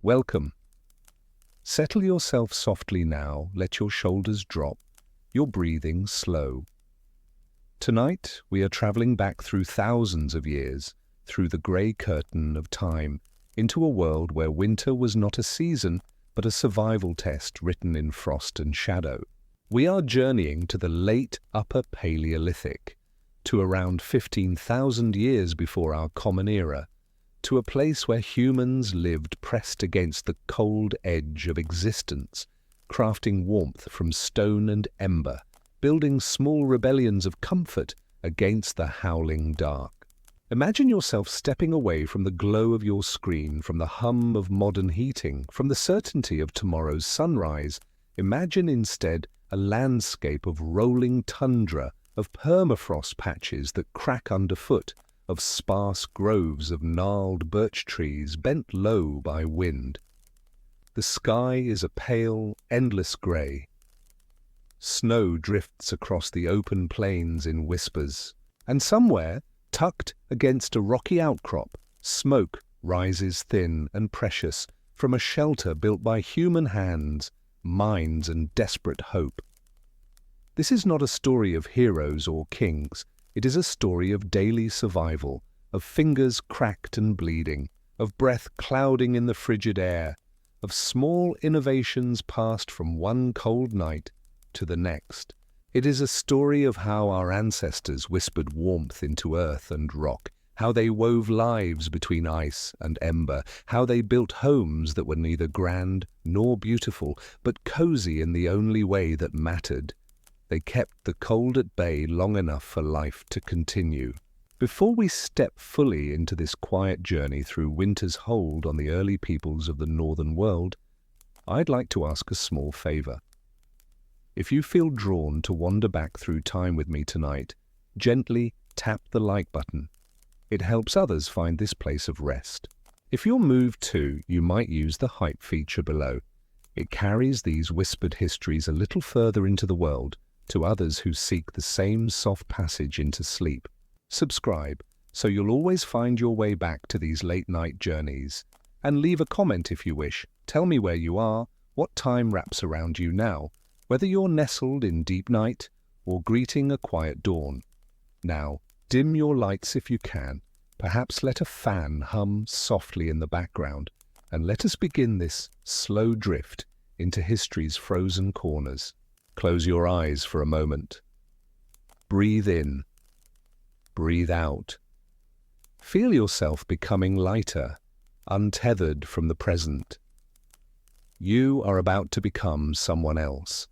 Welcome. Settle yourself softly now, let your shoulders drop, your breathing slow. Tonight, we are traveling back through thousands of years, through the grey curtain of time, into a world where winter was not a season, but a survival test written in frost and shadow. We are journeying to the late Upper Paleolithic, to around 15,000 years before our Common Era, to a place where humans lived pressed against the cold edge of existence, crafting warmth from stone and ember, building small rebellions of comfort against the howling dark. Imagine yourself stepping away from the glow of your screen, from the hum of modern heating, from the certainty of tomorrow's sunrise. Imagine instead a landscape of rolling tundra, of permafrost patches that crack underfoot, of sparse groves of gnarled birch trees bent low by wind. The sky is a pale, endless grey. Snow drifts across the open plains in whispers, and somewhere, tucked against a rocky outcrop, smoke rises thin and precious from a shelter built by human hands, minds, and desperate hope. This is not a story of heroes or kings. It is a story of daily survival, of fingers cracked and bleeding, of breath clouding in the frigid air, of small innovations passed from one cold night to the next. It is a story of how our ancestors whispered warmth into earth and rock, how they wove lives between ice and ember, how they built homes that were neither grand nor beautiful, but cozy in the only way that mattered. They kept the cold at bay long enough for life to continue. Before we step fully into this quiet journey through winter's hold on the early peoples of the northern world, I'd like to ask a small favor. If you feel drawn to wander back through time with me tonight, gently tap the like button. It helps others find this place of rest. If you're moved too, you might use the hype feature below. It carries these whispered histories a little further into the world, to others who seek the same soft passage into sleep. Subscribe, so you'll always find your way back to these late-night journeys. And leave a comment if you wish. Tell me where you are, what time wraps around you now, whether you're nestled in deep night or greeting a quiet dawn. Now, dim your lights if you can. Perhaps let a fan hum softly in the background, and let us begin this slow drift into history's frozen corners. Close your eyes for a moment. Breathe in. Breathe out. Feel yourself becoming lighter, untethered from the present. You are about to become someone else.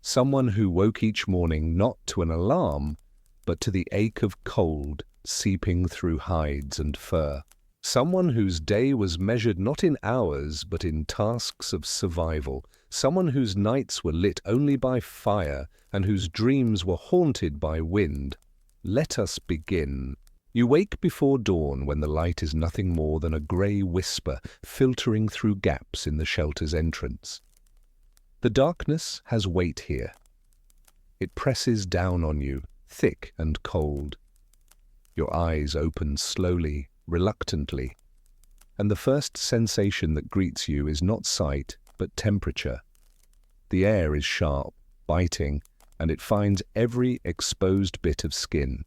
Someone who woke each morning not to an alarm, but to the ache of cold seeping through hides and fur. Someone whose day was measured not in hours, but in tasks of survival. Someone whose nights were lit only by fire and whose dreams were haunted by wind. Let us begin. You wake before dawn when the light is nothing more than a grey whisper filtering through gaps in the shelter's entrance. The darkness has weight here. It presses down on you, thick and cold. Your eyes open slowly, reluctantly, and the first sensation that greets you is not sight, but temperature. The air is sharp, biting, and it finds every exposed bit of skin.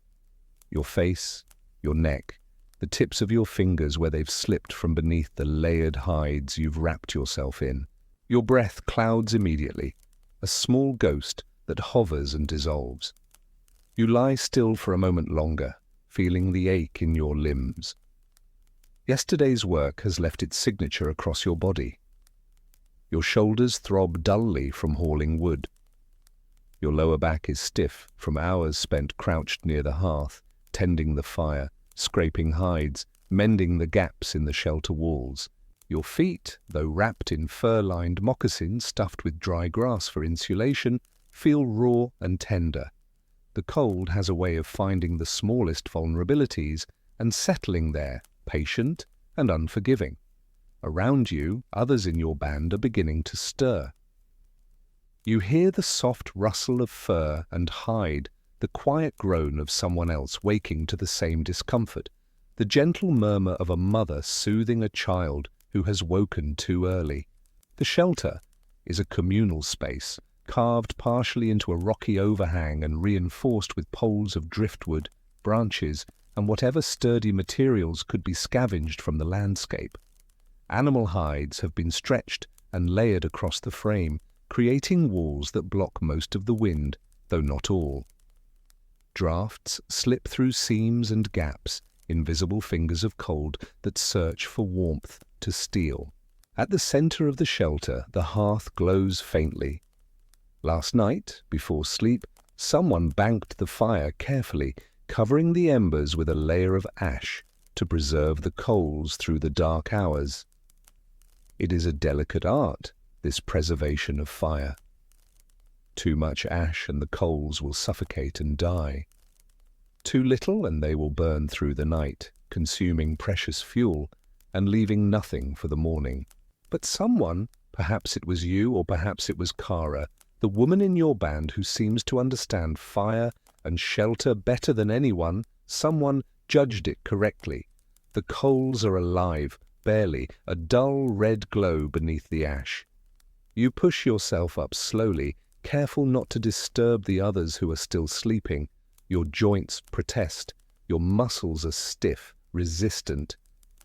Your face, your neck, the tips of your fingers where they've slipped from beneath the layered hides you've wrapped yourself in. Your breath clouds immediately, a small ghost that hovers and dissolves. You lie still for a moment longer, feeling the ache in your limbs. Yesterday's work has left its signature across your body. Your shoulders throb dully from hauling wood. Your lower back is stiff from hours spent crouched near the hearth, tending the fire, scraping hides, mending the gaps in the shelter walls. Your feet, though wrapped in fur-lined moccasins stuffed with dry grass for insulation, feel raw and tender. The cold has a way of finding the smallest vulnerabilities and settling there, patient and unforgiving. Around you, others in your band are beginning to stir. You hear the soft rustle of fur and hide, the quiet groan of someone else waking to the same discomfort, the gentle murmur of a mother soothing a child who has woken too early. The shelter is a communal space, carved partially into a rocky overhang and reinforced with poles of driftwood, branches, and whatever sturdy materials could be scavenged from the landscape. Animal hides have been stretched and layered across the frame, creating walls that block most of the wind, though not all. Drafts slip through seams and gaps, invisible fingers of cold that search for warmth to steal. At the center of the shelter, the hearth glows faintly. Last night, before sleep, someone banked the fire carefully, covering the embers with a layer of ash to preserve the coals through the dark hours. It is a delicate art, this preservation of fire. Too much ash and the coals will suffocate and die. Too little and they will burn through the night, consuming precious fuel and leaving nothing for the morning. But someone, perhaps it was you or perhaps it was Kara, the woman in your band who seems to understand fire and shelter better than anyone, someone judged it correctly. The coals are alive, barely, a dull red glow beneath the ash. You push yourself up slowly, careful not to disturb the others who are still sleeping. Your joints protest, your muscles are stiff, resistant.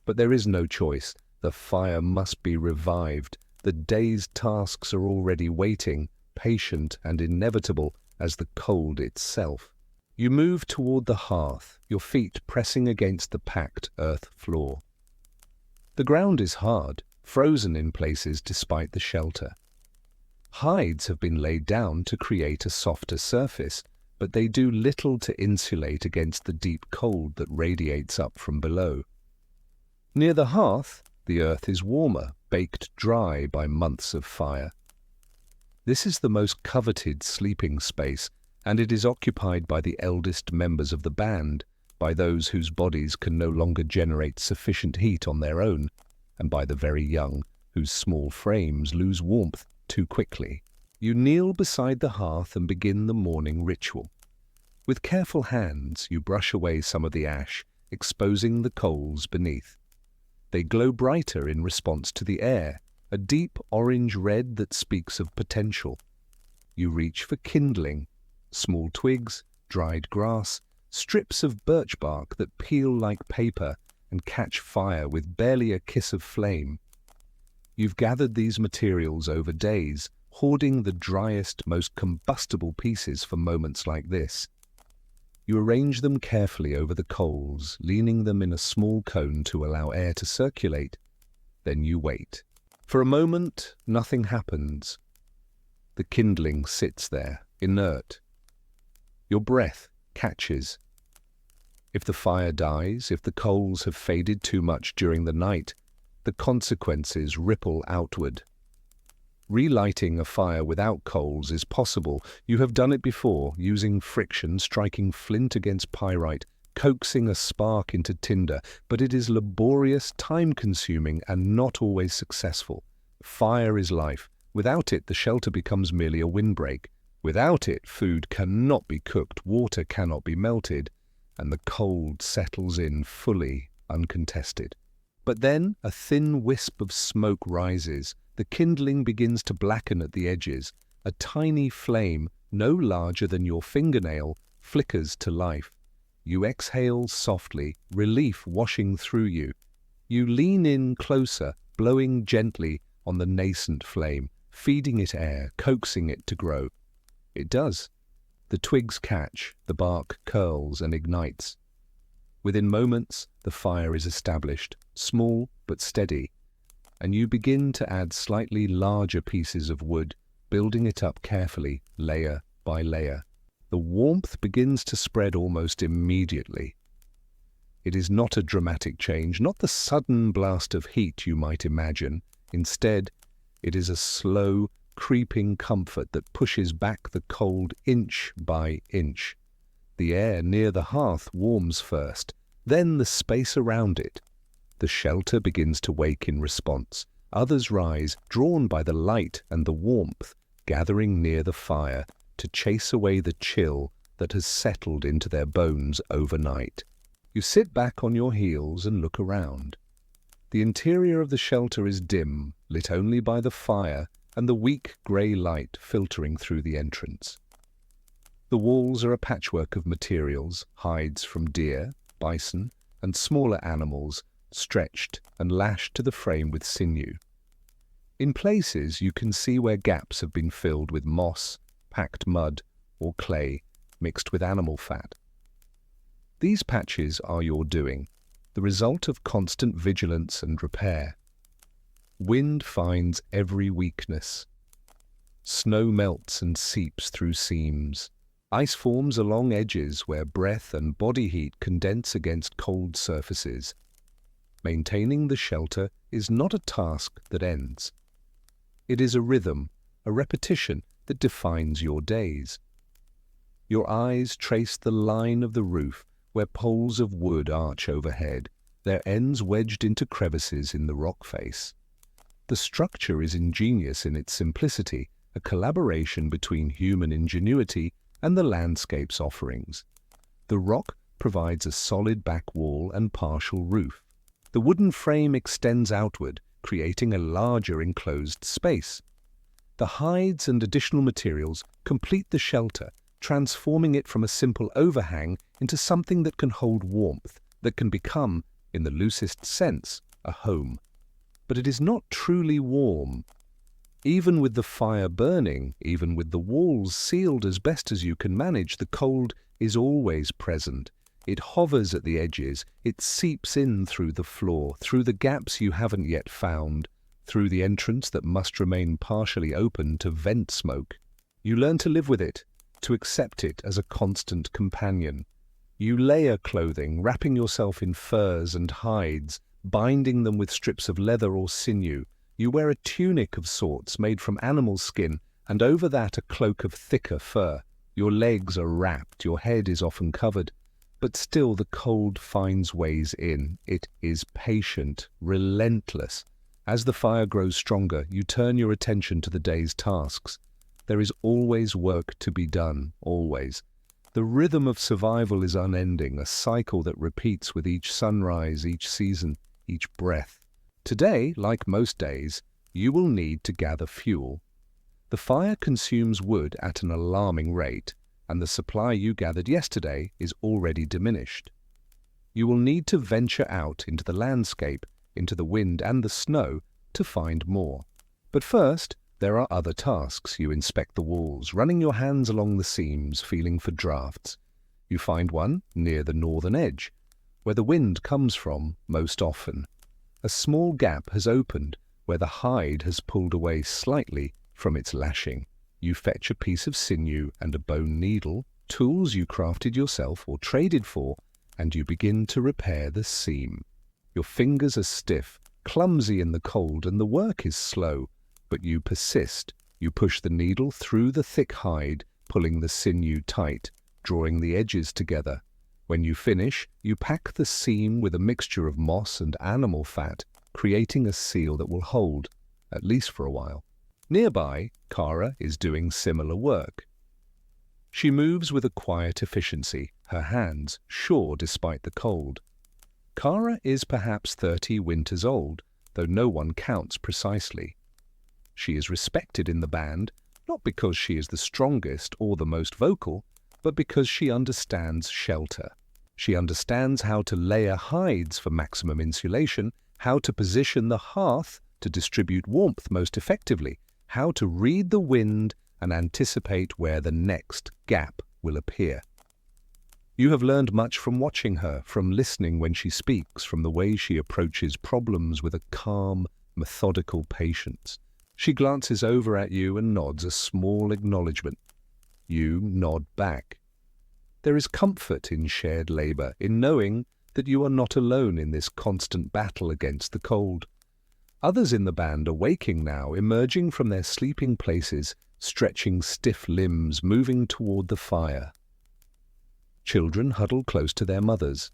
But there is no choice. The fire must be revived. The day's tasks are already waiting, patient and inevitable as the cold itself. You move toward the hearth, your feet pressing against the packed earth floor. The ground is hard, frozen in places despite the shelter. Hides have been laid down to create a softer surface, but they do little to insulate against the deep cold that radiates up from below. Near the hearth, the earth is warmer, baked dry by months of fire. This is the most coveted sleeping space, and it is occupied by the eldest members of the band, by those whose bodies can no longer generate sufficient heat on their own, and by the very young, whose small frames lose warmth too quickly. You kneel beside the hearth and begin the morning ritual. With careful hands, you brush away some of the ash, exposing the coals beneath. They glow brighter in response to the air, a deep orange red that speaks of potential. You reach for kindling, small twigs, dried grass, strips of birch bark that peel like paper and catch fire with barely a kiss of flame. You've gathered these materials over days, hoarding the driest, most combustible pieces for moments like this. You arrange them carefully over the coals, leaning them in a small cone to allow air to circulate. Then you wait. For a moment, nothing happens. The kindling sits there, inert. Your breath catches. If the fire dies, if the coals have faded too much during the night, the consequences ripple outward. Relighting a fire without coals is possible. You have done it before, using friction, striking flint against pyrite, coaxing a spark into tinder, but it is laborious, time-consuming, and not always successful. Fire is life. Without it, the shelter becomes merely a windbreak. Without it, food cannot be cooked, water cannot be melted, and the cold settles in fully, uncontested. But then a thin wisp of smoke rises. The kindling begins to blacken at the edges. A tiny flame, no larger than your fingernail, flickers to life. You exhale softly, relief washing through you. You lean in closer, blowing gently on the nascent flame, feeding it air, coaxing it to grow. It does. The twigs catch, the bark curls and ignites. Within moments, the fire is established, small but steady, and you begin to add slightly larger pieces of wood, building it up carefully, layer by layer. The warmth begins to spread almost immediately. It is not a dramatic change, not the sudden blast of heat you might imagine. Instead, it is a slow, creeping comfort that pushes back the cold inch by inch. The air near the hearth warms first, then the space around it. The shelter begins to wake in response. Others rise, drawn by the light and the warmth, gathering near the fire to chase away the chill that has settled into their bones overnight. You sit back on your heels and look around. The interior of the shelter is dim, lit only by the fire and the weak grey light filtering through the entrance. The walls are a patchwork of materials, hides from deer, bison, and smaller animals, stretched and lashed to the frame with sinew. In places you can see where gaps have been filled with moss, packed mud, or clay mixed with animal fat. These patches are your doing, the result of constant vigilance and repair. Wind finds every weakness. Snow melts and seeps through seams. Ice forms along edges where breath and body heat condense against cold surfaces. Maintaining the shelter is not a task that ends. It is a rhythm, a repetition that defines your days. Your eyes trace the line of the roof where poles of wood arch overhead, their ends wedged into crevices in the rock face. The structure is ingenious in its simplicity, a collaboration between human ingenuity and the landscape's offerings. The rock provides a solid back wall and partial roof. The wooden frame extends outward, creating a larger enclosed space. The hides and additional materials complete the shelter, transforming it from a simple overhang into something that can hold warmth, that can become, in the loosest sense, a home. But it is not truly warm. Even with the fire burning, even with the walls sealed as best as you can manage, the cold is always present. It hovers at the edges, it seeps in through the floor, through the gaps you haven't yet found, through the entrance that must remain partially open to vent smoke. You learn to live with it, to accept it as a constant companion. You layer clothing, wrapping yourself in furs and hides, binding them with strips of leather or sinew. You wear a tunic of sorts made from animal skin, and over that a cloak of thicker fur. Your legs are wrapped, your head is often covered. But still the cold finds ways in. It is patient, relentless. As the fire grows stronger, you turn your attention to the day's tasks. There is always work to be done, always. The rhythm of survival is unending, a cycle that repeats with each sunrise, each season, each breath. Today, like most days, you will need to gather fuel. The fire consumes wood at an alarming rate, and the supply you gathered yesterday is already diminished. You will need to venture out into the landscape, into the wind and the snow, to find more. But first, there are other tasks. You inspect the walls, running your hands along the seams, feeling for drafts. You find one near the northern edge, where the wind comes from most often. A small gap has opened, where the hide has pulled away slightly from its lashing. You fetch a piece of sinew and a bone needle, tools you crafted yourself or traded for, and you begin to repair the seam. Your fingers are stiff, clumsy in the cold, and the work is slow, but you persist. You push the needle through the thick hide, pulling the sinew tight, drawing the edges together. When you finish, you pack the seam with a mixture of moss and animal fat, creating a seal that will hold, at least for a while. Nearby, Kara is doing similar work. She moves with a quiet efficiency, her hands sure despite the cold. Kara is perhaps 30 winters old, though no one counts precisely. She is respected in the band, not because she is the strongest or the most vocal, but because she understands shelter. She understands how to layer hides for maximum insulation, how to position the hearth to distribute warmth most effectively, how to read the wind and anticipate where the next gap will appear. You have learned much from watching her, from listening when she speaks, from the way she approaches problems with a calm, methodical patience. She glances over at you and nods a small acknowledgement. You nod back. There is comfort in shared labor, in knowing that you are not alone in this constant battle against the cold. Others in the band are waking now, emerging from their sleeping places, stretching stiff limbs, moving toward the fire. Children huddle close to their mothers.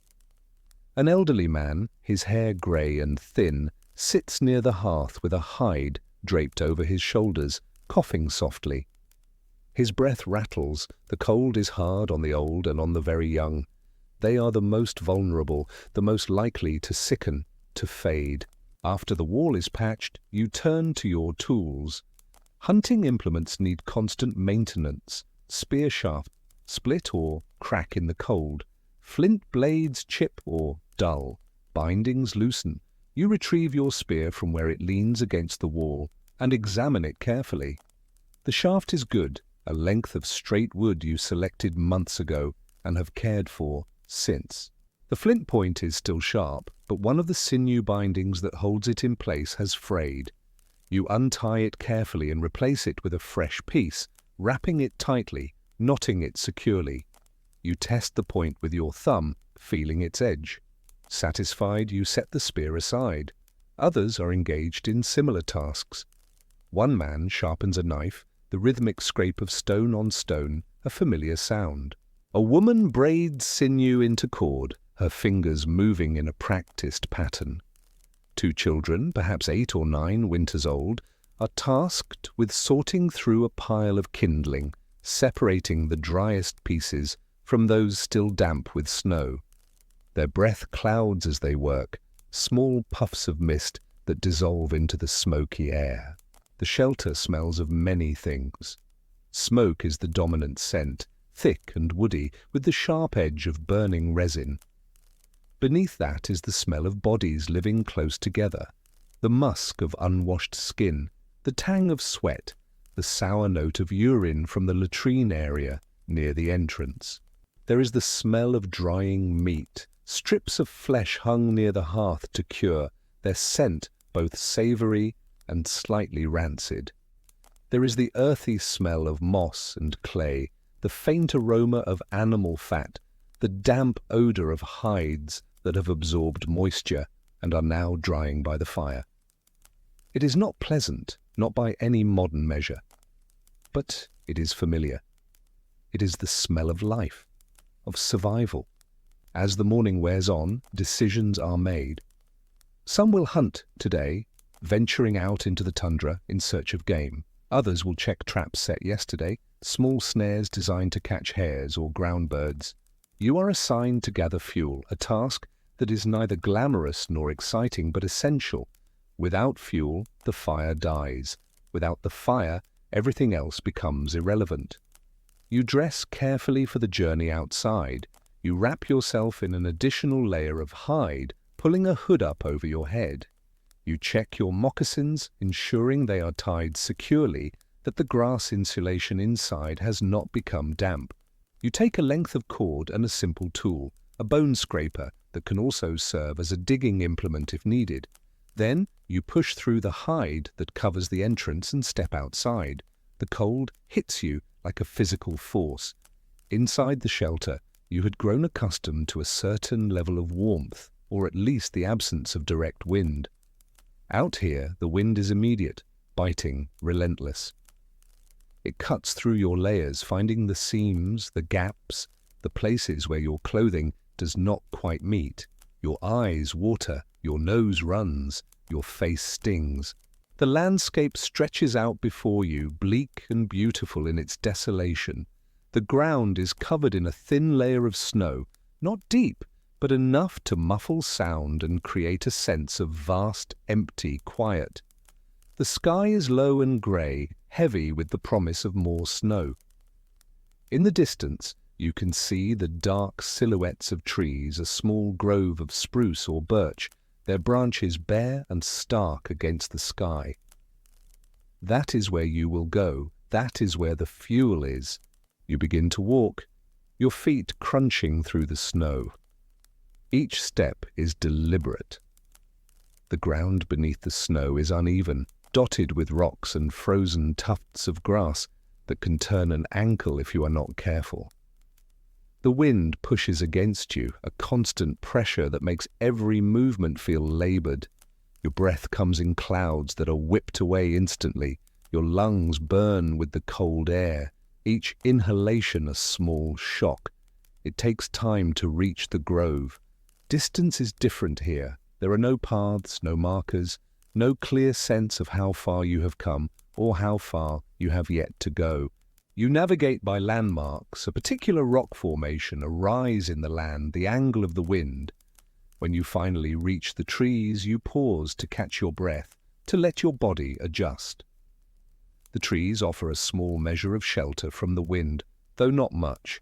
An elderly man, his hair grey and thin, sits near the hearth with a hide draped over his shoulders, coughing softly. His breath rattles. The cold is hard on the old and on the very young. They are the most vulnerable, the most likely to sicken, to fade. After the wall is patched, you turn to your tools. Hunting implements need constant maintenance. Spear shaft split or crack in the cold. Flint blades chip or dull. Bindings loosen. You retrieve your spear from where it leans against the wall and examine it carefully. The shaft is good, a length of straight wood you selected months ago and have cared for since. The flint point is still sharp, but one of the sinew bindings that holds it in place has frayed. You untie it carefully and replace it with a fresh piece, wrapping it tightly, knotting it securely. You test the point with your thumb, feeling its edge. Satisfied, you set the spear aside. Others are engaged in similar tasks. One man sharpens a knife, the rhythmic scrape of stone on stone, a familiar sound. A woman braids sinew into cord, her fingers moving in a practiced pattern. Two children, perhaps 8 or 9 winters old, are tasked with sorting through a pile of kindling, separating the driest pieces from those still damp with snow. Their breath clouds as they work, small puffs of mist that dissolve into the smoky air. The shelter smells of many things. Smoke is the dominant scent, thick and woody, with the sharp edge of burning resin. Beneath that is the smell of bodies living close together, the musk of unwashed skin, the tang of sweat, the sour note of urine from the latrine area near the entrance. There is the smell of drying meat, strips of flesh hung near the hearth to cure, their scent both savory and slightly rancid. There is the earthy smell of moss and clay, the faint aroma of animal fat, the damp odor of hides that have absorbed moisture and are now drying by the fire. It is not pleasant, not by any modern measure, but it is familiar. It is the smell of life, of survival. As the morning wears on, decisions are made. Some will hunt today, venturing out into the tundra in search of game. Others will check traps set yesterday, small snares designed to catch hares or ground birds. You are assigned to gather fuel, a task that is neither glamorous nor exciting but essential. Without fuel, the fire dies. Without the fire, everything else becomes irrelevant. You dress carefully for the journey outside. You wrap yourself in an additional layer of hide, pulling a hood up over your head. You check your moccasins, ensuring they are tied securely, that the grass insulation inside has not become damp. You take a length of cord and a simple tool, a bone scraper that can also serve as a digging implement if needed. Then you push through the hide that covers the entrance and step outside. The cold hits you like a physical force. Inside the shelter, you had grown accustomed to a certain level of warmth, or at least the absence of direct wind. Out here, the wind is immediate, biting, relentless. It cuts through your layers, finding the seams, the gaps, the places where your clothing does not quite meet. Your eyes water, your nose runs, your face stings. The landscape stretches out before you, bleak and beautiful in its desolation. The ground is covered in a thin layer of snow, not deep, but enough to muffle sound and create a sense of vast, empty quiet. The sky is low and grey, heavy with the promise of more snow. In the distance, you can see the dark silhouettes of trees, a small grove of spruce or birch, their branches bare and stark against the sky. That is where you will go. That is where the fuel is. You begin to walk, your feet crunching through the snow. Each step is deliberate. The ground beneath the snow is uneven, dotted with rocks and frozen tufts of grass that can turn an ankle if you are not careful. The wind pushes against you, a constant pressure that makes every movement feel labored. Your breath comes in clouds that are whipped away instantly. Your lungs burn with the cold air, each inhalation a small shock. It takes time to reach the grove. Distance is different here. There are no paths, no markers, no clear sense of how far you have come or how far you have yet to go. You navigate by landmarks, a particular rock formation, a rise in the land, the angle of the wind. When you finally reach the trees, you pause to catch your breath, to let your body adjust. The trees offer a small measure of shelter from the wind, though not much.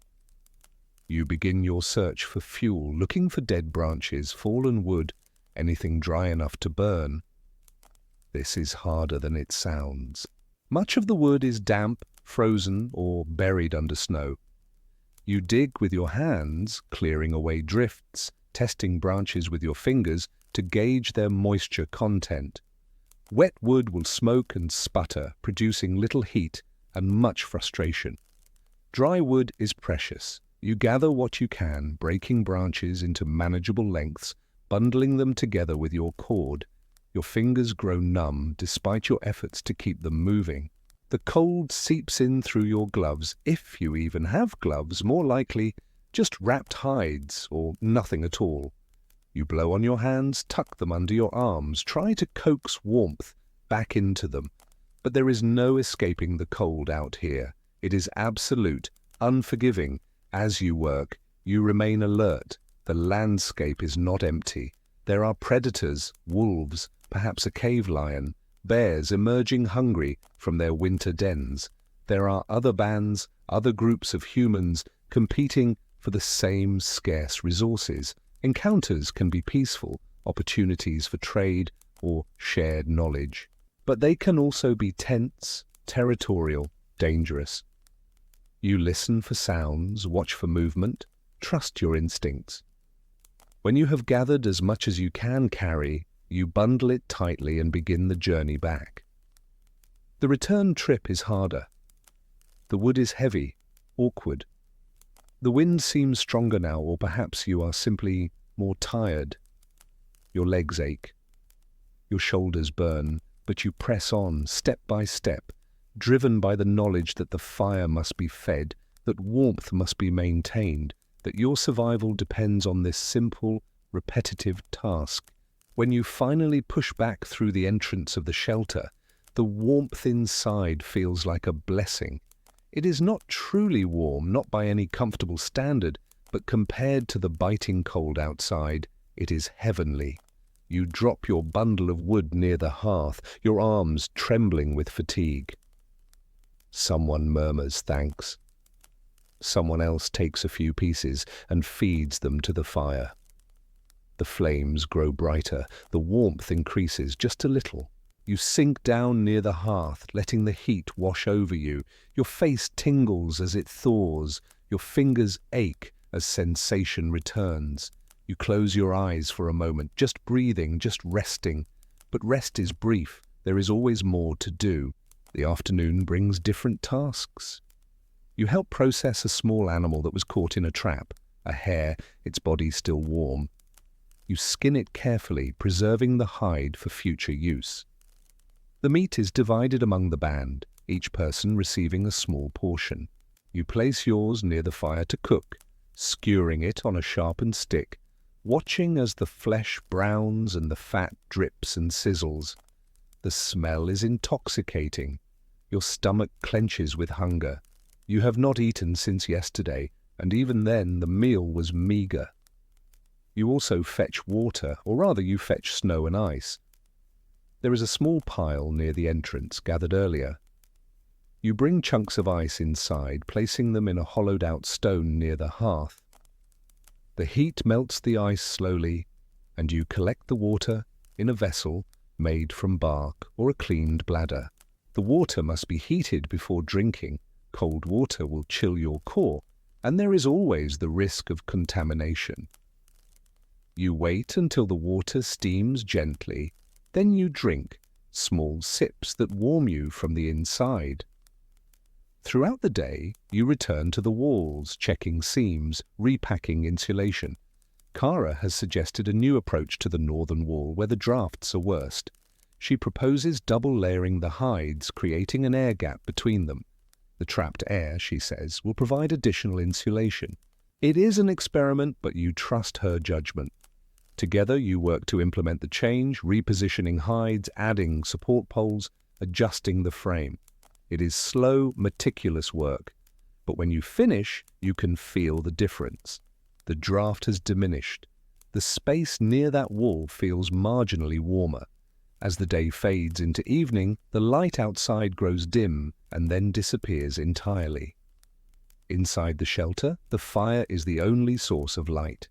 You begin your search for fuel, looking for dead branches, fallen wood, anything dry enough to burn. This is harder than it sounds. Much of the wood is damp, frozen, or buried under snow. You dig with your hands, clearing away drifts, testing branches with your fingers to gauge their moisture content. Wet wood will smoke and sputter, producing little heat and much frustration. Dry wood is precious. You gather what you can, breaking branches into manageable lengths, bundling them together with your cord. Your fingers grow numb despite your efforts to keep them moving. The cold seeps in through your gloves, if you even have gloves, more likely just wrapped hides or nothing at all. You blow on your hands, tuck them under your arms, try to coax warmth back into them. But there is no escaping the cold out here. It is absolute, unforgiving. As you work, you remain alert. The landscape is not empty. There are predators, wolves, perhaps a cave lion, bears emerging hungry from their winter dens. There are other bands, other groups of humans competing for the same scarce resources. Encounters can be peaceful, opportunities for trade or shared knowledge. But they can also be tense, territorial, dangerous. You listen for sounds, watch for movement, trust your instincts. When you have gathered as much as you can carry, you bundle it tightly and begin the journey back. The return trip is harder. The wood is heavy, awkward. The wind seems stronger now, or perhaps you are simply more tired. Your legs ache. Your shoulders burn, but you press on, step by step, driven by the knowledge that the fire must be fed, that warmth must be maintained, that your survival depends on this simple, repetitive task. When you finally push back through the entrance of the shelter, the warmth inside feels like a blessing. It is not truly warm, not by any comfortable standard, but compared to the biting cold outside, it is heavenly. You drop your bundle of wood near the hearth, your arms trembling with fatigue. Someone murmurs thanks. Someone else takes a few pieces and feeds them to the fire. The flames grow brighter, the warmth increases just a little. You sink down near the hearth, letting the heat wash over you. Your face tingles as it thaws. Your fingers ache as sensation returns. You close your eyes for a moment, just breathing, just resting. But rest is brief. There is always more to do. The afternoon brings different tasks. You help process a small animal that was caught in a trap, a hare, its body still warm. You skin it carefully, preserving the hide for future use. The meat is divided among the band, each person receiving a small portion. You place yours near the fire to cook, skewering it on a sharpened stick, watching as the flesh browns and the fat drips and sizzles. The smell is intoxicating. Your stomach clenches with hunger. You have not eaten since yesterday, and even then the meal was meager. You also fetch water, or rather you fetch snow and ice. There is a small pile near the entrance, gathered earlier. You bring chunks of ice inside, placing them in a hollowed-out stone near the hearth. The heat melts the ice slowly, and you collect the water in a vessel made from bark or a cleaned bladder. The water must be heated before drinking. Cold water will chill your core, and there is always the risk of contamination. You wait until the water steams gently, then you drink, small sips that warm you from the inside. Throughout the day, you return to the walls, checking seams, repacking insulation. Kara has suggested a new approach to the northern wall where the drafts are worst. She proposes double layering the hides, creating an air gap between them. The trapped air, she says, will provide additional insulation. It is an experiment, but you trust her judgment. Together you work to implement the change, repositioning hides, adding support poles, adjusting the frame. It is slow, meticulous work, but when you finish, you can feel the difference. The draft has diminished. the space near that wall feels marginally warmer. As the day fades into evening, the light outside grows dim and then disappears entirely. Inside the shelter, the fire is the only source of light.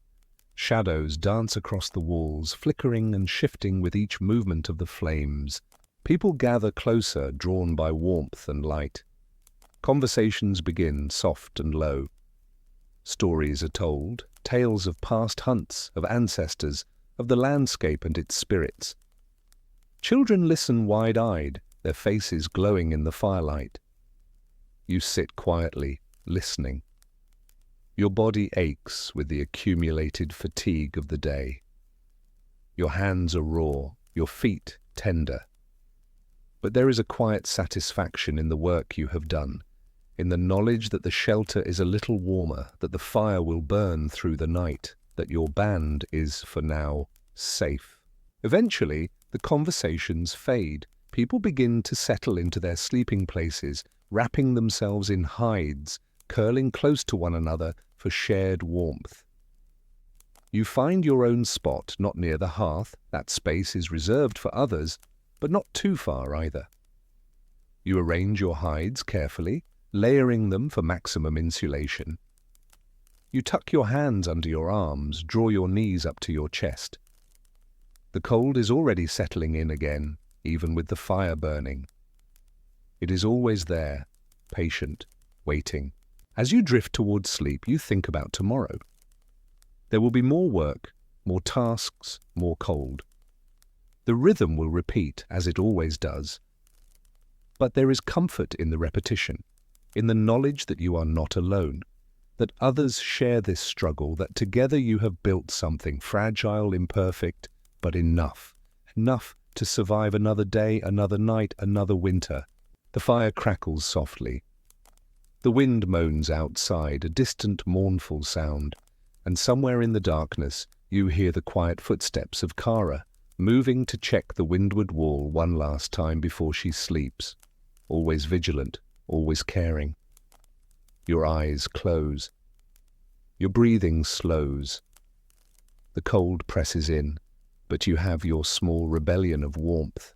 Shadows dance across the walls, flickering and shifting with each movement of the flames. People gather closer, drawn by warmth and light. Conversations begin, soft and low. Stories are told, tales of past hunts, of ancestors, of the landscape and its spirits. Children listen wide-eyed, their faces glowing in the firelight. You sit quietly, listening. Your body aches with the accumulated fatigue of the day. Your hands are raw, your feet tender. But there is a quiet satisfaction in the work you have done, in the knowledge that the shelter is a little warmer, that the fire will burn through the night, that your band is, for now, safe. Eventually, the conversations fade. People begin to settle into their sleeping places, wrapping themselves in hides, curling close to one another for shared warmth. You find your own spot, not near the hearth. That space is reserved for others, but not too far either. You arrange your hides carefully, layering them for maximum insulation. You tuck your hands under your arms, draw your knees up to your chest. The cold is already settling in again, even with the fire burning. It is always there, patient, waiting. As you drift towards sleep, you think about tomorrow. There will be more work, more tasks, more cold. The rhythm will repeat, as it always does. But there is comfort in the repetition, in the knowledge that you are not alone, that others share this struggle, that together you have built something fragile, imperfect, but enough to survive another day, another night, another winter. The fire crackles softly. The wind moans outside, a distant, mournful sound, and somewhere in the darkness you hear the quiet footsteps of Kara, moving to check the windward wall one last time before she sleeps, always vigilant, always caring. Your eyes close. Your breathing slows. The cold presses in, but you have your small rebellion of warmth,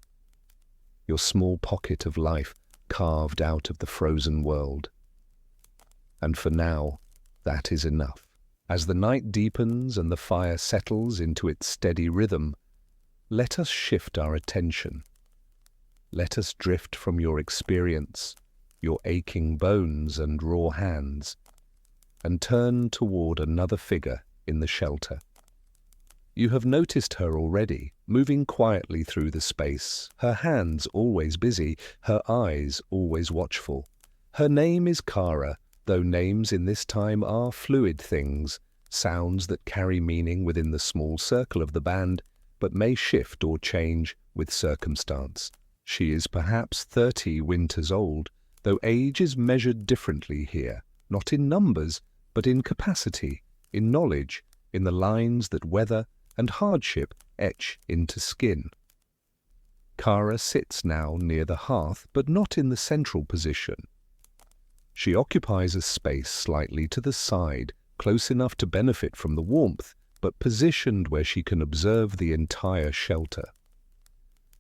your small pocket of life carved out of the frozen world. And for now, that is enough. As the night deepens and the fire settles into its steady rhythm, let us shift our attention. Let us drift from your experience, your aching bones and raw hands, and turn toward another figure in the shelter. You have noticed her already, moving quietly through the space, her hands always busy, her eyes always watchful. Her name is Kara, though names in this time are fluid things, sounds that carry meaning within the small circle of the band, but may shift or change with circumstance. She is perhaps 30 winters old, though age is measured differently here, not in numbers, but in capacity, in knowledge, in the lines that weather and hardship etch into skin. Kara sits now near the hearth, but not in the central position. She occupies a space slightly to the side, close enough to benefit from the warmth, but positioned where she can observe the entire shelter.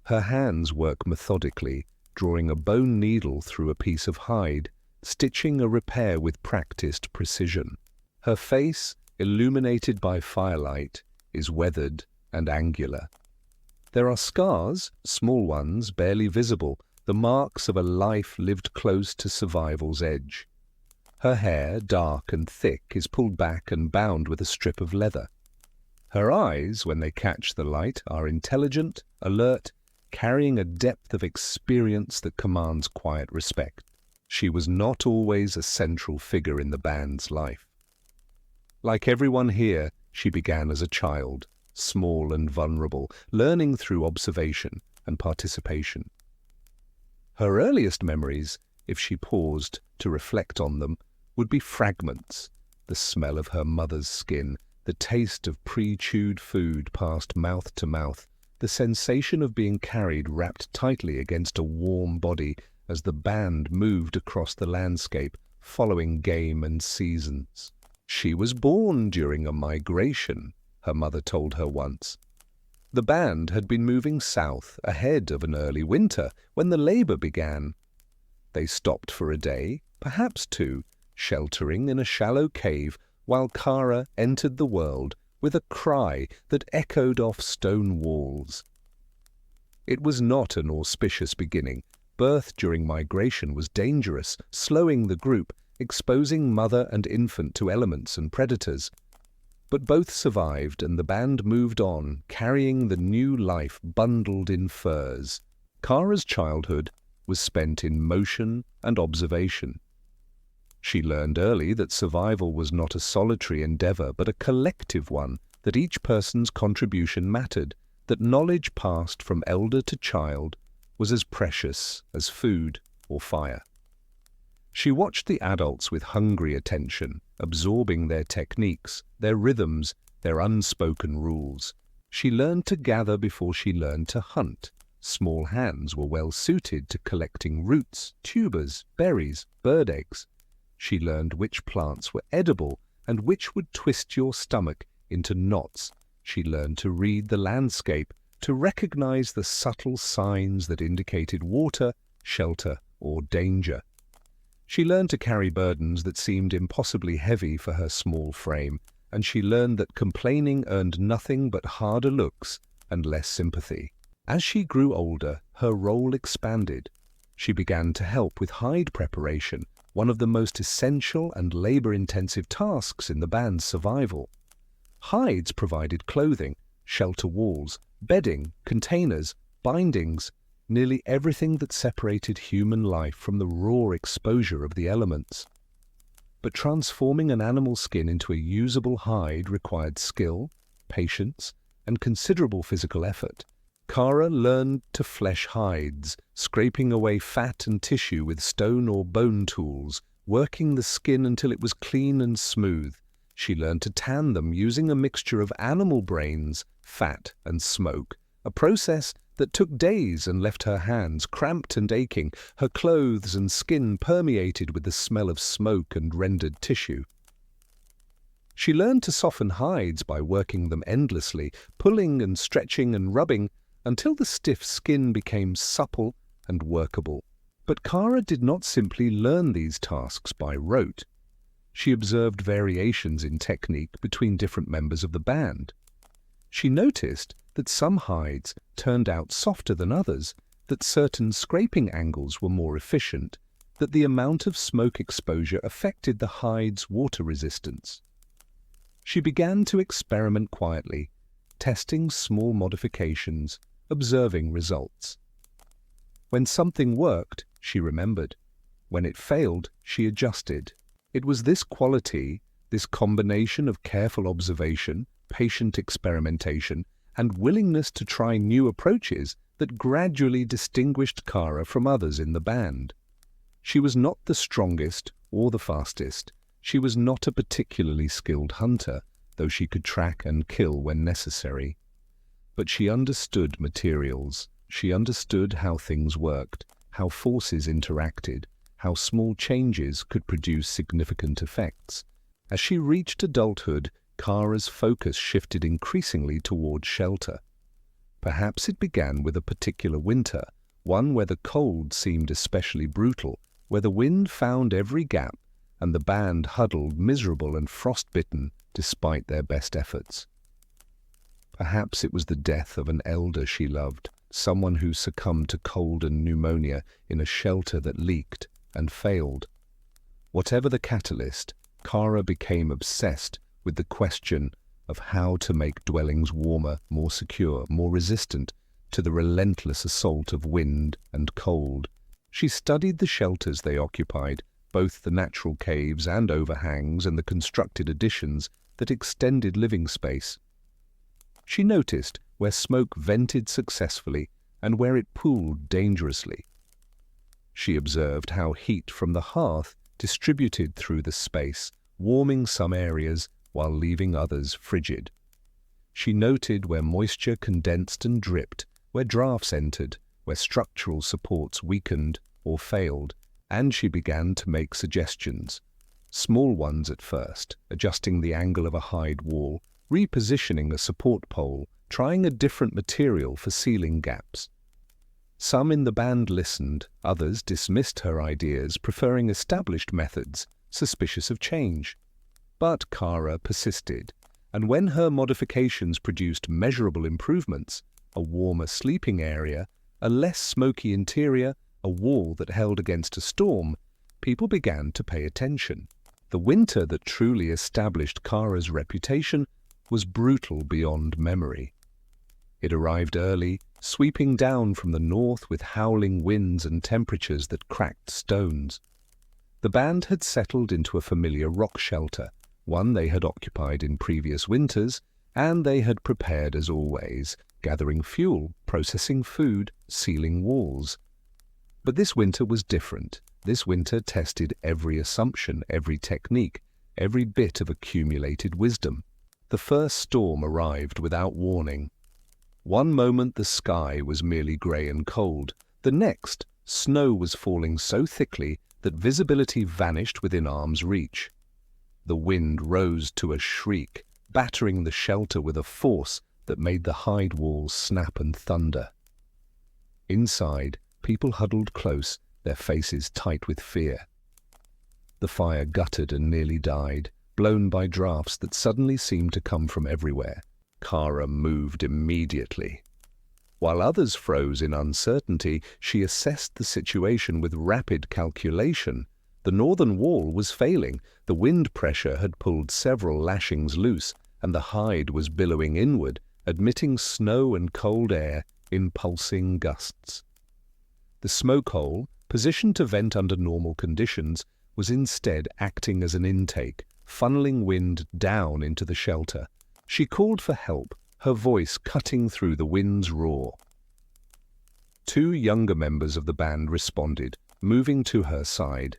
Her hands work methodically, drawing a bone needle through a piece of hide, stitching a repair with practiced precision. Her face, illuminated by firelight, is weathered and angular. There are scars, small ones, barely visible, the marks of a life lived close to survival's edge. Her hair, dark and thick, is pulled back and bound with a strip of leather. Her eyes, when they catch the light, are intelligent, alert, carrying a depth of experience that commands quiet respect. She was not always a central figure in the band's life. Like everyone here, she began as a child, small and vulnerable, learning through observation and participation. Her earliest memories, if she paused to reflect on them, would be fragments: the smell of her mother's skin, the taste of pre-chewed food passed mouth to mouth, the sensation of being carried wrapped tightly against a warm body as the band moved across the landscape, following game and seasons. She was born during a migration. her mother told her once. The band had been moving south ahead of an early winter when the labor began. They stopped for a day, perhaps two, sheltering in a shallow cave while Kara entered the world with a cry that echoed off stone walls. It was not an auspicious beginning. Birth during migration was dangerous, slowing the group, exposing mother and infant to elements and predators. But both survived, and the band moved on, carrying the new life bundled in furs. Kara's childhood was spent in motion and observation. She learned early that survival was not a solitary endeavor but a collective one, that each person's contribution mattered, that knowledge passed from elder to child was as precious as food or fire. She watched the adults with hungry attention, absorbing their techniques, their rhythms, their unspoken rules. She learned to gather before she learned to hunt. Small hands were well suited to collecting roots, tubers, berries, bird eggs. She learned which plants were edible and which would twist your stomach into knots. She learned to read the landscape, to recognize the subtle signs that indicated water, shelter, or danger. She learned to carry burdens that seemed impossibly heavy for her small frame, and she learned that complaining earned nothing but harder looks and less sympathy. As she grew older, her role expanded. She began to help with hide preparation, one of the most essential and labor-intensive tasks in the band's survival. Hides provided clothing, shelter walls, bedding, containers, bindings, nearly everything that separated human life from the raw exposure of the elements. But transforming an animal skin into a usable hide required skill, patience, and considerable physical effort. Kara learned to flesh hides, scraping away fat and tissue with stone or bone tools, working the skin until it was clean and smooth. She learned to tan them using a mixture of animal brains, fat, and smoke, a process that took days and left her hands cramped and aching, her clothes and skin permeated with the smell of smoke and rendered tissue. She learned to soften hides by working them endlessly, pulling and stretching and rubbing, until the stiff skin became supple and workable. But Kara did not simply learn these tasks by rote. She observed variations in technique between different members of the band. She noticed that some hides turned out softer than others, that certain scraping angles were more efficient, that the amount of smoke exposure affected the hide's water resistance. She began to experiment quietly, testing small modifications, observing results. When something worked, she remembered. When it failed, she adjusted. It was this quality, this combination of careful observation, patient experimentation, and willingness to try new approaches that gradually distinguished Kara from others in the band. She was not the strongest or the fastest. She was not a particularly skilled hunter, though she could track and kill when necessary. But she understood materials. She understood how things worked, how forces interacted, how small changes could produce significant effects. As she reached adulthood, Kara's focus shifted increasingly toward shelter. Perhaps it began with a particular winter, one where the cold seemed especially brutal, where the wind found every gap and the band huddled miserable and frostbitten despite their best efforts. Perhaps it was the death of an elder she loved, someone who succumbed to cold and pneumonia in a shelter that leaked and failed. Whatever the catalyst, Kara became obsessed with the question of how to make dwellings warmer, more secure, more resistant to the relentless assault of wind and cold. She studied the shelters they occupied, both the natural caves and overhangs and the constructed additions that extended living space. She noticed where smoke vented successfully and where it pooled dangerously. She observed how heat from the hearth distributed through the space, warming some areas while leaving others frigid. She noted where moisture condensed and dripped, where drafts entered, where structural supports weakened or failed, and she began to make suggestions. Small ones at first, adjusting the angle of a hide wall, repositioning a support pole, trying a different material for sealing gaps. Some in the band listened, others dismissed her ideas, preferring established methods, suspicious of change. But Kara persisted, and when her modifications produced measurable improvements, a warmer sleeping area, a less smoky interior, a wall that held against a storm, people began to pay attention. The winter that truly established Kara's reputation was brutal beyond memory. It arrived early, sweeping down from the north with howling winds and temperatures that cracked stones. The band had settled into a familiar rock shelter, one they had occupied in previous winters, and they had prepared as always, gathering fuel, processing food, sealing walls. But this winter was different. This winter tested every assumption, every technique, every bit of accumulated wisdom. The first storm arrived without warning. One moment the sky was merely grey and cold. The next, snow was falling so thickly that visibility vanished within arm's reach. The wind rose to a shriek, battering the shelter with a force that made the hide walls snap and thunder. Inside, people huddled close, their faces tight with fear. The fire guttered and nearly died, blown by drafts that suddenly seemed to come from everywhere. Kara moved immediately. While others froze in uncertainty, she assessed the situation with rapid calculation. The northern wall was failing, the wind pressure had pulled several lashings loose, and the hide was billowing inward, admitting snow and cold air in pulsing gusts. The smoke hole, positioned to vent under normal conditions, was instead acting as an intake, funneling wind down into the shelter. She called for help, her voice cutting through the wind's roar. Two younger members of the band responded, moving to her side.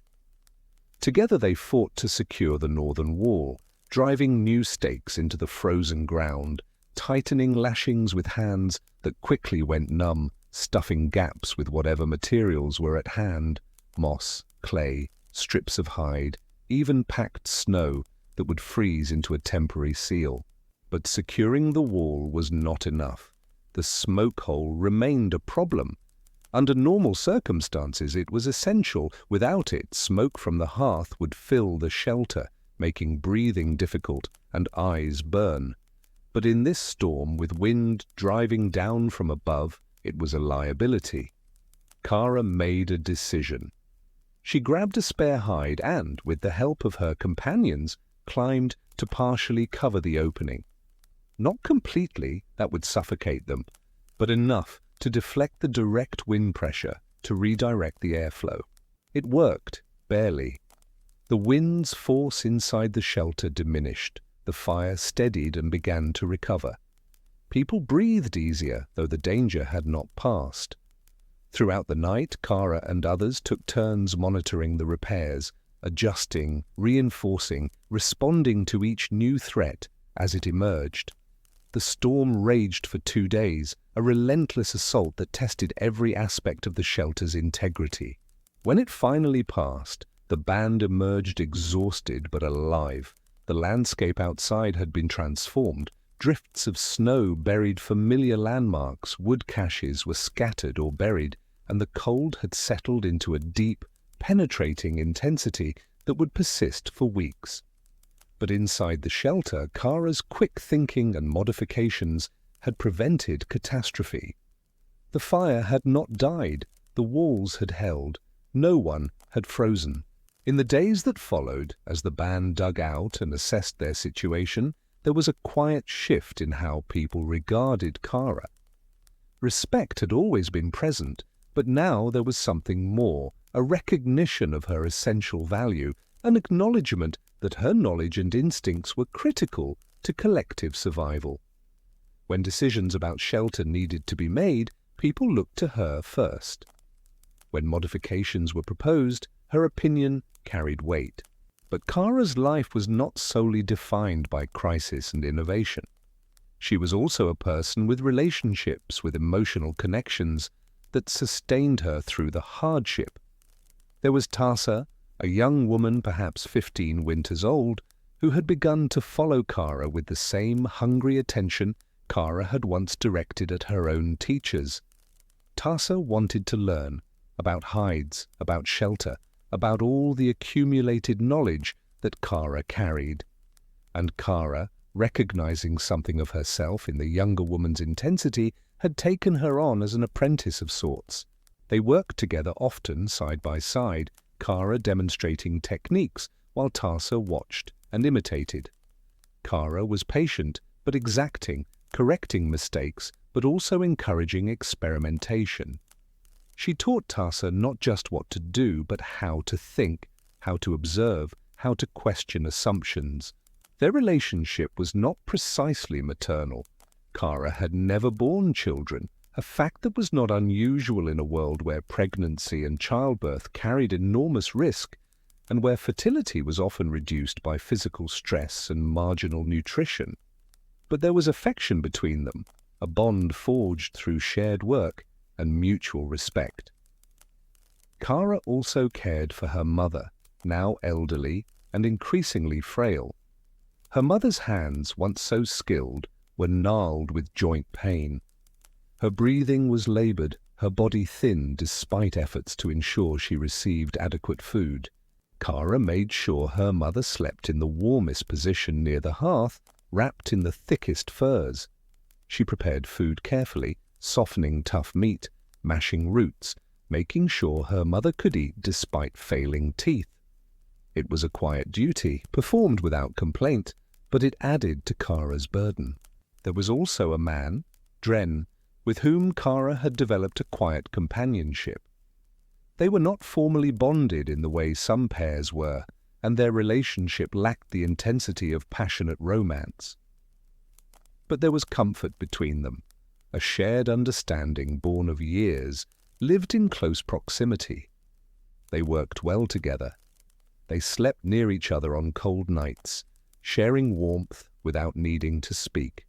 Together they fought to secure the northern wall, driving new stakes into the frozen ground, tightening lashings with hands that quickly went numb, stuffing gaps with whatever materials were at hand: moss, clay, strips of hide, even packed snow that would freeze into a temporary seal. But securing the wall was not enough. The smoke hole remained a problem. Under normal circumstances, it was essential. Without it, smoke from the hearth would fill the shelter, making breathing difficult and eyes burn. But in this storm, with wind driving down from above, it was a liability. Kara made a decision. She grabbed a spare hide and, with the help of her companions, climbed to partially cover the opening. Not completely, that would suffocate them, but enough to deflect the direct wind pressure, to redirect the airflow. It worked, barely. The wind's force inside the shelter diminished. The fire steadied and began to recover. People breathed easier, though the danger had not passed. Throughout the night, Kara and others took turns monitoring the repairs, adjusting, reinforcing, responding to each new threat as it emerged. The storm raged for 2 days, a relentless assault that tested every aspect of the shelter's integrity. When it finally passed, the band emerged exhausted but alive. The landscape outside had been transformed. Drifts of snow buried familiar landmarks, wood caches were scattered or buried, and the cold had settled into a deep, penetrating intensity that would persist for weeks. But inside the shelter, Kara's quick thinking and modifications had prevented catastrophe. The fire had not died, the walls had held, no one had frozen. In the days that followed, as the band dug out and assessed their situation, there was a quiet shift in how people regarded Kara. Respect had always been present, but now there was something more, a recognition of her essential value, an acknowledgement that her knowledge and instincts were critical to collective survival. When decisions about shelter needed to be made, people looked to her first. When modifications were proposed, her opinion carried weight. But Kara's life was not solely defined by crisis and innovation. She was also a person with relationships, with emotional connections that sustained her through the hardship. There was Tasa, a young woman perhaps 15 winters old, who had begun to follow Kara with the same hungry attention Kara had once directed at her own teachers. Tarsa wanted to learn about hides, about shelter, about all the accumulated knowledge that Kara carried. And Kara, recognizing something of herself in the younger woman's intensity, had taken her on as an apprentice of sorts. They worked together often side by side, Kara demonstrating techniques while Tarsa watched and imitated. Kara was patient but exacting, correcting mistakes but also encouraging experimentation. She taught Tarsa not just what to do but how to think, how to observe, how to question assumptions. Their relationship was not precisely maternal. Kara had never borne children, a fact that was not unusual in a world where pregnancy and childbirth carried enormous risk and where fertility was often reduced by physical stress and marginal nutrition. But there was affection between them, a bond forged through shared work and mutual respect. Kara also cared for her mother, now elderly and increasingly frail. Her mother's hands, once so skilled, were gnarled with joint pain. Her breathing was labored, her body thin despite efforts to ensure she received adequate food. Kara made sure her mother slept in the warmest position near the hearth, wrapped in the thickest furs. She prepared food carefully, softening tough meat, mashing roots, making sure her mother could eat despite failing teeth. It was a quiet duty, performed without complaint, but it added to Kara's burden. There was also a man, Dren, with whom Kara had developed a quiet companionship. They were not formally bonded in the way some pairs were, and their relationship lacked the intensity of passionate romance. But there was comfort between them, a shared understanding born of years, lived in close proximity. They worked well together. They slept near each other on cold nights, sharing warmth without needing to speak.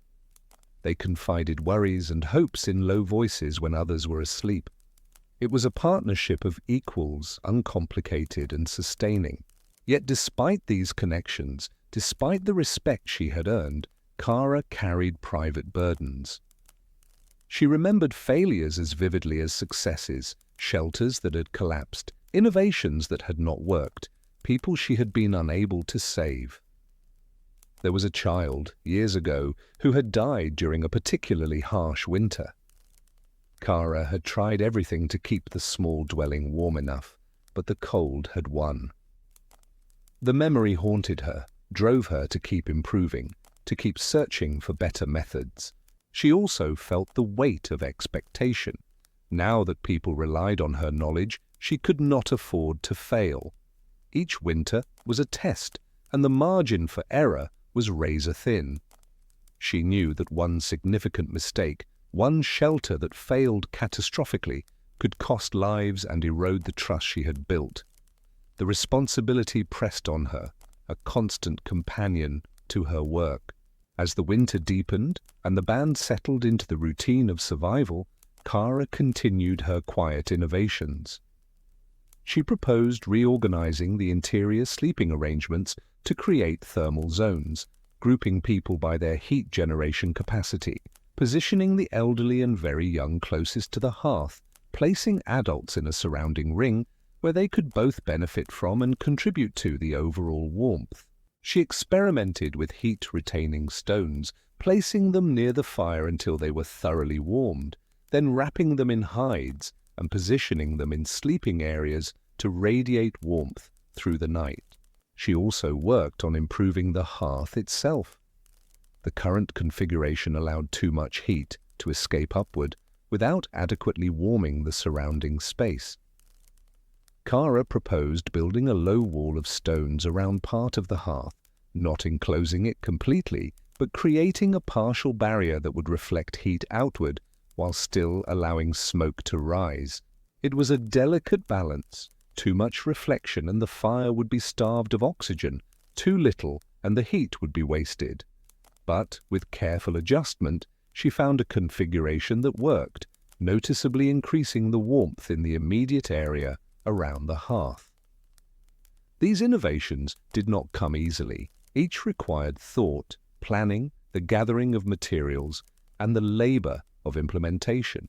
They confided worries and hopes in low voices when others were asleep. It was a partnership of equals, uncomplicated and sustaining. Yet despite these connections, despite the respect she had earned, Kara carried private burdens. She remembered failures as vividly as successes, shelters that had collapsed, innovations that had not worked, people she had been unable to save. There was a child, years ago, who had died during a particularly harsh winter. Kara had tried everything to keep the small dwelling warm enough, but the cold had won. The memory haunted her, drove her to keep improving, to keep searching for better methods. She also felt the weight of expectation. Now that people relied on her knowledge, she could not afford to fail. Each winter was a test, and the margin for error was razor-thin. She knew that one significant mistake, one shelter that failed catastrophically, could cost lives and erode the trust she had built. The responsibility pressed on her, a constant companion to her work. As the winter deepened and the band settled into the routine of survival, Kara continued her quiet innovations. She proposed reorganizing the interior sleeping arrangements to create thermal zones, grouping people by their heat generation capacity, positioning the elderly and very young closest to the hearth, placing adults in a surrounding ring where they could both benefit from and contribute to the overall warmth. She experimented with heat-retaining stones, placing them near the fire until they were thoroughly warmed, then wrapping them in hides and positioning them in sleeping areas to radiate warmth through the night. She also worked on improving the hearth itself. The current configuration allowed too much heat to escape upward without adequately warming the surrounding space. Kara proposed building a low wall of stones around part of the hearth, not enclosing it completely, but creating a partial barrier that would reflect heat outward while still allowing smoke to rise. It was a delicate balance. Too much reflection and the fire would be starved of oxygen, too little and the heat would be wasted. But with careful adjustment, she found a configuration that worked, noticeably increasing the warmth in the immediate area around the hearth. These innovations did not come easily. Each required thought, planning, the gathering of materials, and the labor of implementation.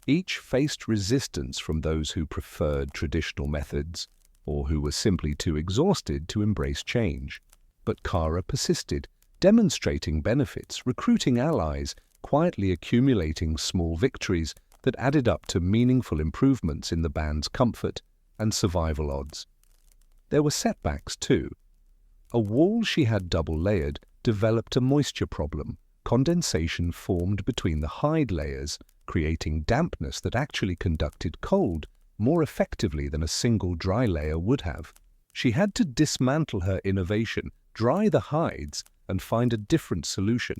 Each faced resistance from those who preferred traditional methods or who were simply too exhausted to embrace change. But Kara persisted, demonstrating benefits, recruiting allies, quietly accumulating small victories that added up to meaningful improvements in the band's comfort and survival odds. There were setbacks too. A wall she had double-layered developed a moisture problem. Condensation formed between the hide layers, creating dampness that actually conducted cold more effectively than a single dry layer would have. She had to dismantle her innovation, dry the hides, and find a different solution.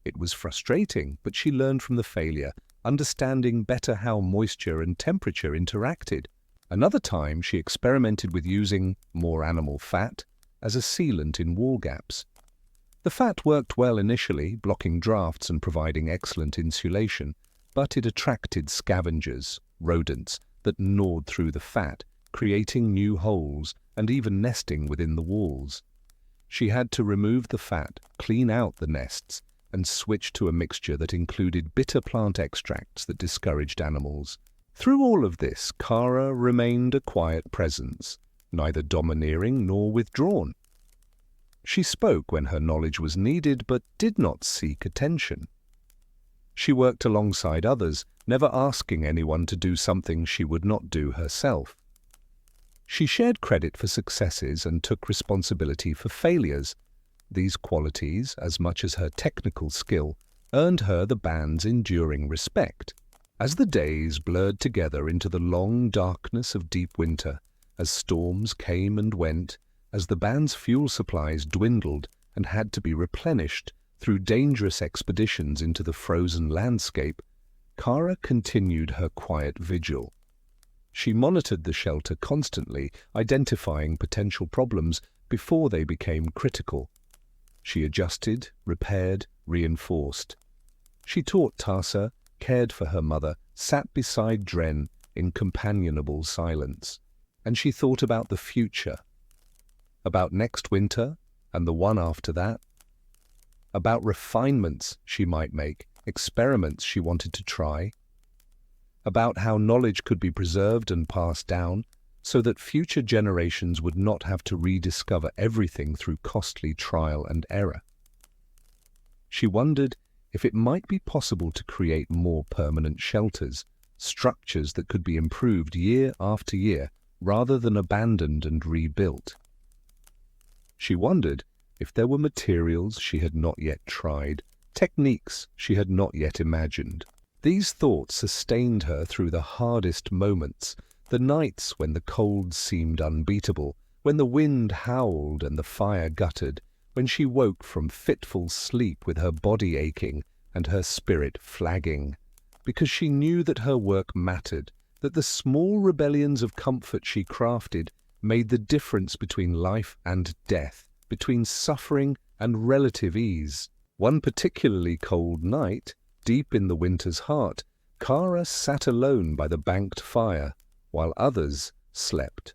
It was frustrating, but she learned from the failure, understanding better how moisture and temperature interacted. Another time, she experimented with using more animal fat as a sealant in wall gaps. The fat worked well initially, blocking drafts and providing excellent insulation, but it attracted scavengers, rodents, that gnawed through the fat, creating new holes and even nesting within the walls. She had to remove the fat, clean out the nests, and switch to a mixture that included bitter plant extracts that discouraged animals. Through all of this, Kara remained a quiet presence, neither domineering nor withdrawn. She spoke when her knowledge was needed, but did not seek attention. She worked alongside others, never asking anyone to do something she would not do herself. She shared credit for successes and took responsibility for failures. These qualities, as much as her technical skill, earned her the band's enduring respect. As the days blurred together into the long darkness of deep winter, as storms came and went, as the band's fuel supplies dwindled and had to be replenished through dangerous expeditions into the frozen landscape, Kara continued her quiet vigil. She monitored the shelter constantly, identifying potential problems before they became critical. She adjusted, repaired, reinforced. She taught Tarsa, cared for her mother, sat beside Dren in companionable silence. And she thought about the future, about next winter and the one after that, about refinements she might make, experiments she wanted to try, about how knowledge could be preserved and passed down so that future generations would not have to rediscover everything through costly trial and error. She wondered if it might be possible to create more permanent shelters, structures that could be improved year after year rather than abandoned and rebuilt. She wondered if there were materials she had not yet tried, techniques she had not yet imagined. These thoughts sustained her through the hardest moments, the nights when the cold seemed unbeatable, when the wind howled and the fire guttered, when she woke from fitful sleep with her body aching and her spirit flagging, because she knew that her work mattered, that the small rebellions of comfort she crafted made the difference between life and death, between suffering and relative ease. One particularly cold night, deep in the winter's heart, Kara sat alone by the banked fire, while others slept.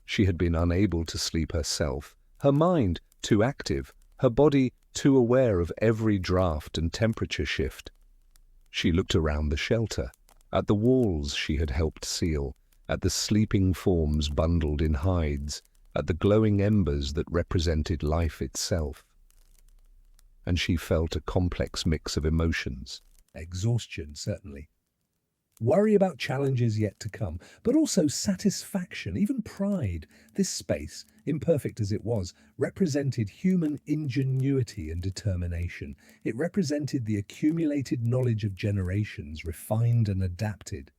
She had been unable to sleep herself, her mind too active, her body too aware of every draft and temperature shift. She looked around the shelter, at the walls she had helped seal, at the sleeping forms bundled in hides, at the glowing embers that represented life itself. And she felt a complex mix of emotions. Exhaustion, certainly. Worry about challenges yet to come, but also satisfaction, even pride. This space, imperfect as it was, represented human ingenuity and determination. It represented the accumulated knowledge of generations, refined and adapted.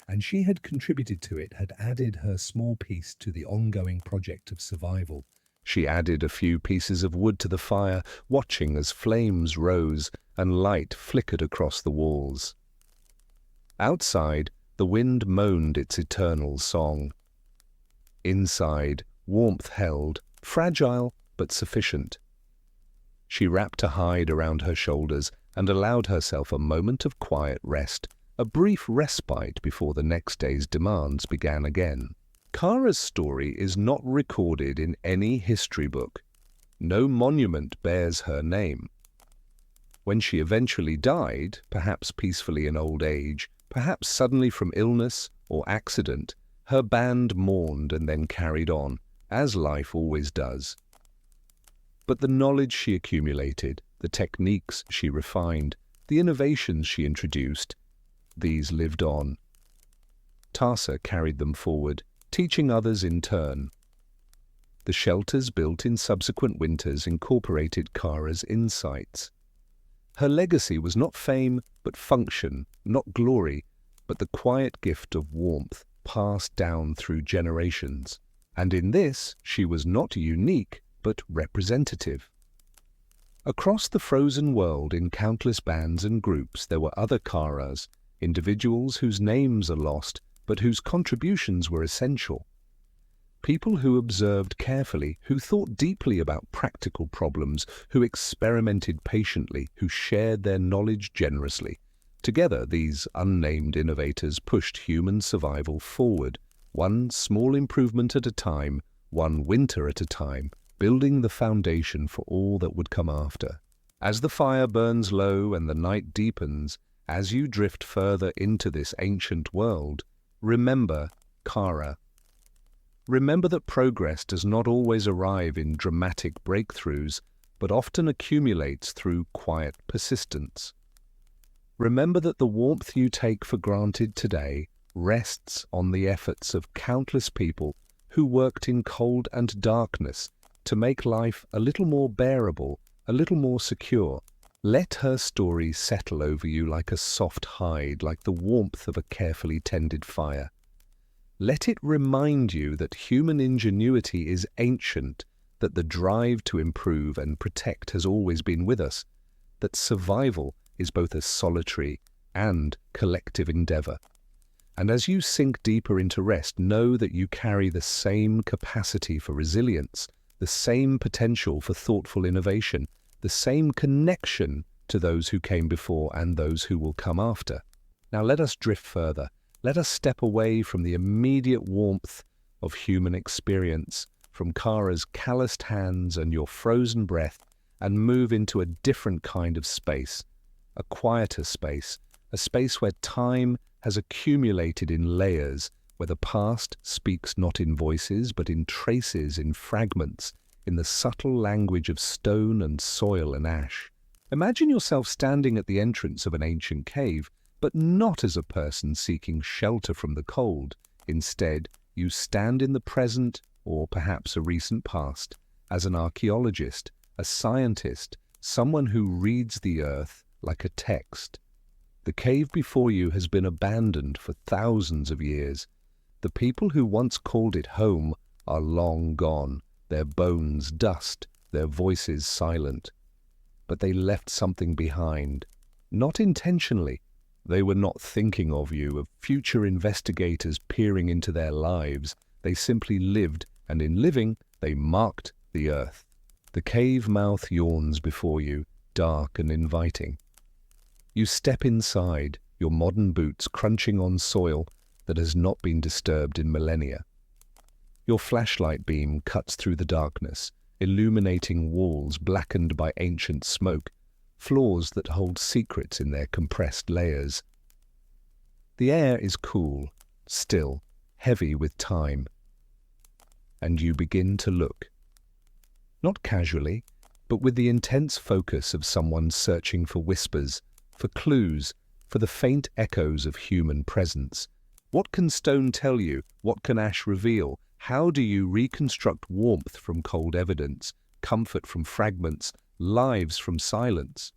And she had contributed to it, had added her small piece to the ongoing project of survival. She added a few pieces of wood to the fire, watching as flames rose and light flickered across the walls. Outside, the wind moaned its eternal song. Inside, warmth held, fragile but sufficient. She wrapped a hide around her shoulders and allowed herself a moment of quiet rest, a brief respite before the next day's demands began again. Kara's story is not recorded in any history book, No monument bears her name. When she eventually died, perhaps peacefully in old age, perhaps suddenly from illness or accident, her band mourned and then carried on, as life always does. But the knowledge she accumulated, the techniques she refined, the innovations she introduced, these lived on. Tarsa carried them forward, teaching others in turn. The shelters built in subsequent winters incorporated Kara's insights. Her legacy was not fame, but function, not glory, but the quiet gift of warmth passed down through generations. And in this, she was not unique, but representative. Across the frozen world, in countless bands and groups, there were other Karas, individuals whose names are lost, but whose contributions were essential. People who observed carefully, who thought deeply about practical problems, who experimented patiently, who shared their knowledge generously. Together, these unnamed innovators pushed human survival forward, one small improvement at a time, one winter at a time, building the foundation for all that would come after. As the fire burns low and the night deepens, as you drift further into this ancient world, remember Kara. Remember that progress does not always arrive in dramatic breakthroughs, but often accumulates through quiet persistence. Remember that the warmth you take for granted today rests on the efforts of countless people who worked in cold and darkness to make life a little more bearable, a little more secure. Let her story settle over you like a soft hide, like the warmth of a carefully tended fire. Let it remind you that human ingenuity is ancient, that the drive to improve and protect has always been with us, that survival is both a solitary and collective endeavor. And as you sink deeper into rest, know that you carry the same capacity for resilience, the same potential for thoughtful innovation, the same connection to those who came before and those who will come after. Now let us drift further. Let us step away from the immediate warmth of human experience, from Kara's calloused hands and your frozen breath, and move into a different kind of space, a quieter space, a space where time has accumulated in layers, where the past speaks not in voices, but in traces, in fragments, in the subtle language of stone and soil and ash. Imagine yourself standing at the entrance of an ancient cave, but not as a person seeking shelter from the cold. Instead, you stand in the present, or perhaps a recent past, as an archaeologist, a scientist, someone who reads the earth like a text. The cave before you has been abandoned for thousands of years. The people who once called it home are long gone, their bones dust, their voices silent. But they left something behind, not intentionally. They were not thinking of you, of future investigators peering into their lives. They simply lived, and in living, they marked the earth. The cave mouth yawns before you, dark and inviting. You step inside, your modern boots crunching on soil that has not been disturbed in millennia. Your flashlight beam cuts through the darkness, illuminating walls blackened by ancient smoke, floors that hold secrets in their compressed layers. The air is cool, still, heavy with time. And you begin to look. Not casually, but with the intense focus of someone searching for whispers, for clues, for the faint echoes of human presence. What can stone tell you? What can ash reveal? How do you reconstruct warmth from cold evidence, comfort from fragments, lives from silence?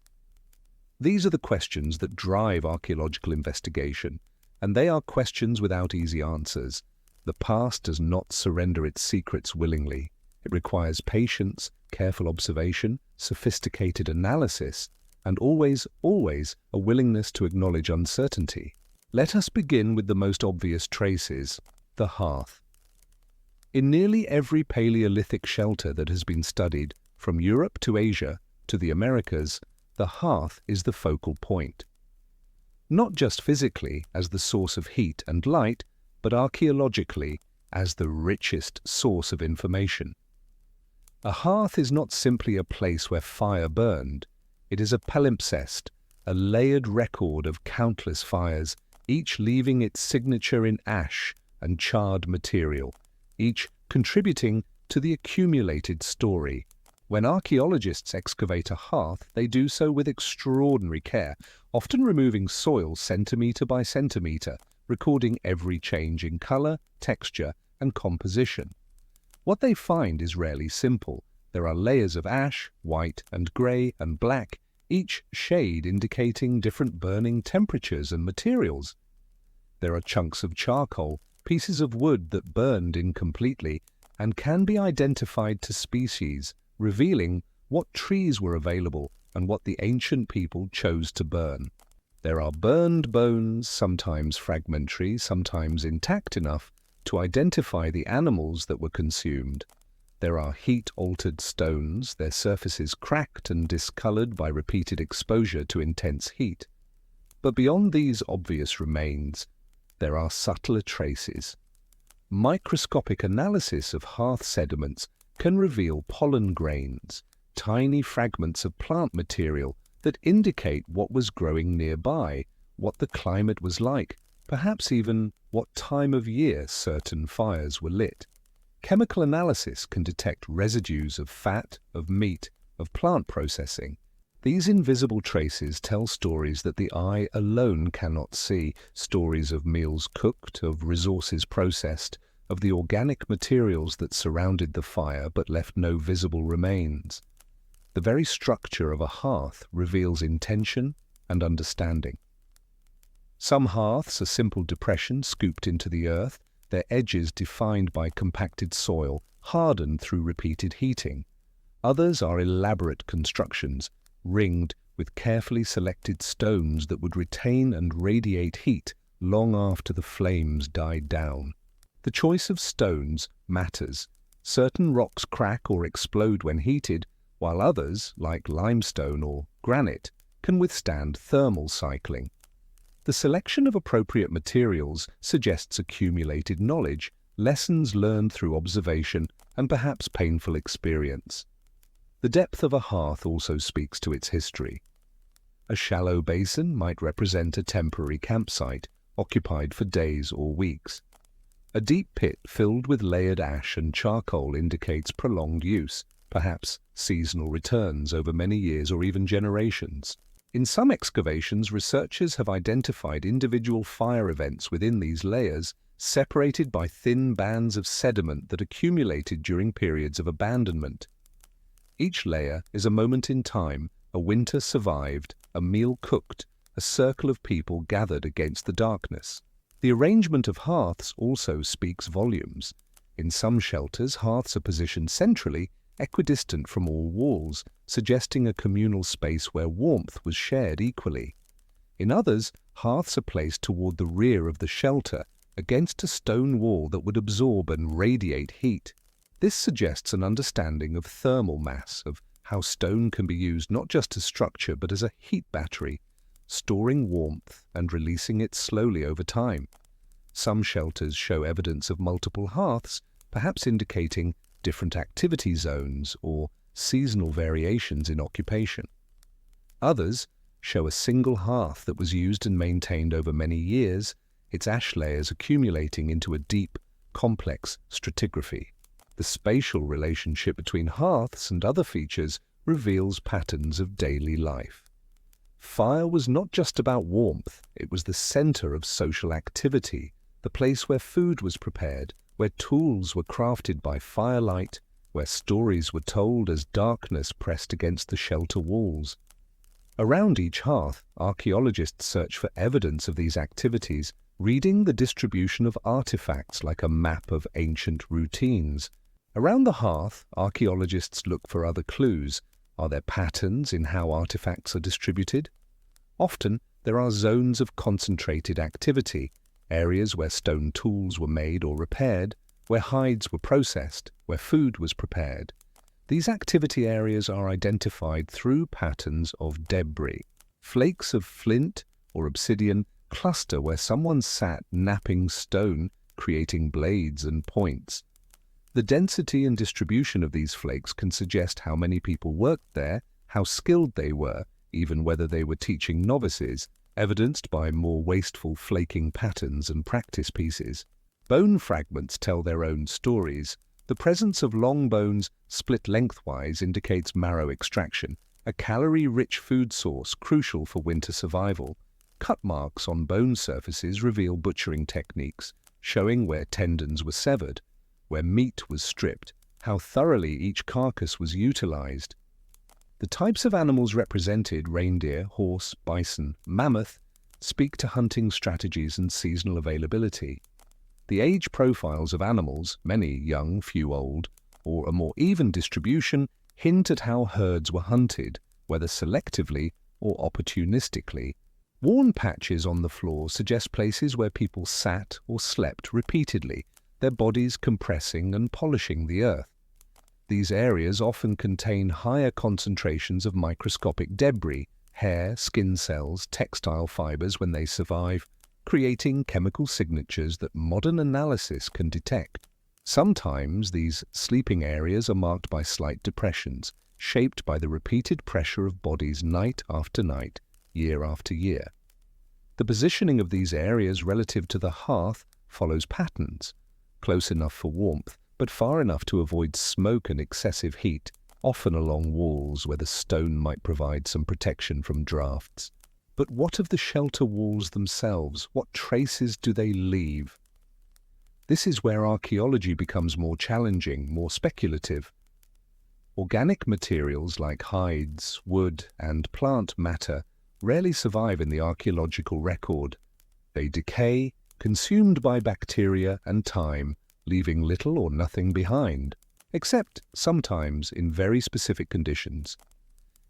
These are the questions that drive archaeological investigation, and they are questions without easy answers. The past does not surrender its secrets willingly. It requires patience, careful observation, sophisticated analysis, and always a willingness to acknowledge uncertainty. Let us begin with the most obvious traces, the hearth. In nearly every Paleolithic shelter that has been studied, from Europe to Asia to the Americas, the hearth is the focal point. Not just physically as the source of heat and light, but archaeologically as the richest source of information. A hearth is not simply a place where fire burned. It is a palimpsest, a layered record of countless fires, each leaving its signature in ash and charred material, each contributing to the accumulated story. When archaeologists excavate a hearth, they do so with extraordinary care, often removing soil centimetre by centimetre, recording every change in colour, texture, and composition. What they find is rarely simple. There are layers of ash, white and grey and black, each shade indicating different burning temperatures and materials. There are chunks of charcoal, pieces of wood that burned incompletely and can be identified to species, revealing what trees were available and what the ancient people chose to burn. There are burned bones, sometimes fragmentary, sometimes intact enough to identify the animals that were consumed. There are heat-altered stones, their surfaces cracked and discolored by repeated exposure to intense heat. But beyond these obvious remains, there are subtler traces. Microscopic analysis of hearth sediments can reveal pollen grains, tiny fragments of plant material that indicate what was growing nearby, what the climate was like, perhaps even what time of year certain fires were lit. Chemical analysis can detect residues of fat, of meat, of plant processing. These invisible traces tell stories that the eye alone cannot see, stories of meals cooked, of resources processed, of the organic materials that surrounded the fire but left no visible remains. The very structure of a hearth reveals intention and understanding. Some hearths are simple depressions scooped into the earth, their edges defined by compacted soil, hardened through repeated heating. Others are elaborate constructions, ringed with carefully selected stones that would retain and radiate heat long after the flames died down. The choice of stones matters. Certain rocks crack or explode when heated, while others, like limestone or granite, can withstand thermal cycling. The selection of appropriate materials suggests accumulated knowledge, lessons learned through observation, and perhaps painful experience. The depth of a hearth also speaks to its history. A shallow basin might represent a temporary campsite, occupied for days or weeks. A deep pit filled with layered ash and charcoal indicates prolonged use, perhaps seasonal returns over many years or even generations. In some excavations, researchers have identified individual fire events within these layers, separated by thin bands of sediment that accumulated during periods of abandonment. Each layer is a moment in time, a winter survived, a meal cooked, a circle of people gathered against the darkness. The arrangement of hearths also speaks volumes. In some shelters, hearths are positioned centrally, equidistant from all walls, suggesting a communal space where warmth was shared equally. In others, hearths are placed toward the rear of the shelter, against a stone wall that would absorb and radiate heat. This suggests an understanding of thermal mass, of how stone can be used not just as structure but as a heat battery, storing warmth and releasing it slowly over time. Some shelters show evidence of multiple hearths, perhaps indicating different activity zones or seasonal variations in occupation. Others show a single hearth that was used and maintained over many years, its ash layers accumulating into a deep, complex stratigraphy. The spatial relationship between hearths and other features reveals patterns of daily life. Fire was not just about warmth, it was the center of social activity, the place where food was prepared, where tools were crafted by firelight, where stories were told as darkness pressed against the shelter walls. Around each hearth, archaeologists search for evidence of these activities, reading the distribution of artifacts like a map of ancient routines. Around the hearth, archaeologists look for other clues. Are there patterns in how artifacts are distributed? Often, there are zones of concentrated activity, areas where stone tools were made or repaired, where hides were processed, where food was prepared. These activity areas are identified through patterns of debris. Flakes of flint or obsidian cluster where someone sat knapping stone, creating blades and points. The density and distribution of these flakes can suggest how many people worked there, how skilled they were, even whether they were teaching novices, evidenced by more wasteful flaking patterns and practice pieces. Bone fragments tell their own stories. The presence of long bones split lengthwise indicates marrow extraction, a calorie-rich food source crucial for winter survival. Cut marks on bone surfaces reveal butchering techniques, showing where tendons were severed, where meat was stripped, how thoroughly each carcass was utilized. The types of animals represented, reindeer, horse, bison, mammoth, speak to hunting strategies and seasonal availability. The age profiles of animals, many young, few old, or a more even distribution, hint at how herds were hunted, whether selectively or opportunistically. Worn patches on the floor suggest places where people sat or slept repeatedly, their bodies compressing and polishing the earth. These areas often contain higher concentrations of microscopic debris, hair, skin cells, textile fibers when they survive, creating chemical signatures that modern analysis can detect. Sometimes these sleeping areas are marked by slight depressions, shaped by the repeated pressure of bodies night after night, year after year. The positioning of these areas relative to the hearth follows patterns, close enough for warmth, but far enough to avoid smoke and excessive heat, often along walls where the stone might provide some protection from drafts. But what of the shelter walls themselves? What traces do they leave? This is where archaeology becomes more challenging, more speculative. Organic materials like hides, wood, and plant matter rarely survive in the archaeological record. They decay, consumed by bacteria and time, leaving little or nothing behind, except sometimes in very specific conditions.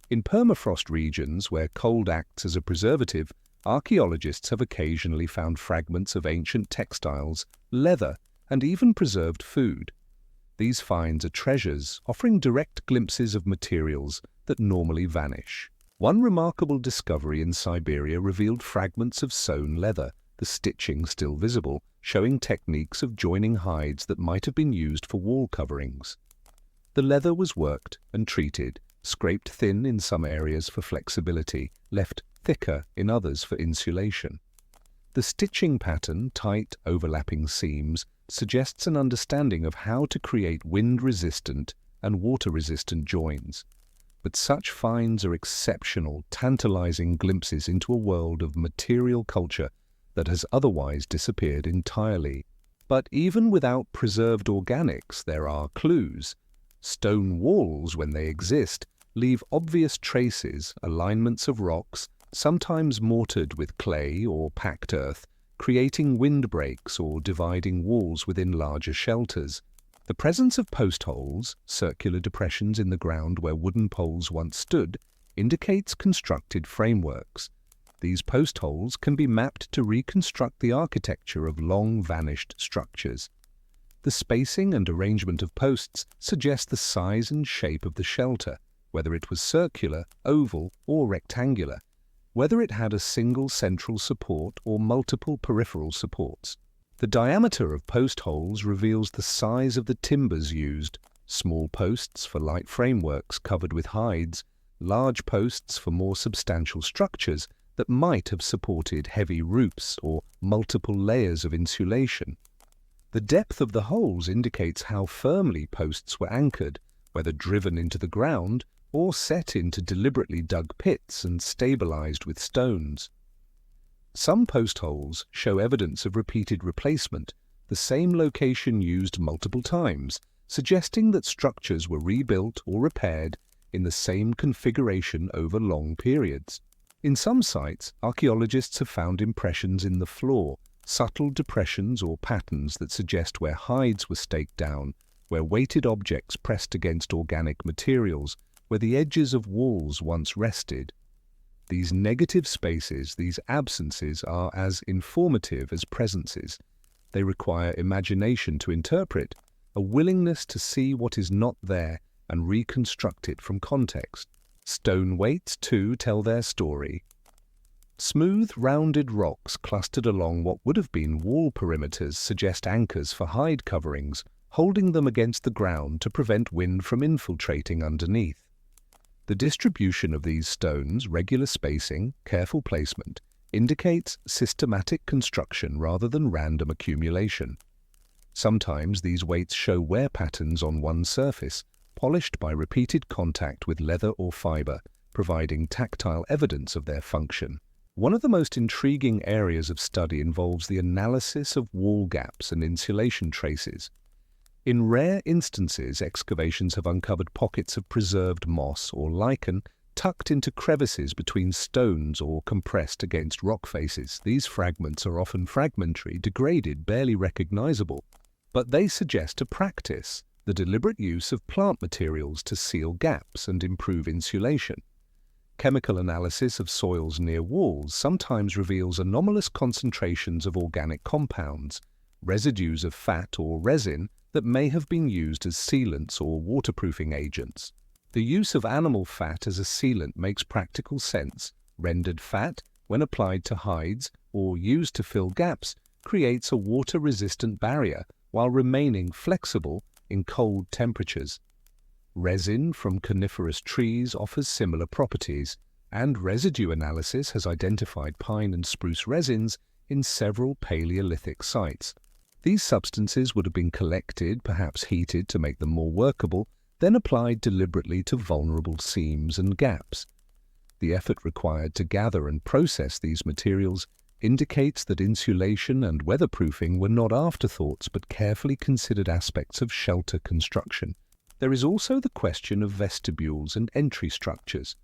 In permafrost regions where cold acts as a preservative, archaeologists have occasionally found fragments of ancient textiles, leather, and even preserved food. These finds are treasures, offering direct glimpses of materials that normally vanish. One remarkable discovery in Siberia revealed fragments of sewn leather, the stitching still visible, showing techniques of joining hides that might have been used for wall coverings. The leather was worked and treated, scraped thin in some areas for flexibility, left thicker in others for insulation. The stitching pattern, tight, overlapping seams, suggests an understanding of how to create wind-resistant and water-resistant joins. But such finds are exceptional, tantalizing glimpses into a world of material culture that has otherwise disappeared entirely. But even without preserved organics, there are clues. Stone walls, when they exist, leave obvious traces, alignments of rocks, sometimes mortared with clay or packed earth, creating windbreaks or dividing walls within larger shelters. The presence of post holes, circular depressions in the ground where wooden poles once stood, indicates constructed frameworks. These post holes can be mapped to reconstruct the architecture of long-vanished structures. The spacing and arrangement of posts suggest the size and shape of the shelter, whether it was circular, oval, or rectangular, whether it had a single central support or multiple peripheral supports. The diameter of post holes reveals the size of the timbers used: small posts for light frameworks covered with hides, large posts for more substantial structures that might have supported heavy roofs or multiple layers of insulation. The depth of the holes indicates how firmly posts were anchored, whether driven into the ground or set into deliberately dug pits and stabilized with stones. Some post holes show evidence of repeated replacement, the same location used multiple times, suggesting that structures were rebuilt or repaired in the same configuration over long periods. In some sites, archaeologists have found impressions in the floor, subtle depressions or patterns that suggest where hides were staked down, where weighted objects pressed against organic materials, where the edges of walls once rested. These negative spaces, these absences, are as informative as presences. They require imagination to interpret, a willingness to see what is not there and reconstruct it from context. Stone weights, too, tell their story. Smooth, rounded rocks clustered along what would have been wall perimeters suggest anchors for hide coverings holding them against the ground to prevent wind from infiltrating underneath. The distribution of these stones, regular spacing, careful placement, indicates systematic construction rather than random accumulation. Sometimes these weights show wear patterns on one surface, polished by repeated contact with leather or fiber, providing tactile evidence of their function. One of the most intriguing areas of study involves the analysis of wall gaps and insulation traces. In rare instances, excavations have uncovered pockets of preserved moss or lichen tucked into crevices between stones or compressed against rock faces. These fragments are often fragmentary, degraded, barely recognizable, but they suggest a practice, the deliberate use of plant materials to seal gaps and improve insulation. Chemical analysis of soils near walls sometimes reveals anomalous concentrations of organic compounds, residues of fat or resin that may have been used as sealants or waterproofing agents. The use of animal fat as a sealant makes practical sense. Rendered fat, when applied to hides or used to fill gaps, creates a water-resistant barrier while remaining flexible in cold temperatures. Resin from coniferous trees offers similar properties, and residue analysis has identified pine and spruce resins in several Paleolithic sites. These substances would have been collected, perhaps heated to make them more workable, then applied deliberately to vulnerable seams and gaps. The effort required to gather and process these materials indicates that insulation and weatherproofing were not afterthoughts but carefully considered aspects of shelter construction. There is also the question of vestibules and entry structures.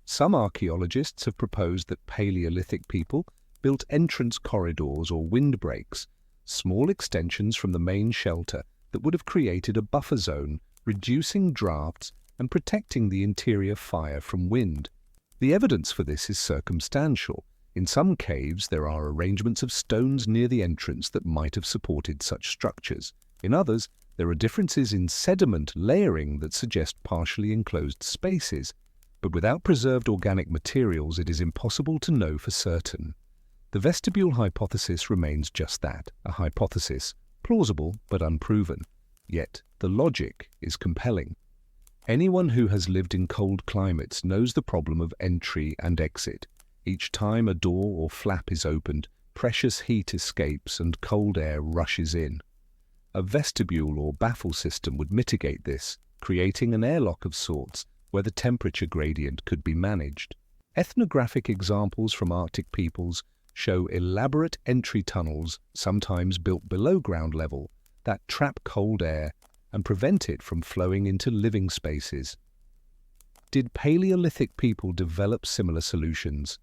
Some archaeologists have proposed that Paleolithic people built entrance corridors or windbreaks, small extensions from the main shelter that would have created a buffer zone, reducing drafts and protecting the interior fire from wind. The evidence for this is circumstantial. In some caves, there are arrangements of stones near the entrance that might have supported such structures. In others, there are differences in sediment layering that suggest partially enclosed spaces, but without preserved organic materials, it is impossible to know for certain. The vestibule hypothesis remains just that, a hypothesis, plausible but unproven. Yet, the logic is compelling. Anyone who has lived in cold climates knows the problem of entry and exit. Each time a door or flap is opened, precious heat escapes and cold air rushes in. A vestibule or baffle system would mitigate this, creating an airlock of sorts where the temperature gradient could be managed. Ethnographic examples from Arctic peoples show elaborate entry tunnels, sometimes built below ground level, that trap cold air and prevent it from flowing into living spaces. Did Paleolithic people develop similar solutions?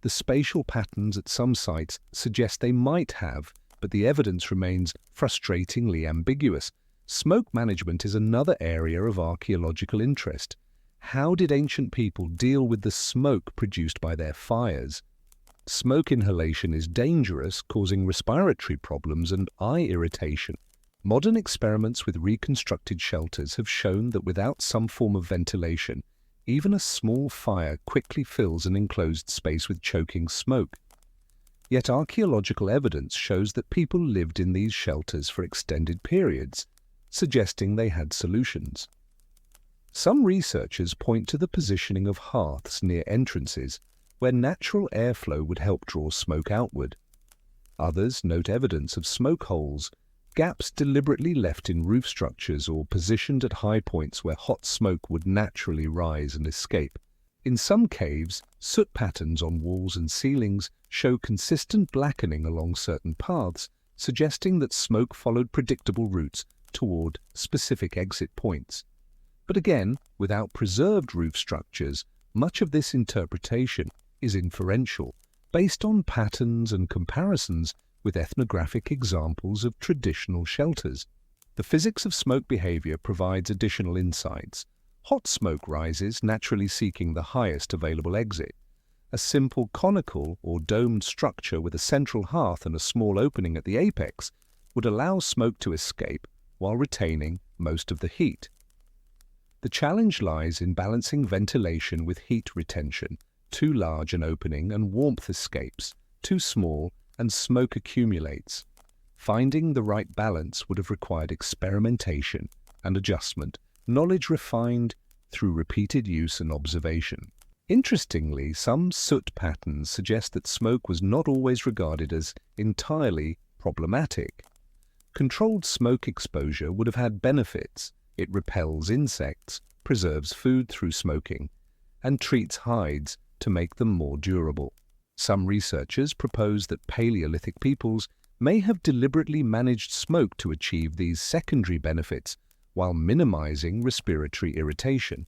The spatial patterns at some sites suggest they might have, but the evidence remains frustratingly ambiguous. Smoke management is another area of archaeological interest. How did ancient people deal with the smoke produced by their fires? Smoke inhalation is dangerous, causing respiratory problems and eye irritation. Modern experiments with reconstructed shelters have shown that without some form of ventilation, even a small fire quickly fills an enclosed space with choking smoke. Yet archaeological evidence shows that people lived in these shelters for extended periods, suggesting they had solutions. Some researchers point to the positioning of hearths near entrances, where natural airflow would help draw smoke outward. Others note evidence of smoke holes, gaps deliberately left in roof structures or positioned at high points where hot smoke would naturally rise and escape. In some caves, soot patterns on walls and ceilings show consistent blackening along certain paths, suggesting that smoke followed predictable routes toward specific exit points. But again, without preserved roof structures, much of this interpretation is inferential, based on patterns and comparisons with ethnographic examples of traditional shelters. The physics of smoke behavior provides additional insights. Hot smoke rises, naturally seeking the highest available exit. A simple conical or domed structure with a central hearth and a small opening at the apex would allow smoke to escape while retaining most of the heat. The challenge lies in balancing ventilation with heat retention. Too large an opening and warmth escapes. Too small and smoke accumulates. Finding the right balance would have required experimentation and adjustment, knowledge refined through repeated use and observation. Interestingly, some soot patterns suggest that smoke was not always regarded as entirely problematic. Controlled smoke exposure would have had benefits. It repels insects, preserves food through smoking, and treats hides to make them more durable. Some researchers propose that Paleolithic peoples may have deliberately managed smoke to achieve these secondary benefits while minimizing respiratory irritation.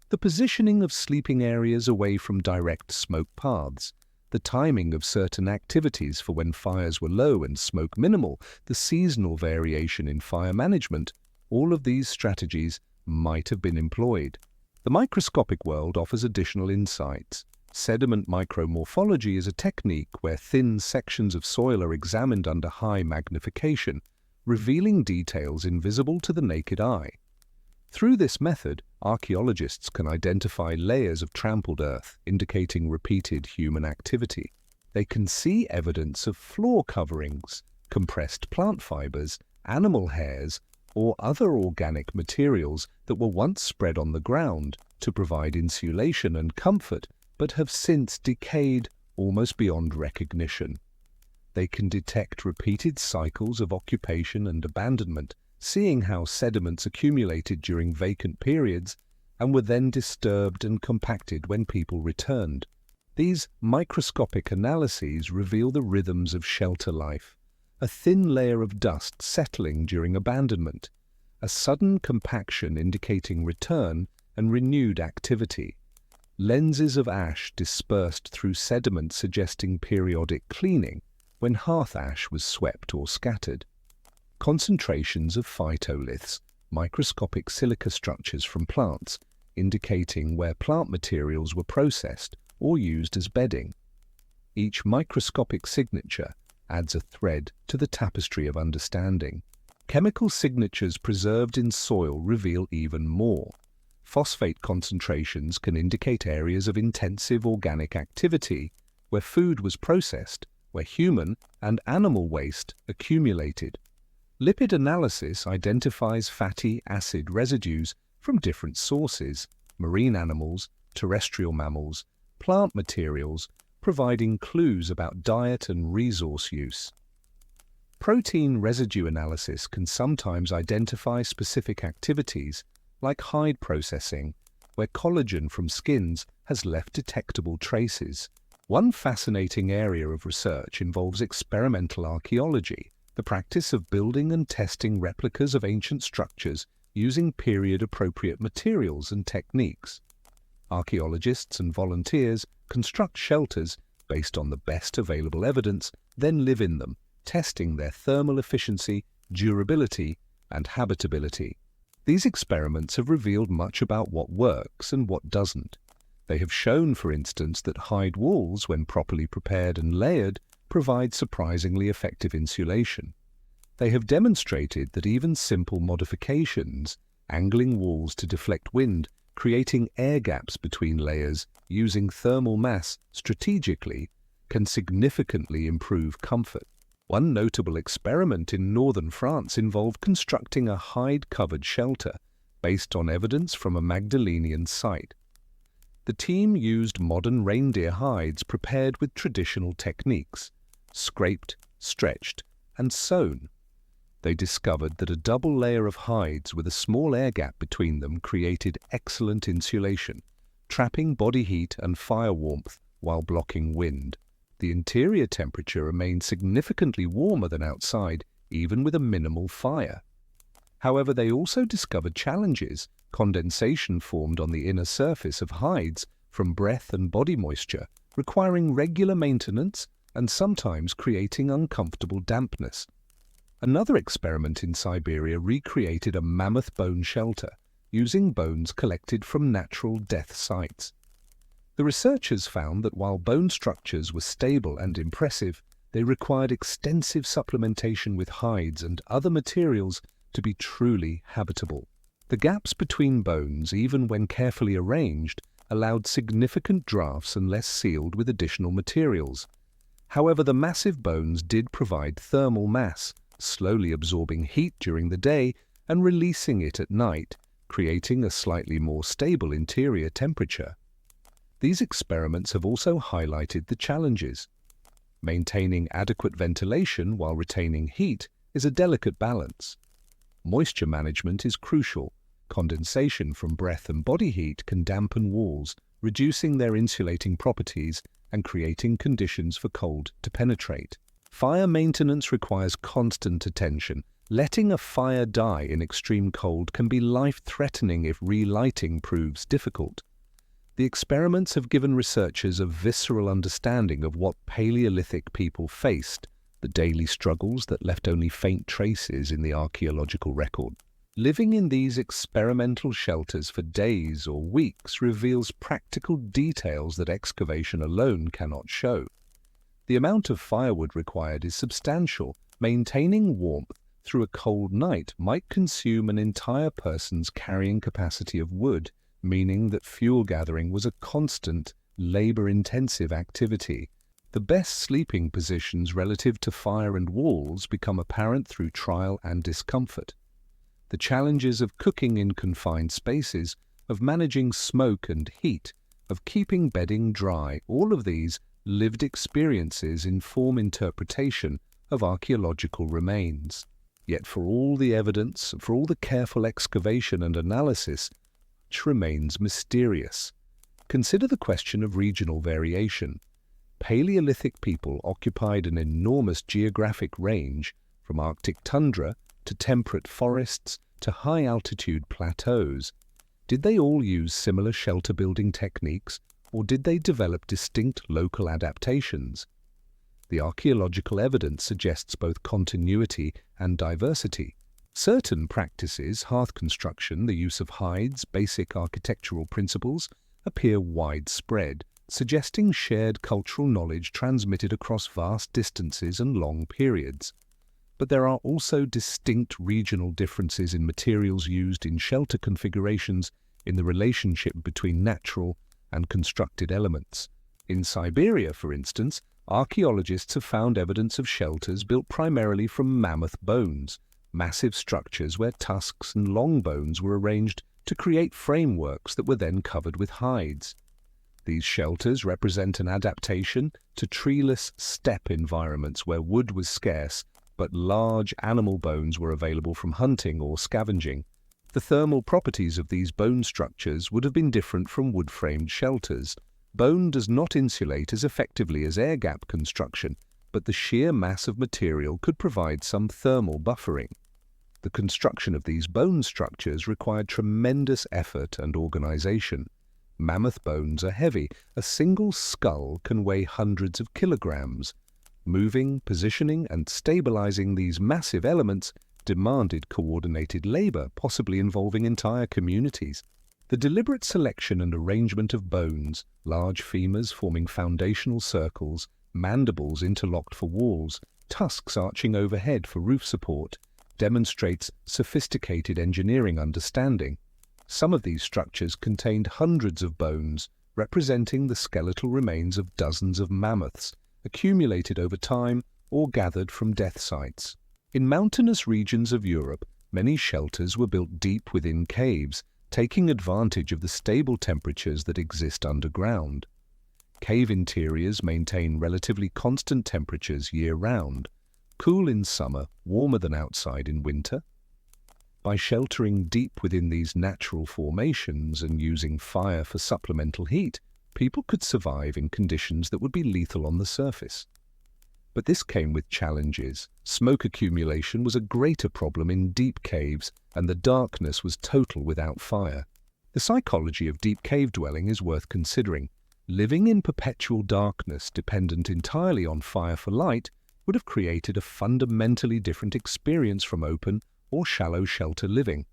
The positioning of sleeping areas away from direct smoke paths, the timing of certain activities for when fires were low and smoke minimal, the seasonal variation in fire management, all of these strategies might have been employed. The microscopic world offers additional insights. Sediment micromorphology is a technique where thin sections of soil are examined under high magnification, revealing details invisible to the naked eye. Through this method, archaeologists can identify layers of trampled earth, indicating repeated human activity. They can see evidence of floor coverings, compressed plant fibers, animal hairs, or other organic materials that were once spread on the ground to provide insulation and comfort, but have since decayed almost beyond recognition. They can detect repeated cycles of occupation and abandonment, seeing how sediments accumulated during vacant periods and were then disturbed and compacted when people returned. These microscopic analyses reveal the rhythms of shelter life, a thin layer of dust settling during abandonment, a sudden compaction indicating return and renewed activity, lenses of ash dispersed through sediment suggesting periodic cleaning when hearth ash was swept or scattered, concentrations of phytoliths, microscopic silica structures from plants, indicating where plant materials were processed or used as bedding. Each microscopic signature adds a thread to the tapestry of understanding. Chemical signatures preserved in soil reveal even more. Phosphate concentrations can indicate areas of intensive organic activity, where food was processed, where human and animal waste accumulated. Lipid analysis identifies fatty acid residues from different sources, marine animals, terrestrial mammals, plant materials, providing clues about diet and resource use. Protein residue analysis can sometimes identify specific activities, like hide processing, where collagen from skins has left detectable traces. One fascinating area of research involves experimental archaeology, the practice of building and testing replicas of ancient structures using period-appropriate materials and techniques. Archaeologists and volunteers construct shelters based on the best available evidence, then live in them, testing their thermal efficiency, durability, and habitability. These experiments have revealed much about what works and what doesn't. They have shown, for instance, that hide walls, when properly prepared and layered, provide surprisingly effective insulation. They have demonstrated that even simple modifications, angling walls to deflect wind, creating air gaps between layers, using thermal mass strategically, can significantly improve comfort. One notable experiment in northern France involved constructing a hide-covered shelter based on evidence from a Magdalenian site. The team used modern reindeer hides prepared with traditional techniques, scraped, stretched, and sewn. They discovered that a double layer of hides with a small air gap between them created excellent insulation, trapping body heat and fire warmth while blocking wind. The interior temperature remained significantly warmer than outside, even with a minimal fire. However, they also discovered challenges. Condensation formed on the inner surface of hides from breath and body moisture, requiring regular maintenance and sometimes creating uncomfortable dampness. Another experiment in Siberia recreated a mammoth bone shelter, using bones collected from natural death sites. The researchers found that while bone structures were stable and impressive, they required extensive supplementation with hides and other materials to be truly habitable. The gaps between bones, even when carefully arranged, allowed significant drafts unless sealed with additional materials. However, the massive bones did provide thermal mass, slowly absorbing heat during the day and releasing it at night, creating a slightly more stable interior temperature. These experiments have also highlighted the challenges. Maintaining adequate ventilation while retaining heat is a delicate balance. Moisture management is crucial. Condensation from breath and body heat can dampen walls, reducing their insulating properties and creating conditions for cold to penetrate. Fire maintenance requires constant attention. Letting a fire die in extreme cold can be life-threatening if relighting proves difficult. The experiments have given researchers a visceral understanding of what Paleolithic people faced, the daily struggles that left only faint traces in the archaeological record. Living in these experimental shelters for days or weeks reveals practical details that excavation alone cannot show. The amount of firewood required is substantial. Maintaining warmth through a cold night might consume an entire person's carrying capacity of wood, meaning that fuel gathering was a constant, labor-intensive activity. The best sleeping positions relative to fire and walls become apparent through trial and discomfort. The challenges of cooking in confined spaces, of managing smoke and heat, of keeping bedding dry, all of these lived experiences inform interpretation of archaeological remains. Yet for all the evidence, for all the careful excavation and analysis, much remains mysterious. Consider the question of regional variation. Paleolithic people occupied an enormous geographic range, from Arctic tundra to temperate forests to high-altitude plateaus. Did they all use similar shelter-building techniques, or did they develop distinct local adaptations? The archaeological evidence suggests both continuity and diversity. Certain practices, hearth construction, the use of hides, basic architectural principles, appear widespread, suggesting shared cultural knowledge transmitted across vast distances and long periods. But there are also distinct regional differences in materials used in shelter configurations, in the relationship between natural and constructed elements. In Siberia, for instance, archaeologists have found evidence of shelters built primarily from mammoth bones, massive structures where tusks and long bones were arranged to create frameworks that were then covered with hides. These shelters represent an adaptation to treeless steppe environments where wood was scarce, but large animal bones were available from hunting or scavenging. The thermal properties of these bone structures would have been different from wood-framed shelters. Bone does not insulate as effectively as air gap construction, but the sheer mass of material could provide some thermal buffering. The construction of these bone structures required tremendous effort and organization. Mammoth bones are heavy. A single skull can weigh hundreds of kilograms. Moving, positioning, and stabilizing these massive elements demanded coordinated labor, possibly involving entire communities. The deliberate selection and arrangement of bones, large femurs forming foundational circles, mandibles interlocked for walls, tusks arching overhead for roof support, demonstrates sophisticated engineering understanding. Some of these structures contained hundreds of bones, representing the skeletal remains of dozens of mammoths, accumulated over time or gathered from death sites. In mountainous regions of Europe, many shelters were built deep within caves, taking advantage of the stable temperatures that exist underground. Cave interiors maintain relatively constant temperatures year-round, cool in summer, warmer than outside in winter. By sheltering deep within these natural formations and using fire for supplemental heat, people could survive in conditions that would be lethal on the surface. But this came with challenges. Smoke accumulation was a greater problem in deep caves, and the darkness was total without fire. The psychology of deep cave dwelling is worth considering. Living in perpetual darkness, dependent entirely on fire for light, would have created a fundamentally different experience from open or shallow shelter living.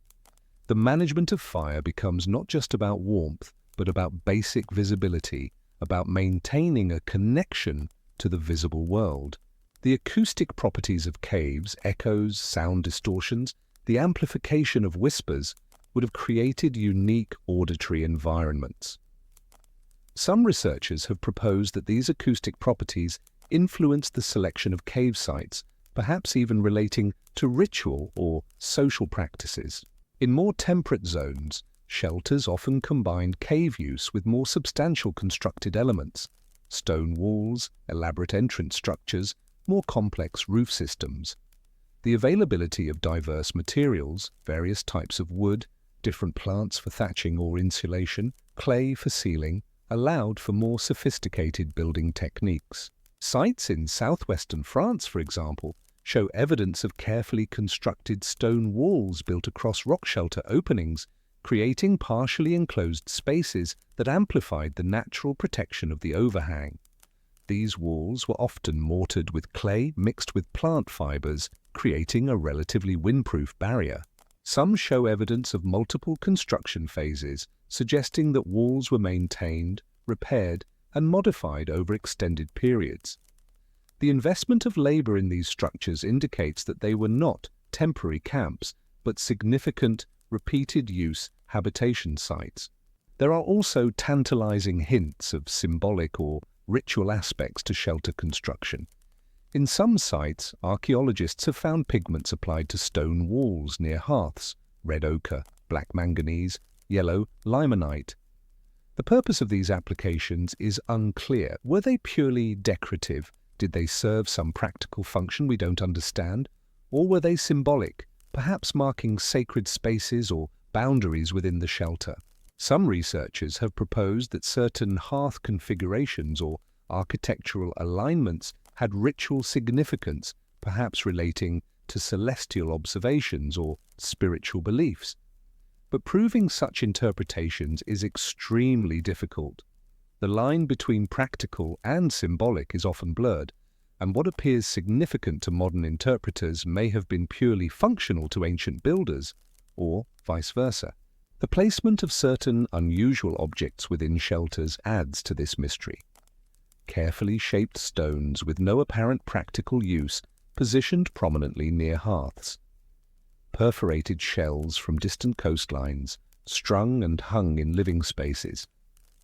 The management of fire becomes not just about warmth, but about basic visibility, about maintaining a connection to the visible world. The acoustic properties of caves, echoes, sound distortions, the amplification of whispers, would have created unique auditory environments. Some researchers have proposed that these acoustic properties influenced the selection of cave sites, perhaps even relating to ritual or social practices. In more temperate zones, shelters often combined cave use with more substantial constructed elements: stone walls, elaborate entrance structures, more complex roof systems. The availability of diverse materials, various types of wood, different plants for thatching or insulation, clay for sealing, allowed for more sophisticated building techniques. Sites in southwestern France, for example, show evidence of carefully constructed stone walls built across rock shelter openings, creating partially enclosed spaces that amplified the natural protection of the overhang. These walls were often mortared with clay mixed with plant fibers, creating a relatively windproof barrier. Some show evidence of multiple construction phases, suggesting that walls were maintained, repaired, and modified over extended periods. The investment of labor in these structures indicates that they were not temporary camps, but significant, repeated-use habitation sites. There are also tantalizing hints of symbolic or ritual aspects to shelter construction. In some sites, archaeologists have found pigments applied to stone walls near hearths: red ochre, black manganese, yellow limonite. The purpose of these applications is unclear. Were they purely decorative? Did they serve some practical function we don't understand? Or were they symbolic, perhaps marking sacred spaces or boundaries within the shelter? Some researchers have proposed that certain hearth configurations or architectural alignments had ritual significance, perhaps relating to celestial observations or spiritual beliefs. But proving such interpretations is extremely difficult. The line between practical and symbolic is often blurred, and what appears significant to modern interpreters may have been purely functional to ancient builders, or vice versa. The placement of certain unusual objects within shelters adds to this mystery. Carefully shaped stones with no apparent practical use positioned prominently near hearths. Perforated shells from distant coastlines, strung and hung in living spaces.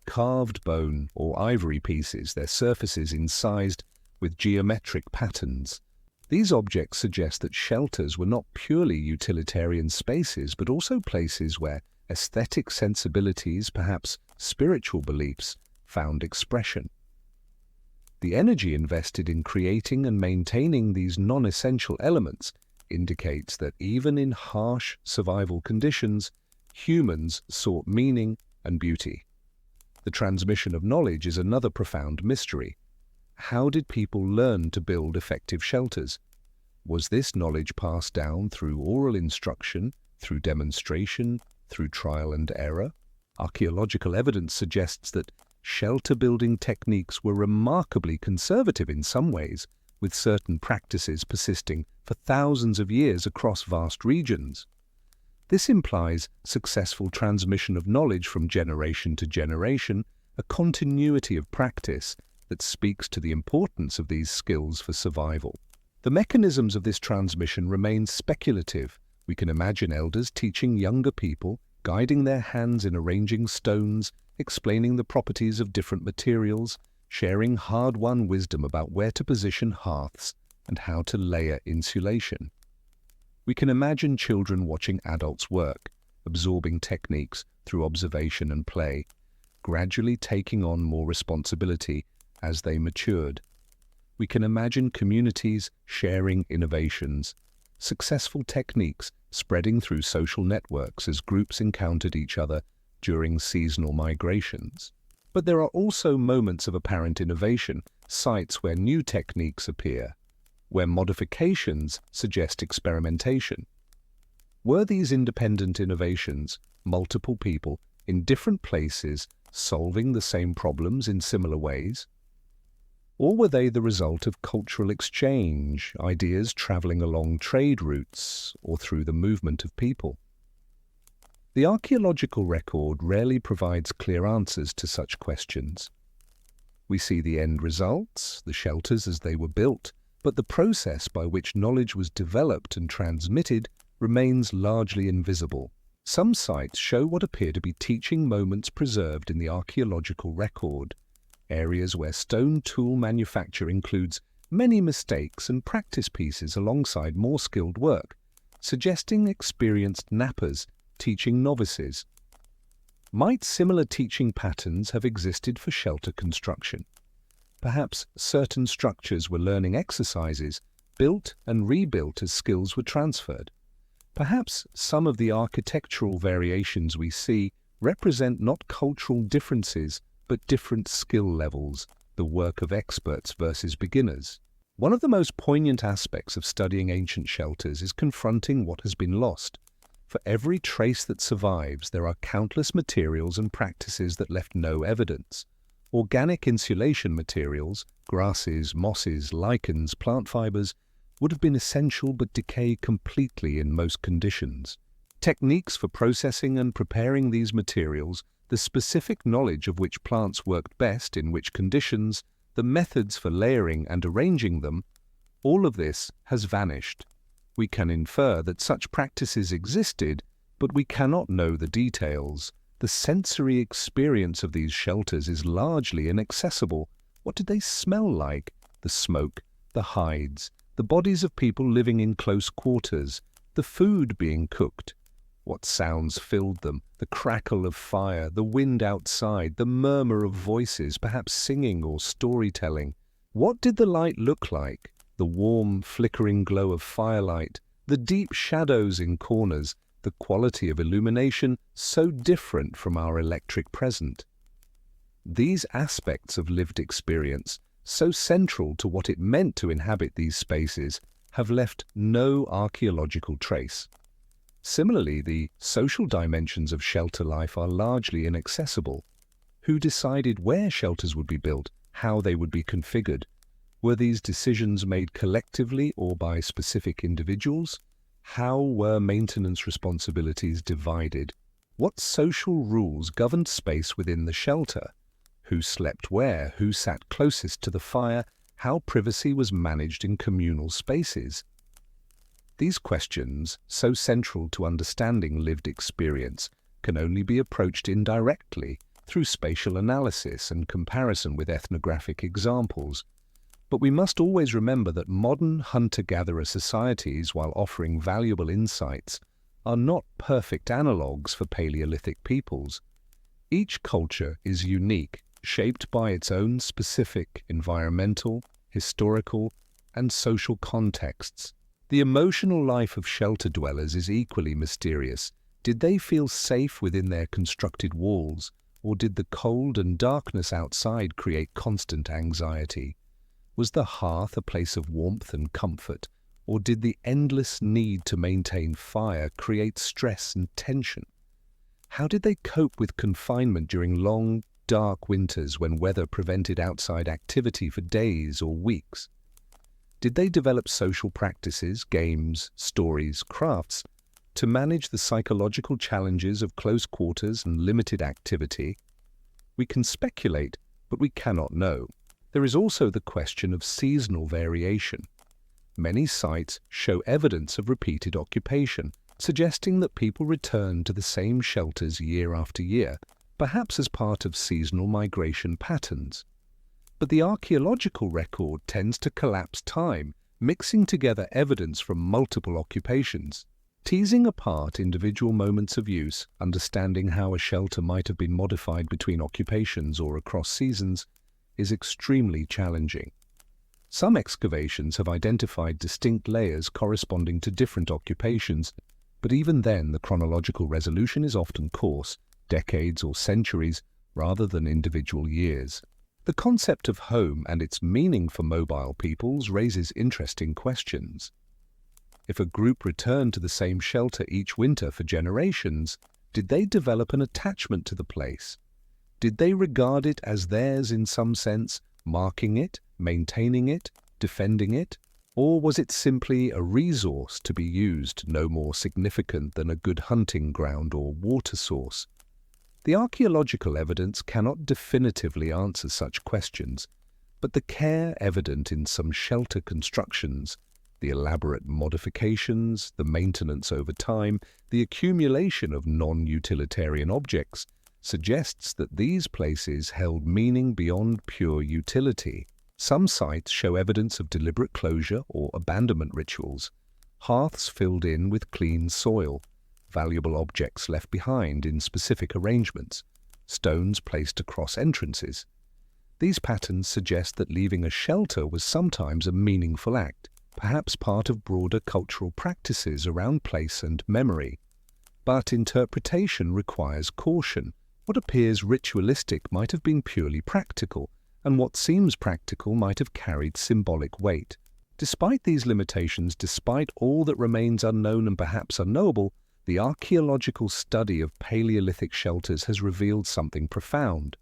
Carved bone or ivory pieces, their surfaces incised with geometric patterns. These objects suggest that shelters were not purely utilitarian spaces, but also places where aesthetic sensibilities, perhaps spiritual beliefs, found expression. The energy invested in creating and maintaining these non-essential elements indicates that even in harsh survival conditions, humans sought meaning and beauty. The transmission of knowledge is another profound mystery. How did people learn to build effective shelters? Was this knowledge passed down through oral instruction, through demonstration, through trial and error? Archaeological evidence suggests that shelter-building techniques were remarkably conservative in some ways, with certain practices persisting for thousands of years across vast regions. This implies successful transmission of knowledge from generation to generation, a continuity of practice that speaks to the importance of these skills for survival. The mechanisms of this transmission remain speculative. We can imagine elders teaching younger people, guiding their hands in arranging stones, explaining the properties of different materials, sharing hard-won wisdom about where to position hearths and how to layer insulation. We can imagine children watching adults work, absorbing techniques through observation and play, gradually taking on more responsibility as they matured. We can imagine communities sharing innovations, successful techniques spreading through social networks as groups encountered each other during seasonal migrations. But there are also moments of apparent innovation, sites where new techniques appear, where modifications suggest experimentation. Were these independent innovations multiple people in different places solving the same problems in similar ways? Or were they the result of cultural exchange, ideas traveling along trade routes or through the movement of people? The archaeological record rarely provides clear answers to such questions. We see the end results, the shelters as they were built, but the process by which knowledge was developed and transmitted remains largely invisible. Some sites show what appear to be teaching moments preserved in the archaeological record, areas where stone tool manufacture includes many mistakes and practice pieces alongside more skilled work, suggesting experienced knappers teaching novices. Might similar teaching patterns have existed for shelter construction? Perhaps certain structures were learning exercises, built and rebuilt as skills were transferred. Perhaps some of the architectural variations we see represent not cultural differences, but different skill levels, the work of experts versus beginners. One of the most poignant aspects of studying ancient shelters is confronting what has been lost. For every trace that survives, there are countless materials and practices that left no evidence. Organic insulation materials, grasses, mosses, lichens, plant fibers, would have been essential but decay completely in most conditions. Techniques for processing and preparing these materials, the specific knowledge of which plants worked best in which conditions, the methods for layering and arranging them, all of this has vanished. We can infer that such practices existed, but we cannot know the details. The sensory experience of these shelters is largely inaccessible. What did they smell like? The smoke, the hides, the bodies of people living in close quarters, the food being cooked. What sounds filled them? The crackle of fire, the wind outside, the murmur of voices, perhaps singing or storytelling. What did the light look like? The warm, flickering glow of firelight, the deep shadows in corners, the quality of illumination so different from our electric present. These aspects of lived experience, so central to what it meant to inhabit these spaces, have left no archaeological trace. Similarly, the social dimensions of shelter life are largely inaccessible. Who decided where shelters would be built, how they would be configured? Were these decisions made collectively or by specific individuals? How were maintenance responsibilities divided? What social rules governed space within the shelter? Who slept where? Who sat closest to the fire? How privacy was managed in communal spaces? These questions, so central to understanding lived experience, can only be approached indirectly through spatial analysis and comparison with ethnographic examples. But we must always remember that modern hunter-gatherer societies, while offering valuable insights, are not perfect analogues for Paleolithic peoples. Each culture is unique, shaped by its own specific environmental, historical, and social contexts. The emotional life of shelter dwellers is equally mysterious. Did they feel safe within their constructed walls, or did the cold and darkness outside create constant anxiety? Was the hearth a place of warmth and comfort, or did the endless need to maintain fire create stress and tension? How did they cope with confinement during long, dark winters when weather prevented outside activity for days or weeks? Did they develop social practices, games, stories, crafts to manage the psychological challenges of close quarters and limited activity? We can speculate, but we cannot know. There is also the question of seasonal variation. Many sites show evidence of repeated occupation, suggesting that people return to the same shelters year after year, perhaps as part of seasonal migration patterns. But the archaeological record tends to collapse time, mixing together evidence from multiple occupations. Teasing apart individual moments of use, understanding how a shelter might have been modified between occupations or across seasons, is extremely challenging. Some excavations have identified distinct layers corresponding to different occupations, but even then the chronological resolution is often coarse, decades or centuries, rather than individual years. The concept of home and its meaning for mobile peoples raises interesting questions. If a group returned to the same shelter each winter for generations, did they develop an attachment to the place? Did they regard it as theirs in some sense, marking it, maintaining it, defending it? Or was it simply a resource to be used, no more significant than a good hunting ground or water source? The archaeological evidence cannot definitively answer such questions, but the care evident in some shelter constructions, the elaborate modifications, the maintenance over time, the accumulation of non-utilitarian objects, suggests that these places held meaning beyond pure utility. Some sites show evidence of deliberate closure or abandonment rituals, hearths filled in with clean soil, valuable objects left behind in specific arrangements, stones placed across entrances. These patterns suggest that leaving a shelter was sometimes a meaningful act, perhaps part of broader cultural practices around place and memory. But interpretation requires caution. What appears ritualistic might have been purely practical, and what seems practical might have carried symbolic weight. Despite these limitations, despite all that remains unknown and perhaps unknowable, the archaeological study of Paleolithic shelters has revealed something profound.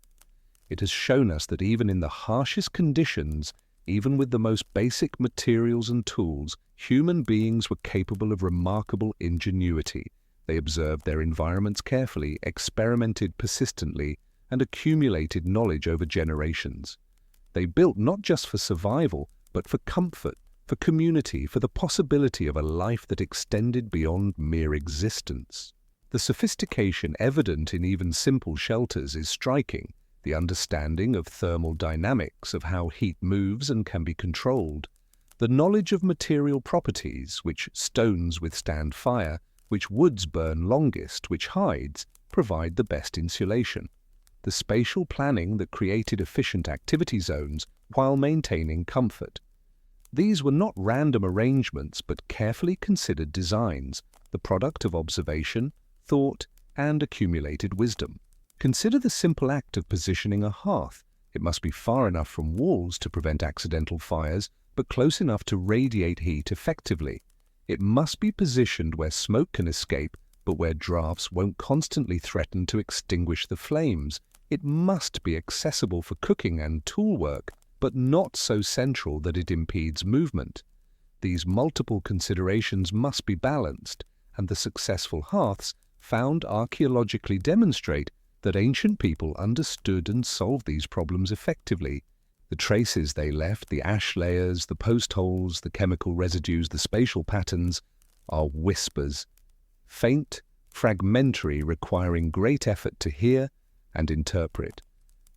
It has shown us that even in the harshest conditions, even with the most basic materials and tools, human beings were capable of remarkable ingenuity. They observed their environments carefully, experimented persistently, and accumulated knowledge over generations. They built not just for survival, but for comfort, for community, for the possibility of a life that extended beyond mere existence. The sophistication evident in even simple shelters is striking. The understanding of thermal dynamics, of how heat moves and can be controlled. The knowledge of material properties, which stones withstand fire, which woods burn longest, which hides, provide the best insulation. The spatial planning that created efficient activity zones while maintaining comfort. These were not random arrangements but carefully considered designs, the product of observation, thought, and accumulated wisdom. Consider the simple act of positioning a hearth. It must be far enough from walls to prevent accidental fires, but close enough to radiate heat effectively. It must be positioned where smoke can escape, but where drafts won't constantly threaten to extinguish the flames. It must be accessible for cooking and tool work, but not so central that it impedes movement. These multiple considerations must be balanced, and the successful hearths found archaeologically demonstrate that ancient people understood and solved these problems effectively. The traces they left, the ash layers, the post holes, the chemical residues, the spatial patterns, are whispers, faint, fragmentary, requiring great effort to hear and interpret.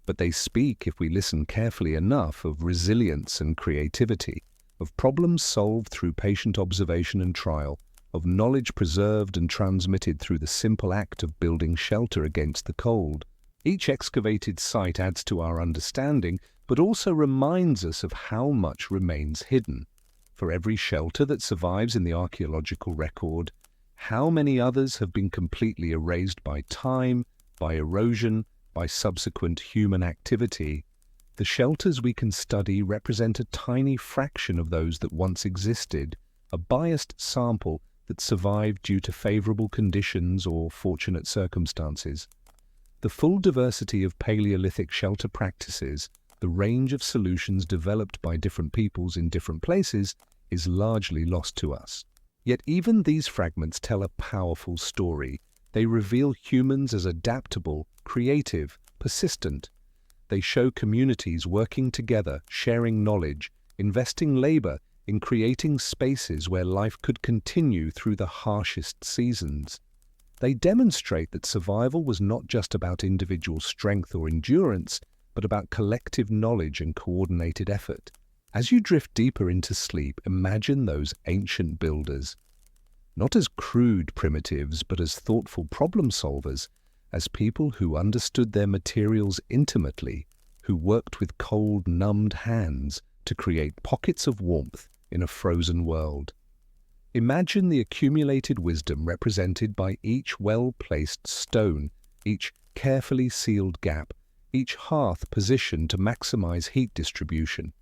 But they speak, if we listen carefully enough, of resilience and creativity, of problems solved through patient observation and trial, of knowledge preserved and transmitted through the simple act of building shelter against the cold. Each excavated site adds to our understanding, but also reminds us of how much remains hidden. For every shelter that survives in the archaeological record, how many others have been completely erased by time, by erosion, by subsequent human activity? The shelters we can study represent a tiny fraction of those that once existed, a biased sample that survived due to favorable conditions or fortunate circumstances. The full diversity of Paleolithic shelter practices, the range of solutions developed by different peoples in different places, is largely lost to us. Yet even these fragments tell a powerful story. They reveal humans as adaptable, creative, persistent. They show communities working together, sharing knowledge, investing labor in creating spaces where life could continue through the harshest seasons. They demonstrate that survival was not just about individual strength or endurance, but about collective knowledge and coordinated effort. As you drift deeper into sleep, imagine those ancient builders, not as crude primitives, but as thoughtful problem solvers, as people who understood their materials intimately, who worked with cold, numbed hands to create pockets of warmth in a frozen world. Imagine the accumulated wisdom represented by each well-placed stone, each carefully sealed gap, each hearth positioned to maximize heat distribution.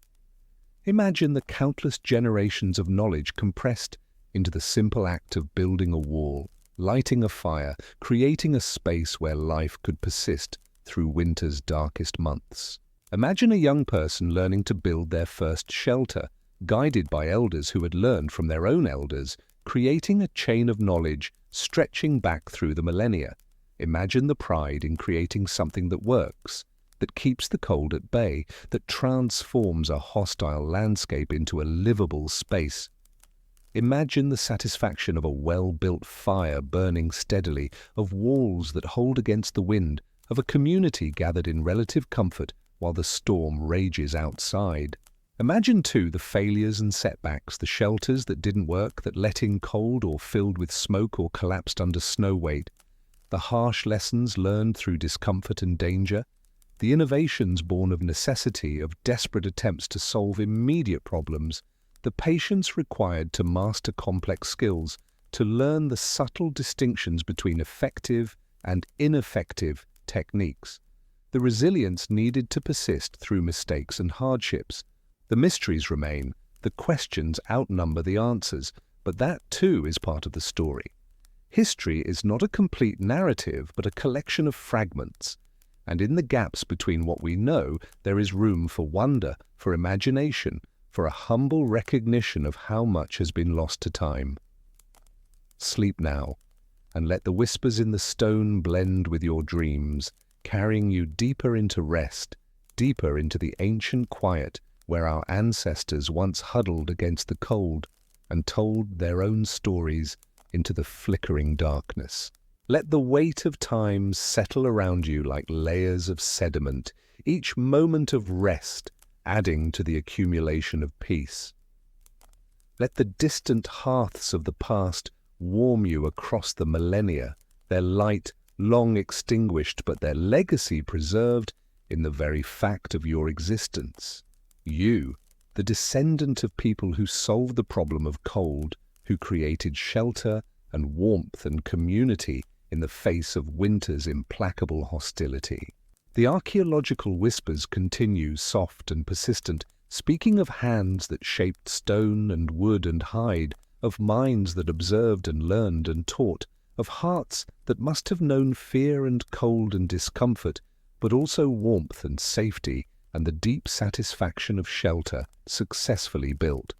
Imagine the countless generations of knowledge compressed into the simple act of building a wall, lighting a fire, creating a space where life could persist through winter's darkest months. Imagine a young person learning to build their first shelter, guided by elders who had learned from their own elders, creating a chain of knowledge stretching back through the millennia. Imagine the pride in creating something that works, that keeps the cold at bay, that transforms a hostile landscape into a livable space. Imagine the satisfaction of a well-built fire burning steadily, of walls that hold against the wind, of a community gathered in relative comfort while the storm rages outside. Imagine, too, the failures and setbacks, the shelters that didn't work, that let in cold or filled with smoke or collapsed under snow weight, the harsh lessons learned through discomfort and danger, the innovations born of necessity, of desperate attempts to solve immediate problems, the patience required to master complex skills, to learn the subtle distinctions between effective and ineffective techniques, the resilience needed to persist through mistakes and hardships. The mysteries remain, the questions outnumber the answers, but that too is part of the story. History is not a complete narrative, but a collection of fragments. And in the gaps between what we know, there is room for wonder, for imagination, for a humble recognition of how much has been lost to time. Sleep now, and let the whispers in the stone blend with your dreams, carrying you deeper into rest, deeper into the ancient quiet where our ancestors once huddled against the cold and told their own stories into the flickering darkness. Let the weight of time settle around you like layers of sediment, each moment of rest adding to the accumulation of peace. Let the distant hearths of the past warm you across the millennia, their light long extinguished but their legacy preserved in the very fact of your existence. You, the descendant of people who solved the problem of cold, who created shelter and warmth and community in the face of winter's implacable hostility. The archaeological whispers continue, soft and persistent, speaking of hands that shaped stone and wood and hide, of minds that observed and learned and taught, of hearts that must have known fear and cold and discomfort, but also warmth and safety and the deep satisfaction of shelter successfully built.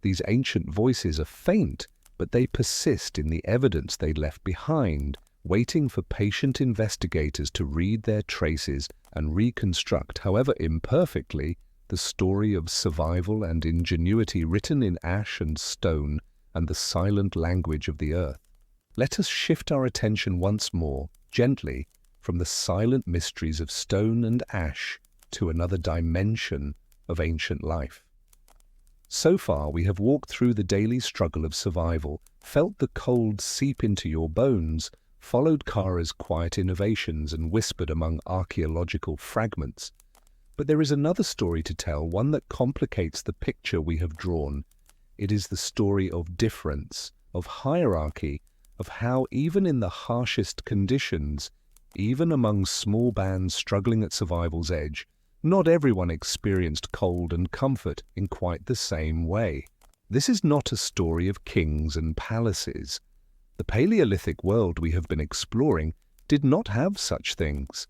These ancient voices are faint, but they persist in the evidence they left behind, waiting for patient investigators to read their traces and reconstruct, however imperfectly, the story of survival and ingenuity written in ash and stone and the silent language of the earth. Let us shift our attention once more, gently, from the silent mysteries of stone and ash to another dimension of ancient life. So far, we have walked through the daily struggle of survival, felt the cold seep into your bones, followed Kara's quiet innovations and whispered among archaeological fragments. But there is another story to tell, one that complicates the picture we have drawn. It is the story of difference, of hierarchy, of how even in the harshest conditions, even among small bands struggling at survival's edge, not everyone experienced cold and comfort in quite the same way. This is not a story of kings and palaces. The Paleolithic world we have been exploring did not have such things.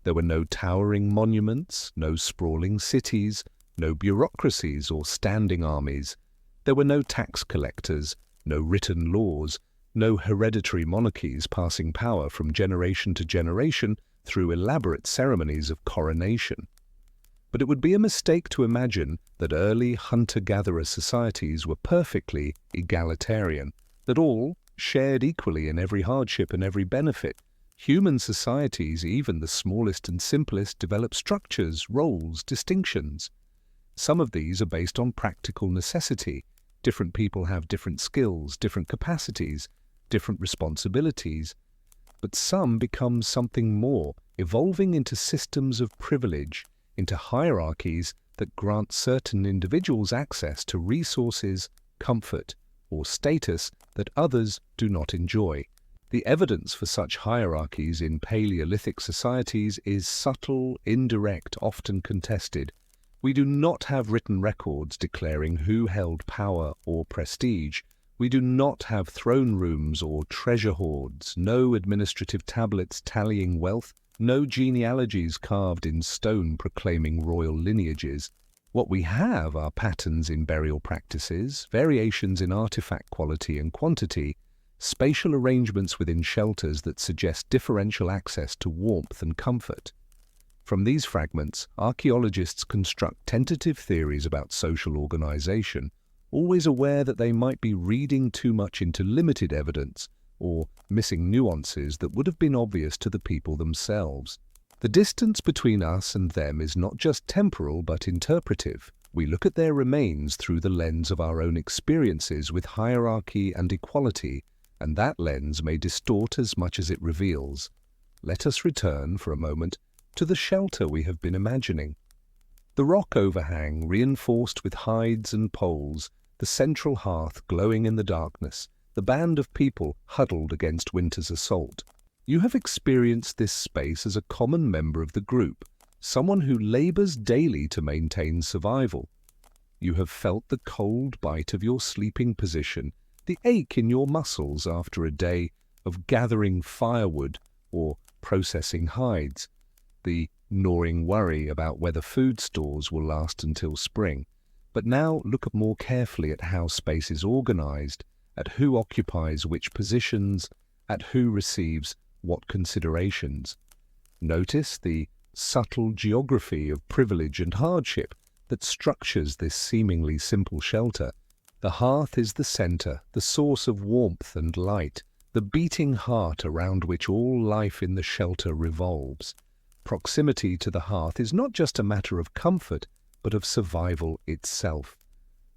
There were no towering monuments, no sprawling cities, no bureaucracies or standing armies. There were no tax collectors, no written laws, no hereditary monarchies passing power from generation to generation through elaborate ceremonies of coronation. But it would be a mistake to imagine that early hunter-gatherer societies were perfectly egalitarian, that all shared equally in every hardship and every benefit. Human societies, even the smallest and simplest, develop structures, roles, distinctions. Some of these are based on practical necessity. Different people have different skills, different capacities, different responsibilities. But some become something more, evolving into systems of privilege, into hierarchies that grant certain individuals access to resources, comfort, or status that others do not enjoy. The evidence for such hierarchies in Paleolithic societies is subtle, indirect, often contested. We do not have written records declaring who held power or prestige. We do not have throne rooms or treasure hoards, no administrative tablets tallying wealth, no genealogies carved in stone proclaiming royal lineages. What we have are patterns in burial practices, variations in artifact quality and quantity, spatial arrangements within shelters that suggest differential access to warmth and comfort. From these fragments, archaeologists construct tentative theories about social organization, always aware that they might be reading too much into limited evidence, or missing nuances that would have been obvious to the people themselves. The distance between us and them is not just temporal but interpretive. We look at their remains through the lens of our own experiences with hierarchy and equality, and that lens may distort as much as it reveals. Let us return for a moment to the shelter we have been imagining. The rock overhang reinforced with hides and poles, the central hearth glowing in the darkness, the band of people huddled against winter's assault. You have experienced this space as a common member of the group, someone who labors daily to maintain survival. You have felt the cold bite of your sleeping position, the ache in your muscles after a day of gathering firewood or processing hides, the gnawing worry about whether food stores will last until spring. But now look more carefully at how space is organized, at who occupies which positions, at who receives what considerations. Notice the subtle geography of privilege and hardship that structures this seemingly simple shelter. The hearth is the center, the source of warmth and light, the beating heart around which all life in the shelter revolves. Proximity to the hearth is not just a matter of comfort, but of survival itself.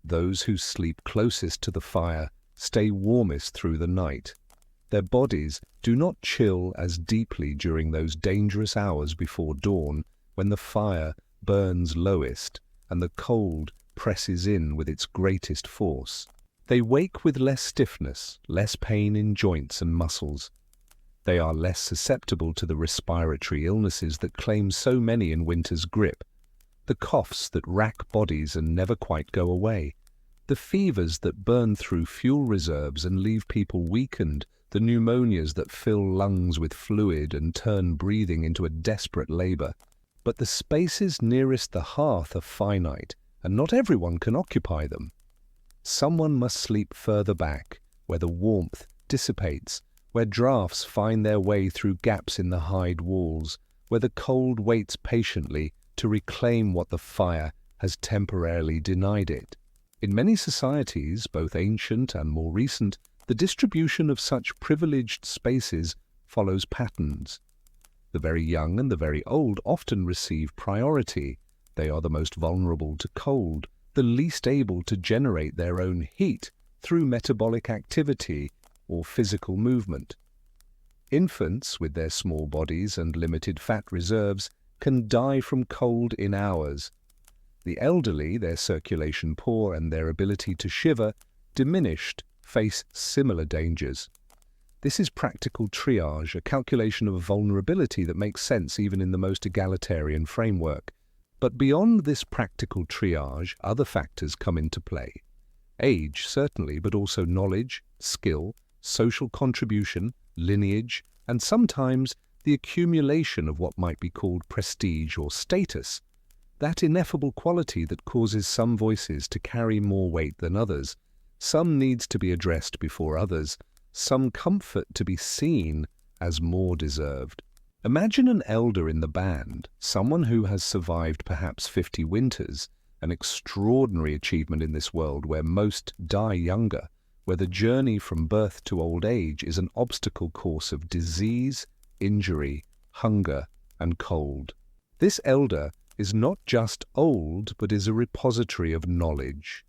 Those who sleep closest to the fire stay warmest through the night. Their bodies do not chill as deeply during those dangerous hours before dawn when the fire burns lowest and the cold presses in with its greatest force. They wake with less stiffness, less pain in joints and muscles. They are less susceptible to the respiratory illnesses that claim so many in winter's grip, the coughs that rack bodies and never quite go away, the fevers that burn through fuel reserves and leave people weakened, the pneumonias that fill lungs with fluid and turn breathing into a desperate labor. But the spaces nearest the hearth are finite, and not everyone can occupy them. Someone must sleep further back, where the warmth dissipates, where draughts find their way through gaps in the hide walls, where the cold waits patiently to reclaim what the fire has temporarily denied it. In many societies, both ancient and more recent, the distribution of such privileged spaces follows patterns. The very young and the very old often receive priority. They are the most vulnerable to cold, the least able to generate their own heat through metabolic activity or physical movement. Infants, with their small bodies and limited fat reserves, can die from cold in hours. The elderly, their circulation poor and their ability to shiver diminished, face similar dangers. This is practical triage, a calculation of vulnerability that makes sense even in the most egalitarian framework. But beyond this practical triage, other factors come into play. Age, certainly, but also knowledge, skill, social contribution, lineage, and sometimes the accumulation of what might be called prestige or status, that ineffable quality that causes some voices to carry more weight than others, some needs to be addressed before others, some comfort to be seen as more deserved. Imagine an elder in the band, someone who has survived perhaps 50 winters, an extraordinary achievement in this world where most die younger, where the journey from birth to old age is an obstacle course of disease, injury, hunger, and cold. This elder is not just old, but is a repository of knowledge.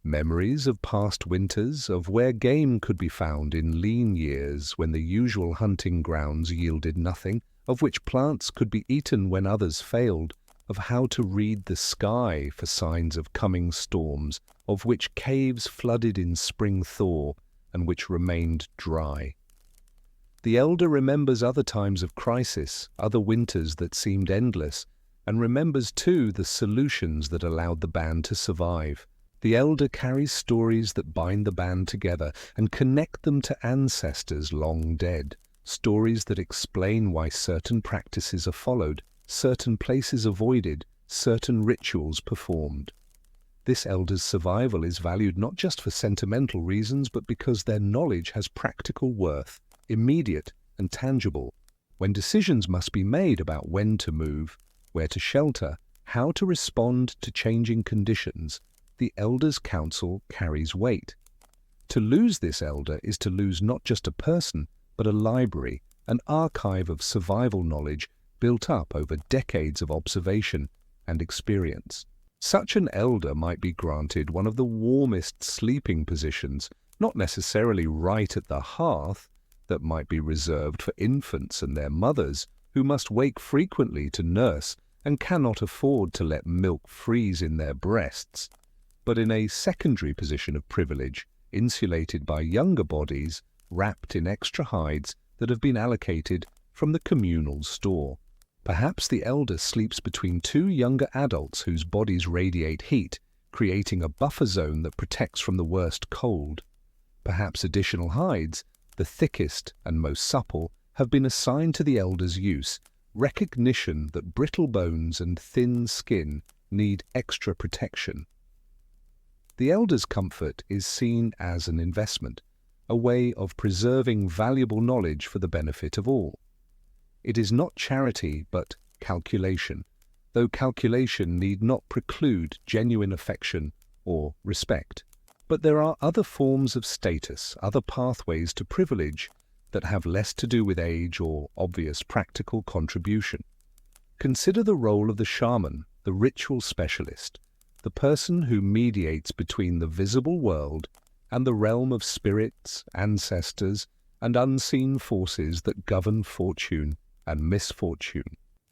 Memories of past winters, of where game could be found in lean years when the usual hunting grounds yielded nothing, of which plants could be eaten when others failed, of how to read the sky for signs of coming storms, of which caves flooded in spring thaw and which remained dry. The elder remembers other times of crisis, other winters that seemed endless, and remembers too the solutions that allowed the band to survive. The elder carries stories that bind the band together and connect them to ancestors long dead, stories that explain why certain practices are followed, certain places avoided, certain rituals performed. This elder's survival is valued not just for sentimental reasons, but because their knowledge has practical worth, immediate and tangible. When decisions must be made about when to move, where to shelter, how to respond to changing conditions, the elder's counsel carries weight. To lose this elder is to lose not just a person, but a library, an archive of survival knowledge built up over decades of observation and experience. Such an elder might be granted one of the warmest sleeping positions, not necessarily right at the hearth, that might be reserved for infants and their mothers, who must wake frequently to nurse and cannot afford to let milk freeze in their breasts, but in a secondary position of privilege, insulated by younger bodies, wrapped in extra hides that have been allocated from the communal store. Perhaps the elder sleeps between two younger adults whose bodies radiate heat, creating a buffer zone that protects from the worst cold. Perhaps additional hides, the thickest and most supple, have been assigned to the elder's use, recognition that brittle bones and thin skin need extra protection. The elder's comfort is seen as an investment, a way of preserving valuable knowledge for the benefit of all. It is not charity, but calculation, though calculation need not preclude genuine affection or respect. But there are other forms of status, other pathways to privilege that have less to do with age or obvious practical contribution. Consider the role of the shaman, the ritual specialist, the person who mediates between the visible world and the realm of spirits, ancestors, and unseen forces that govern fortune and misfortune.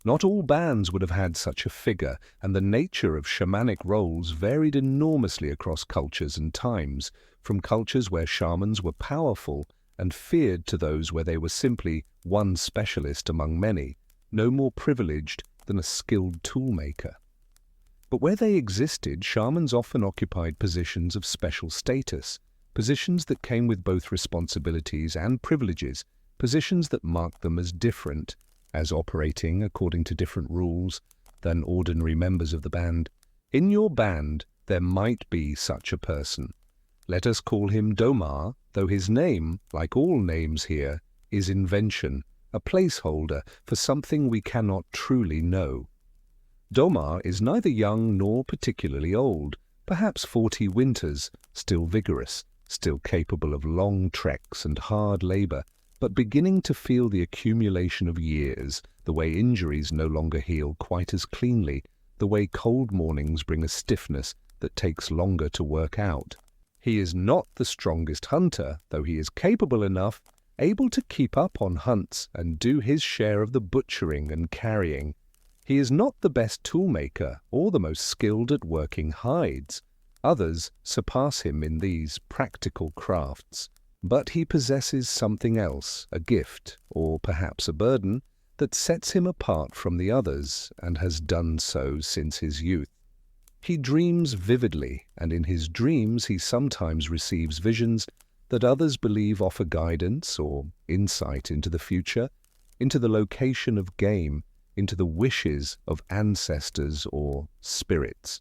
Not all bands would have had such a figure, and the nature of shamanic roles varied enormously across cultures and times, from cultures where shamans were powerful and feared to those where they were simply one specialist among many, no more privileged than a skilled toolmaker. But where they existed, shamans often occupied positions of special status, positions that came with both responsibilities and privileges, positions that marked them as different, as operating according to different rules than ordinary members of the band. In your band, there might be such a person. Let us call him Domar, though his name, like all names here, is invention, a placeholder for something we cannot truly know. Domar is neither young nor particularly old, perhaps 40 winters, still vigorous, still capable of long treks and hard labor, but beginning to feel the accumulation of years, the way injuries no longer heal quite as cleanly, the way cold mornings bring a stiffness that takes longer to work out. He is not the strongest hunter, though he is capable enough, able to keep up on hunts and do his share of the butchering and carrying. He is not the best toolmaker or the most skilled at working hides. Others surpass him in these practical crafts. But he possesses something else, a gift, or perhaps a burden, that sets him apart from the others, and has done so since his youth. He dreams vividly, and in his dreams he sometimes receives visions that others believe offer guidance or insight into the future, into the location of game, into the wishes of ancestors or spirits.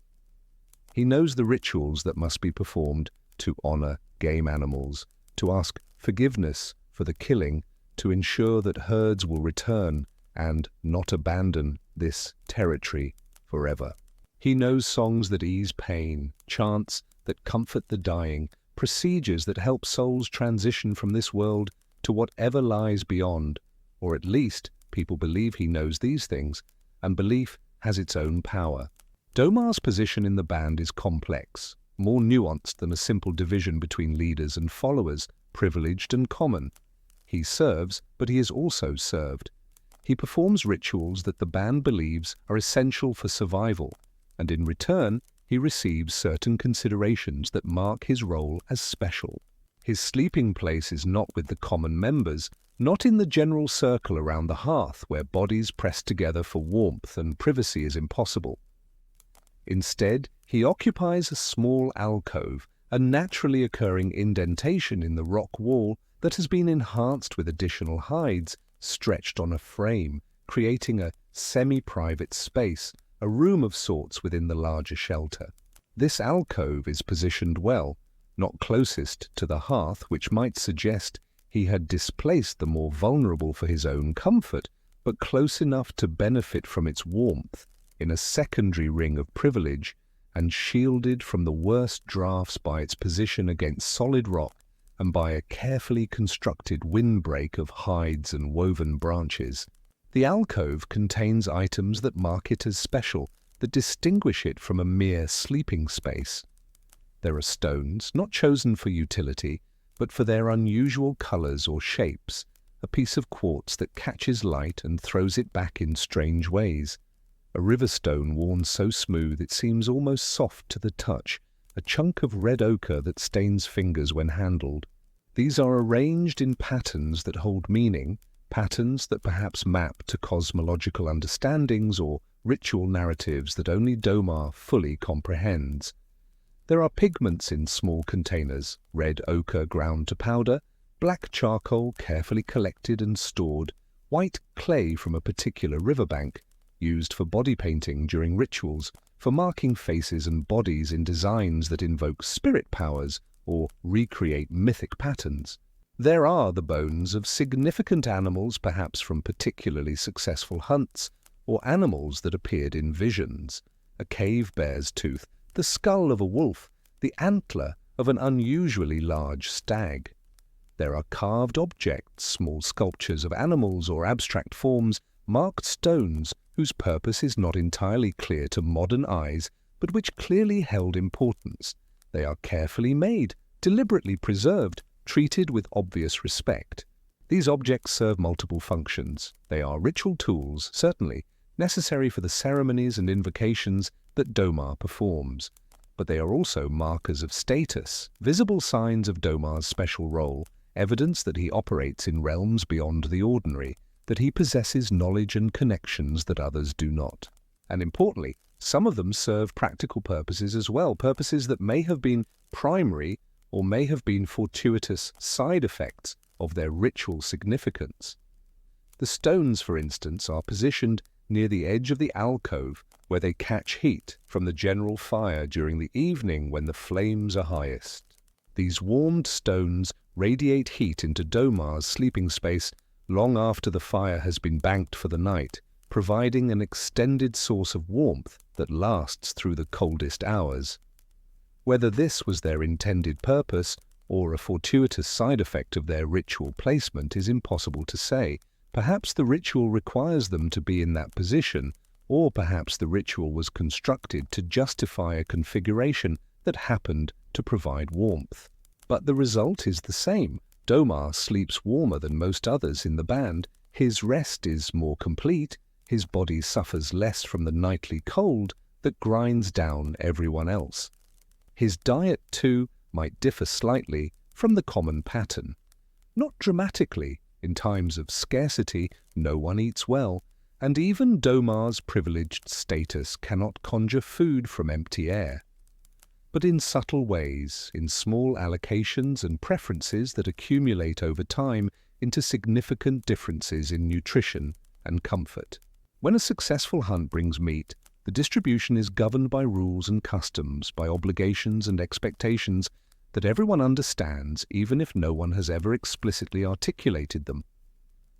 He knows the rituals that must be performed to honor game animals, to ask forgiveness for the killing, to ensure that herds will return and not abandon this territory forever. He knows songs that ease pain, chants that comfort the dying, procedures that help souls transition from this world to whatever lies beyond, or at least people believe he knows these things, and belief has its own power. Domar's position in the band is complex, more nuanced than a simple division between leaders and followers, privileged and common. He serves, but he is also served. He performs rituals that the band believes are essential for survival, and in return, he receives certain considerations that mark his role as special. His sleeping place is not with the common members, not in the general circle around the hearth where bodies press together for warmth and privacy is impossible. Instead, he occupies a small alcove, a naturally occurring indentation in the rock wall that has been enhanced with additional hides stretched on a frame, creating a semi-private space, a room of sorts within the larger shelter. This alcove is positioned well, not closest to the hearth, which might suggest he had displaced the more vulnerable for his own comfort, but close enough to benefit from its warmth, in a secondary ring of privilege, and shielded from the worst drafts by its position against solid rock and by a carefully constructed windbreak of hides and woven branches. The alcove contains items that mark it as special, that distinguish it from a mere sleeping space. There are stones, not chosen for utility, but for their unusual colors or shapes, a piece of quartz that catches light and throws it back in strange ways, a river stone worn so smooth it seems almost soft to the touch, a chunk of red ochre that stains fingers when handled. These are arranged in patterns that hold meaning, patterns that perhaps map to cosmological understandings or ritual narratives that only Domar fully comprehends. There are pigments in small containers, red ochre ground to powder, black charcoal carefully collected and stored, white clay from a particular riverbank, used for body painting during rituals, for marking faces and bodies in designs that invoke spirit powers or recreate mythic patterns. There are the bones of significant animals, perhaps from particularly successful hunts, or animals that appeared in visions. A cave bear's tooth, the skull of a wolf, the antler of an unusually large stag. There are carved objects, small sculptures of animals or abstract forms, marked stones whose purpose is not entirely clear to modern eyes, but which clearly held importance. They are carefully made, deliberately preserved, treated with obvious respect. These objects serve multiple functions. They are ritual tools, certainly, necessary for the ceremonies and invocations that Domar performs. But they are also markers of status, visible signs of Domar's special role, evidence that he operates in realms beyond the ordinary, that he possesses knowledge and connections that others do not. And importantly, some of them serve practical purposes as well, purposes that may have been primary or may have been fortuitous side effects of their ritual significance. The stones, for instance, are positioned near the edge of the alcove where they catch heat from the general fire during the evening when the flames are highest. These warmed stones radiate heat into Domar's sleeping space long after the fire has been banked for the night, providing an extended source of warmth that lasts through the coldest hours. Whether this was their intended purpose or a fortuitous side effect of their ritual placement is impossible to say. Perhaps the ritual requires them to be in that position, or perhaps the ritual was constructed to justify a configuration that happened to provide warmth. But the result is the same. Domar sleeps warmer than most others in the band, his rest is more complete, his body suffers less from the nightly cold that grinds down everyone else. His diet, too, might differ slightly from the common pattern. Not dramatically. In times of scarcity, no one eats well, and even Domar's privileged status cannot conjure food from empty air. But in subtle ways, in small allocations and preferences that accumulate over time into significant differences in nutrition and comfort. When a successful hunt brings meat, the distribution is governed by rules and customs, by obligations and expectations that everyone understands even if no one has ever explicitly articulated them.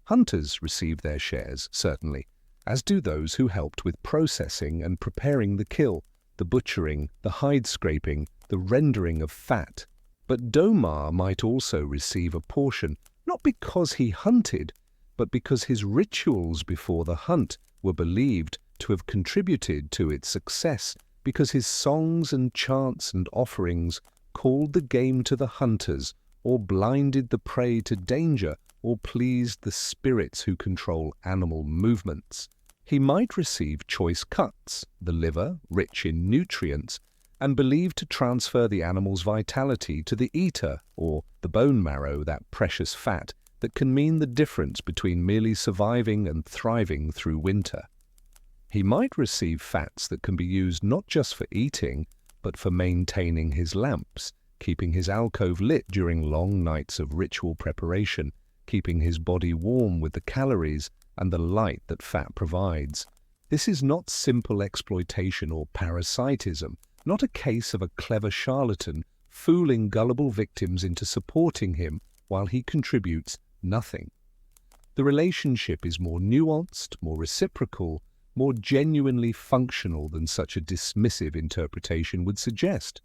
Hunters receive their shares, certainly, as do those who helped with processing and preparing the kill, the butchering, the hide scraping, the rendering of fat. But Domar might also receive a portion, not because he hunted, but because his rituals before the hunt were believed to have contributed to its success, because his songs and chants and offerings called the game to the hunters, or blinded the prey to danger, or pleased the spirits who control animal movements. He might receive choice cuts, the liver, rich in nutrients, and believed to transfer the animal's vitality to the eater, or the bone marrow, that precious fat that can mean the difference between merely surviving and thriving through winter. He might receive fats that can be used not just for eating, but for maintaining his lamps, keeping his alcove lit during long nights of ritual preparation, keeping his body warm with the calories and the light that fat provides. This is not simple exploitation or parasitism, not a case of a clever charlatan fooling gullible victims into supporting him while he contributes nothing. The relationship is more nuanced, more reciprocal, more genuinely functional than such a dismissive interpretation would suggest.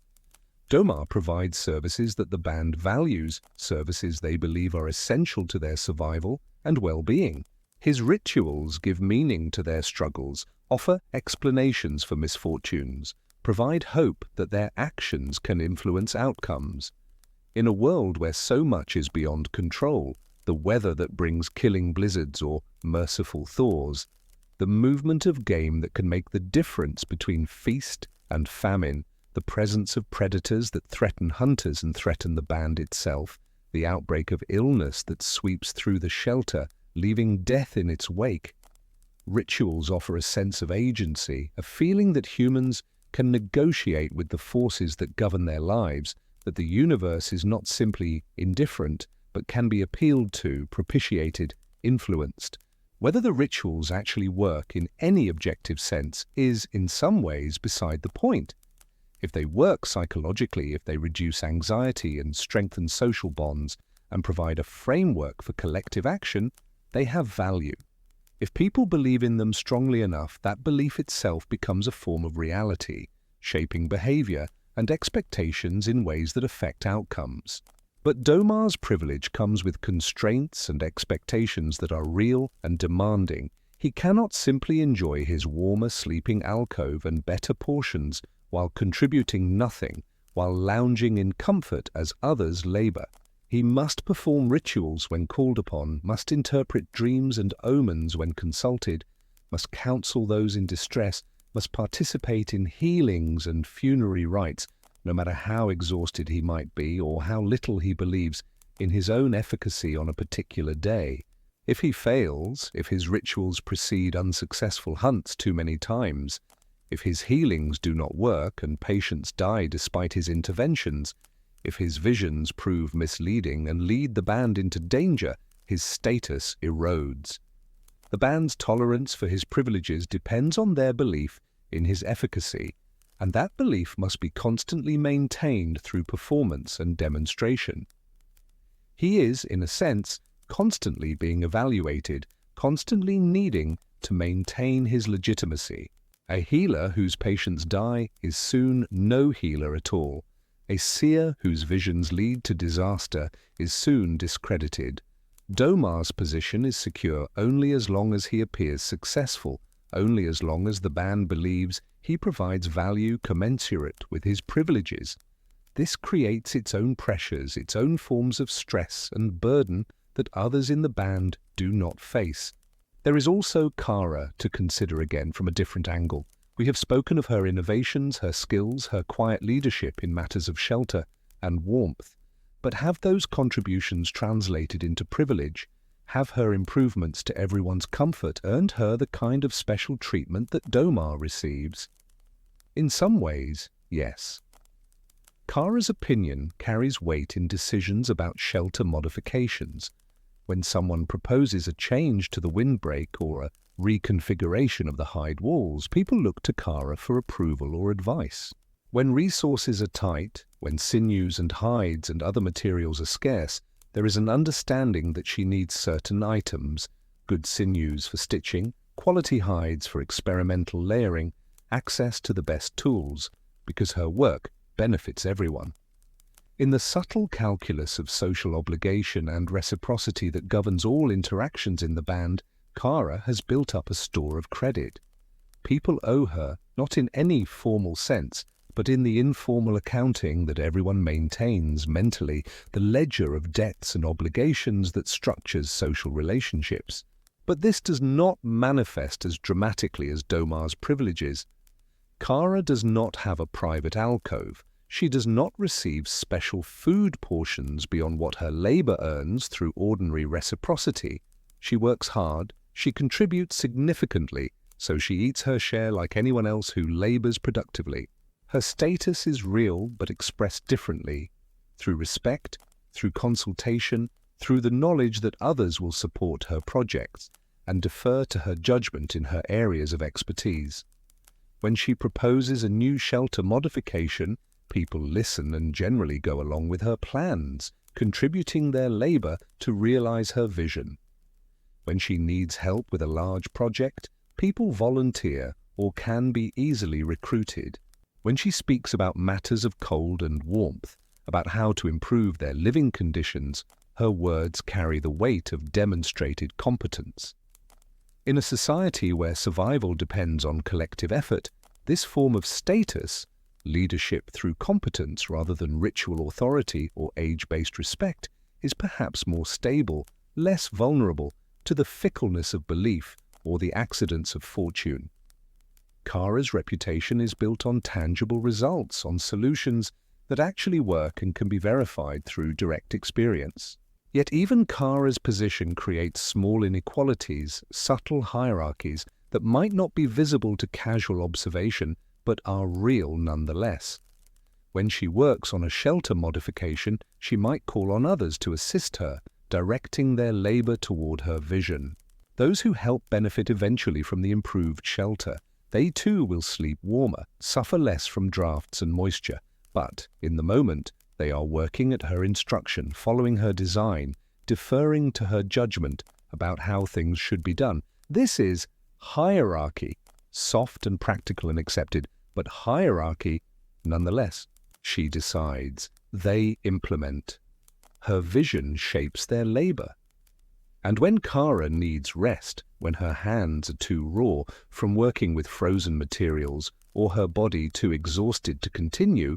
Domar provides services that the band values, services they believe are essential to their survival and well-being. His rituals give meaning to their struggles, offer explanations for misfortunes, provide hope that their actions can influence outcomes. In a world where so much is beyond control, the weather that brings killing blizzards or merciful thaws, the movement of game that can make the difference between feast and famine, the presence of predators that threaten hunters and threaten the band itself, the outbreak of illness that sweeps through the shelter, leaving death in its wake. Rituals offer a sense of agency, a feeling that humans can negotiate with the forces that govern their lives, that the universe is not simply indifferent, but can be appealed to, propitiated, influenced. Whether the rituals actually work in any objective sense is, in some ways, beside the point. If they work psychologically, if they reduce anxiety and strengthen social bonds and provide a framework for collective action, they have value. If people believe in them strongly enough, that belief itself becomes a form of reality, shaping behavior and expectations in ways that affect outcomes. But Domar's privilege comes with constraints and expectations that are real and demanding. He cannot simply enjoy his warmer sleeping alcove and better portions while contributing nothing, while lounging in comfort as others labor. He must perform rituals when called upon, must interpret dreams and omens when consulted, must counsel those in distress, must participate in healings and funerary rites, no matter how exhausted he might be or how little he believes in his own efficacy on a particular day. If he fails, if his rituals precede unsuccessful hunts too many times, if his healings do not work and patients die despite his interventions, if his visions prove misleading and lead the band into danger, his status erodes. The band's tolerance for his privileges depends on their belief in his efficacy, and that belief must be constantly maintained through performance and demonstration. He is, in a sense, constantly being evaluated, constantly needing to maintain his legitimacy. A healer whose patients die is soon no healer at all. A seer whose visions lead to disaster is soon discredited. Domar's position is secure only as long as he appears successful, only as long as the band believes he provides value commensurate with his privileges. This creates its own pressures, its own forms of stress and burden that others in the band do not face. There is also Kara to consider again from a different angle. We have spoken of her innovations, her skills, her quiet leadership in matters of shelter and warmth. But have those contributions translated into privilege? Have her improvements to everyone's comfort earned her the kind of special treatment that Domar receives? In some ways, yes. Kara's opinion carries weight in decisions about shelter modifications. When someone proposes a change to the windbreak or a reconfiguration of the hide walls, people look to Kara for approval or advice. When resources are tight, when sinews and hides and other materials are scarce, there is an understanding that she needs certain items: good sinews for stitching, quality hides for experimental layering, access to the best tools, because her work benefits everyone. In the subtle calculus of social obligation and reciprocity that governs all interactions in the band, Kara has built up a store of credit. People owe her, not in any formal sense, but in the informal accounting that everyone maintains mentally, the ledger of debts and obligations that structures social relationships. But this does not manifest as dramatically as Domar's privileges. Kara does not have a private alcove. She does not receive special food portions beyond what her labor earns through ordinary reciprocity. She works hard, she contributes significantly, so she eats her share like anyone else who labors productively. Her status is real but expressed differently, through respect, through consultation, through the knowledge that others will support her projects and defer to her judgment in her areas of expertise. When she proposes a new shelter modification, people listen and generally go along with her plans, contributing their labor to realize her vision. When she needs help with a large project, people volunteer or can be easily recruited. When she speaks about matters of cold and warmth, about how to improve their living conditions, her words carry the weight of demonstrated competence. In a society where survival depends on collective effort, this form of status, leadership through competence rather than ritual authority or age-based respect, is perhaps more stable, less vulnerable to the fickleness of belief or the accidents of fortune. Kara's reputation is built on tangible results, on solutions that actually work and can be verified through direct experience. Yet even Kara's position creates small inequalities, subtle hierarchies that might not be visible to casual observation but are real nonetheless. When she works on a shelter modification, she might call on others to assist her, directing their labor toward her vision. Those who help benefit eventually from the improved shelter. They too will sleep warmer, suffer less from drafts and moisture, but in the moment they are working at her instruction, following her design, deferring to her judgment about how things should be done. This is hierarchy, soft and practical and accepted, but hierarchy nonetheless. She decides, they implement. Her vision shapes their labor. And when Kara needs rest, when her hands are too raw from working with frozen materials or her body too exhausted to continue,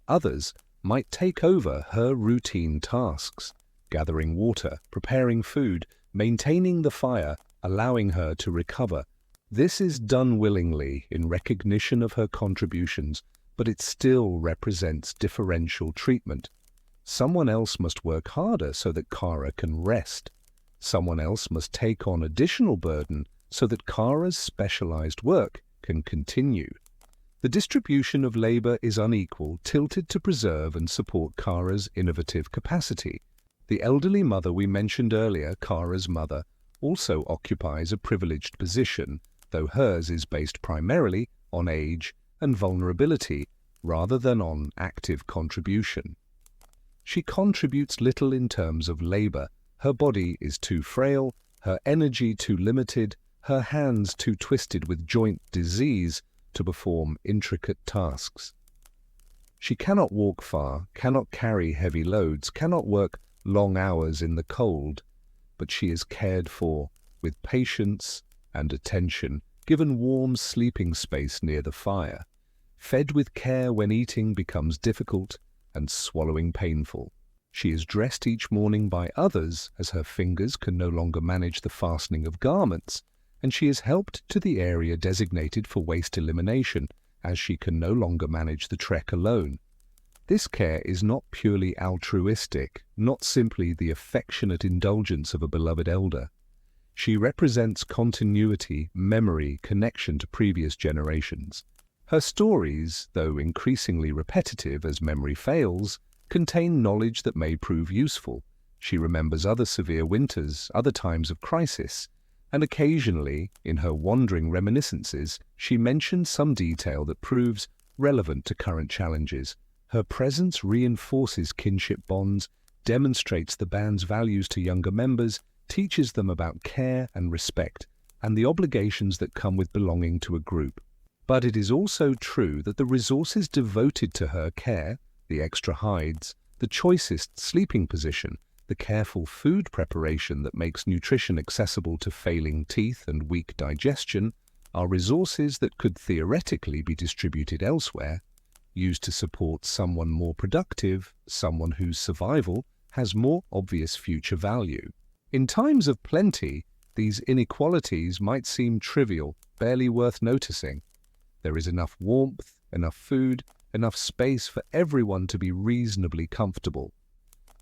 others might take over her routine tasks, gathering water, preparing food, maintaining the fire, allowing her to recover. This is done willingly in recognition of her contributions, but it still represents differential treatment. Someone else must work harder so that Kara can rest. Someone else must take on additional burden so that Kara's specialized work can continue. The distribution of labor is unequal, tilted to preserve and support Kara's innovative capacity. The elderly mother we mentioned earlier, Kara's mother, also occupies a privileged position, though hers is based primarily on age and vulnerability rather than on active contribution. She contributes little in terms of labor. Her body is too frail, her energy too limited, her hands too twisted with joint disease to perform intricate tasks. She cannot walk far, cannot carry heavy loads, cannot work long hours in the cold, but she is cared for with patience and attention, given warm sleeping space near the fire, fed with care when eating becomes difficult and swallowing painful. She is dressed each morning by others as her fingers can no longer manage the fastening of garments, and she is helped to the area designated for waste elimination as she can no longer manage the trek alone. This care is not purely altruistic, not simply the affectionate indulgence of a beloved elder. She represents continuity, memory, connection to previous generations. Her stories, though increasingly repetitive as memory fails, contain knowledge that may prove useful. She remembers other severe winters, other times of crisis, and occasionally, in her wandering reminiscences, she mentions some detail that proves relevant to current challenges. Her presence reinforces kinship bonds, demonstrates the band's values to younger members, teaches them about care and respect, and the obligations that come with belonging to a group. But it is also true that the resources devoted to her care, the extra hides, the choicest sleeping position, the careful food preparation that makes nutrition accessible to failing teeth and weak digestion, are resources that could theoretically be distributed elsewhere, used to support someone more productive, someone whose survival has more obvious future value. In times of plenty, these inequalities might seem trivial, barely worth noticing. There is enough warmth, enough food, enough space for everyone to be reasonably comfortable.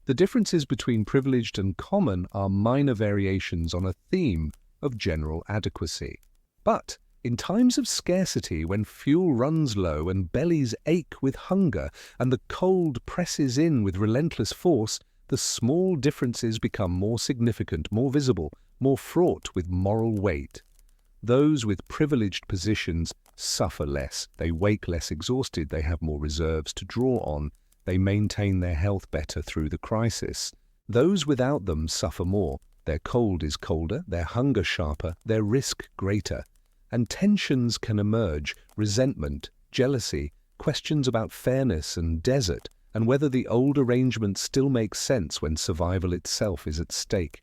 The differences between privileged and common are minor variations on a theme of general adequacy. But in times of scarcity, when fuel runs low and bellies ache with hunger and the cold presses in with relentless force, the small differences become more significant, more visible, more fraught with moral weight. Those with privileged positions suffer less, they wake less exhausted, they have more reserves to draw on, they maintain their health better through the crisis. Those without them suffer more, their cold is colder, their hunger sharper, their risk greater, and tensions can emerge, resentment, jealousy, questions about fairness and desert, and whether the old arrangements still make sense when survival itself is at stake.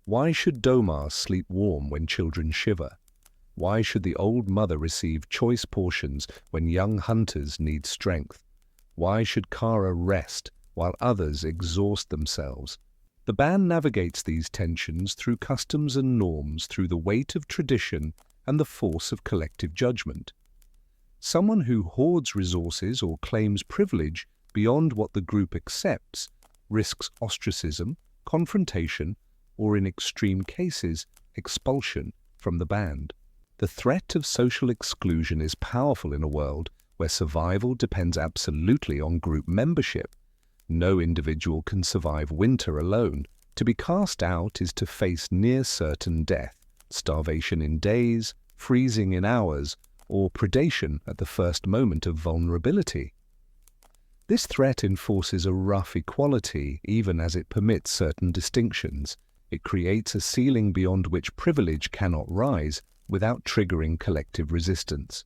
Why should Domar sleep warm when children shiver? Why should the old mother receive choice portions when young hunters need strength? Why should Kara rest while others exhaust themselves? The band navigates these tensions through customs and norms, through the weight of tradition and the force of collective judgment. Someone who hoards resources or claims privilege beyond what the group accepts risks ostracism, confrontation, or in extreme cases, expulsion from the band. The threat of social exclusion is powerful in a world where survival depends absolutely on group membership. No individual can survive winter alone. To be cast out is to face near certain death, starvation in days, freezing in hours, or predation at the first moment of vulnerability. This threat enforces a rough equality, even as it permits certain distinctions. It creates a ceiling beyond which privilege cannot rise without triggering collective resistance.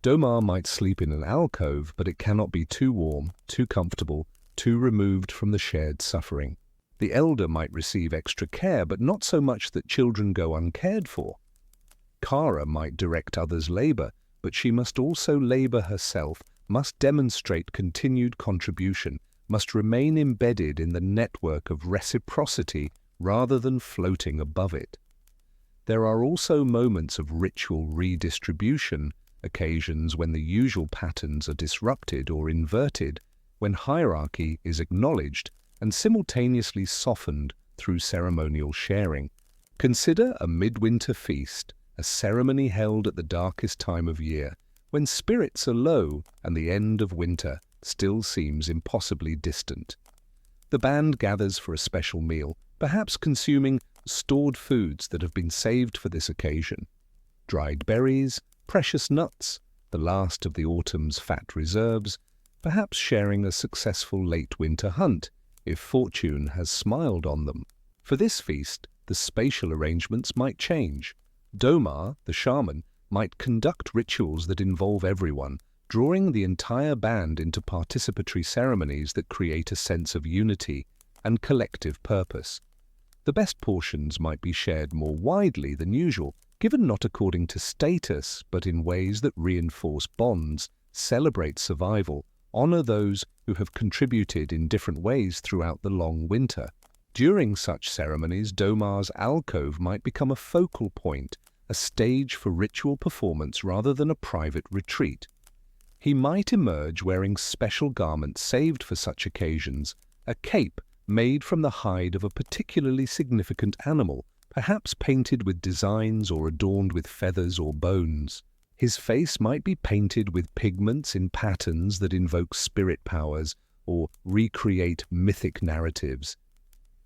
Domar might sleep in an alcove, but it cannot be too warm, too comfortable, too removed from the shared suffering. The elder might receive extra care, but not so much that children go uncared for. Kara might direct others' labor, but she must also labor herself, must demonstrate continued contribution, must remain embedded in the network of reciprocity rather than floating above it. There are also moments of ritual redistribution, occasions when the usual patterns are disrupted or inverted, when hierarchy is acknowledged and simultaneously softened through ceremonial sharing. Consider a midwinter feast, a ceremony held at the darkest time of year, when spirits are low and the end of winter still seems impossibly distant. The band gathers for a special meal, perhaps consuming stored foods that have been saved for this occasion. Dried berries, precious nuts, the last of the autumn's fat reserves, perhaps sharing a successful late winter hunt, if fortune has smiled on them. For this feast, the spatial arrangements might change. Domar, the shaman, might conduct rituals that involve everyone, drawing the entire band into participatory ceremonies that create a sense of unity and collective purpose. The best portions might be shared more widely than usual, given not according to status, but in ways that reinforce bonds, celebrate survival, honor those who have contributed in different ways throughout the long winter. During such ceremonies, Domar's alcove might become a focal point, a stage for ritual performance rather than a private retreat. He might emerge wearing special garments saved for such occasions, a cape made from the hide of a particularly significant animal, perhaps painted with designs or adorned with feathers or bones. His face might be painted with pigments in patterns that invoke spirit powers or recreate mythic narratives.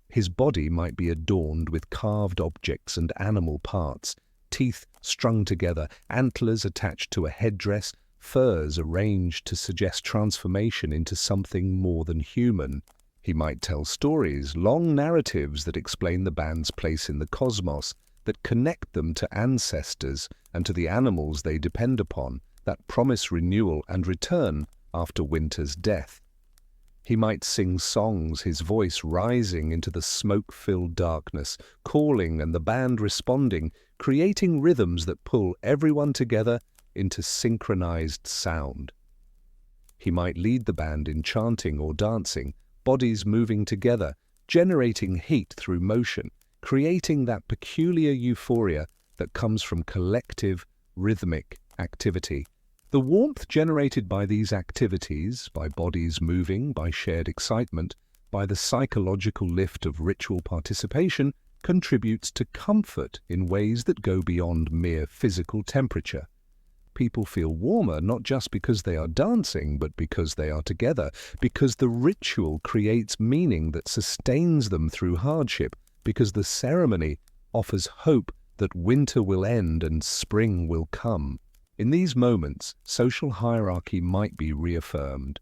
His body might be adorned with carved objects and animal parts, teeth strung together, antlers attached to a headdress, furs arranged to suggest transformation into something more than human. He might tell stories, long narratives that explain the band's place in the cosmos, that connect them to ancestors and to the animals they depend upon, that promise renewal and return after winter's death. He might sing songs, his voice rising into the smoke-filled darkness, calling and the band responding, creating rhythms that pull everyone together into synchronized sound. He might lead the band in chanting or dancing, bodies moving together, generating heat through motion, creating that peculiar euphoria that comes from collective, rhythmic activity. The warmth generated by these activities, by bodies moving, by shared excitement, by the psychological lift of ritual participation, contributes to comfort in ways that go beyond mere physical temperature. People feel warmer not just because they are dancing, but because they are together, because the ritual creates meaning that sustains them through hardship, because the ceremony offers hope that winter will end and spring will come. In these moments, social hierarchy might be reaffirmed.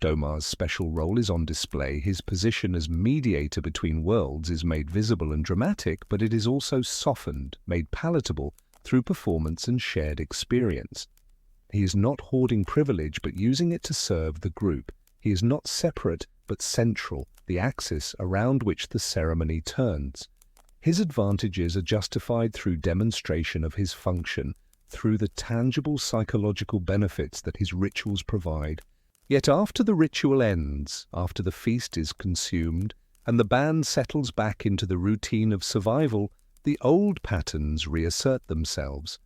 Domar's special role is on display. His position as mediator between worlds is made visible and dramatic, but it is also softened, made palatable through performance and shared experience. He is not hoarding privilege but using it to serve the group. He is not separate but central, the axis around which the ceremony turns. His advantages are justified through demonstration of his function, through the tangible psychological benefits that his rituals provide. Yet after the ritual ends, after the feast is consumed, and the band settles back into the routine of survival, the old patterns reassert themselves.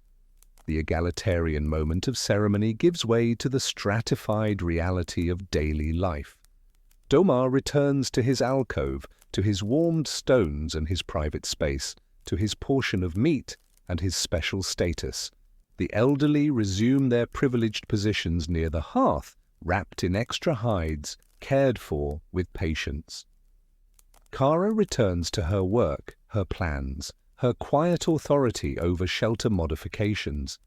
The egalitarian moment of ceremony gives way to the stratified reality of daily life. Domar returns to his alcove, to his warmed stones and his private space, to his portion of meat and his special status. The elderly resume their privileged positions near the hearth, wrapped in extra hides, cared for with patience. Kara returns to her work, her plans, her quiet authority over shelter modifications.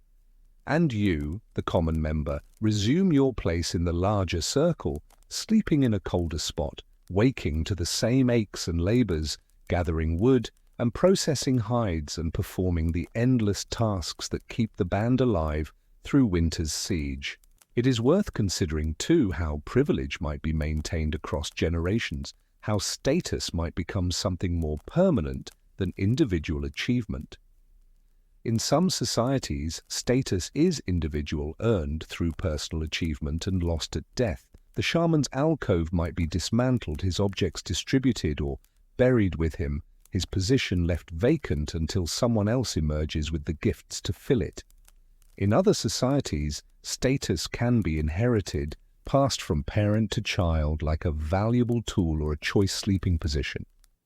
And you, the common member, resume your place in the larger circle, sleeping in a colder spot, waking to the same aches and labors, gathering wood and processing hides and performing the endless tasks that keep the band alive through winter's siege. It is worth considering, too, how privilege might be maintained across generations, how status might become something more permanent than individual achievement. In some societies, status is individual, earned through personal achievement and lost at death. The shaman's alcove might be dismantled, his objects distributed or buried with him, his position left vacant until someone else emerges with the gifts to fill it. In other societies, status can be inherited, passed from parent to child like a valuable tool or a choice sleeping position.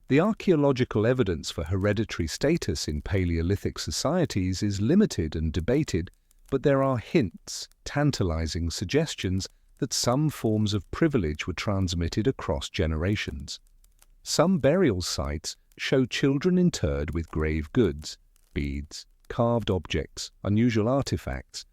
The archaeological evidence for hereditary status in Paleolithic societies is limited and debated, but there are hints, tantalizing suggestions that some forms of privilege were transmitted across generations. Some burial sites show children interred with grave goods, beads, carved objects, unusual artifacts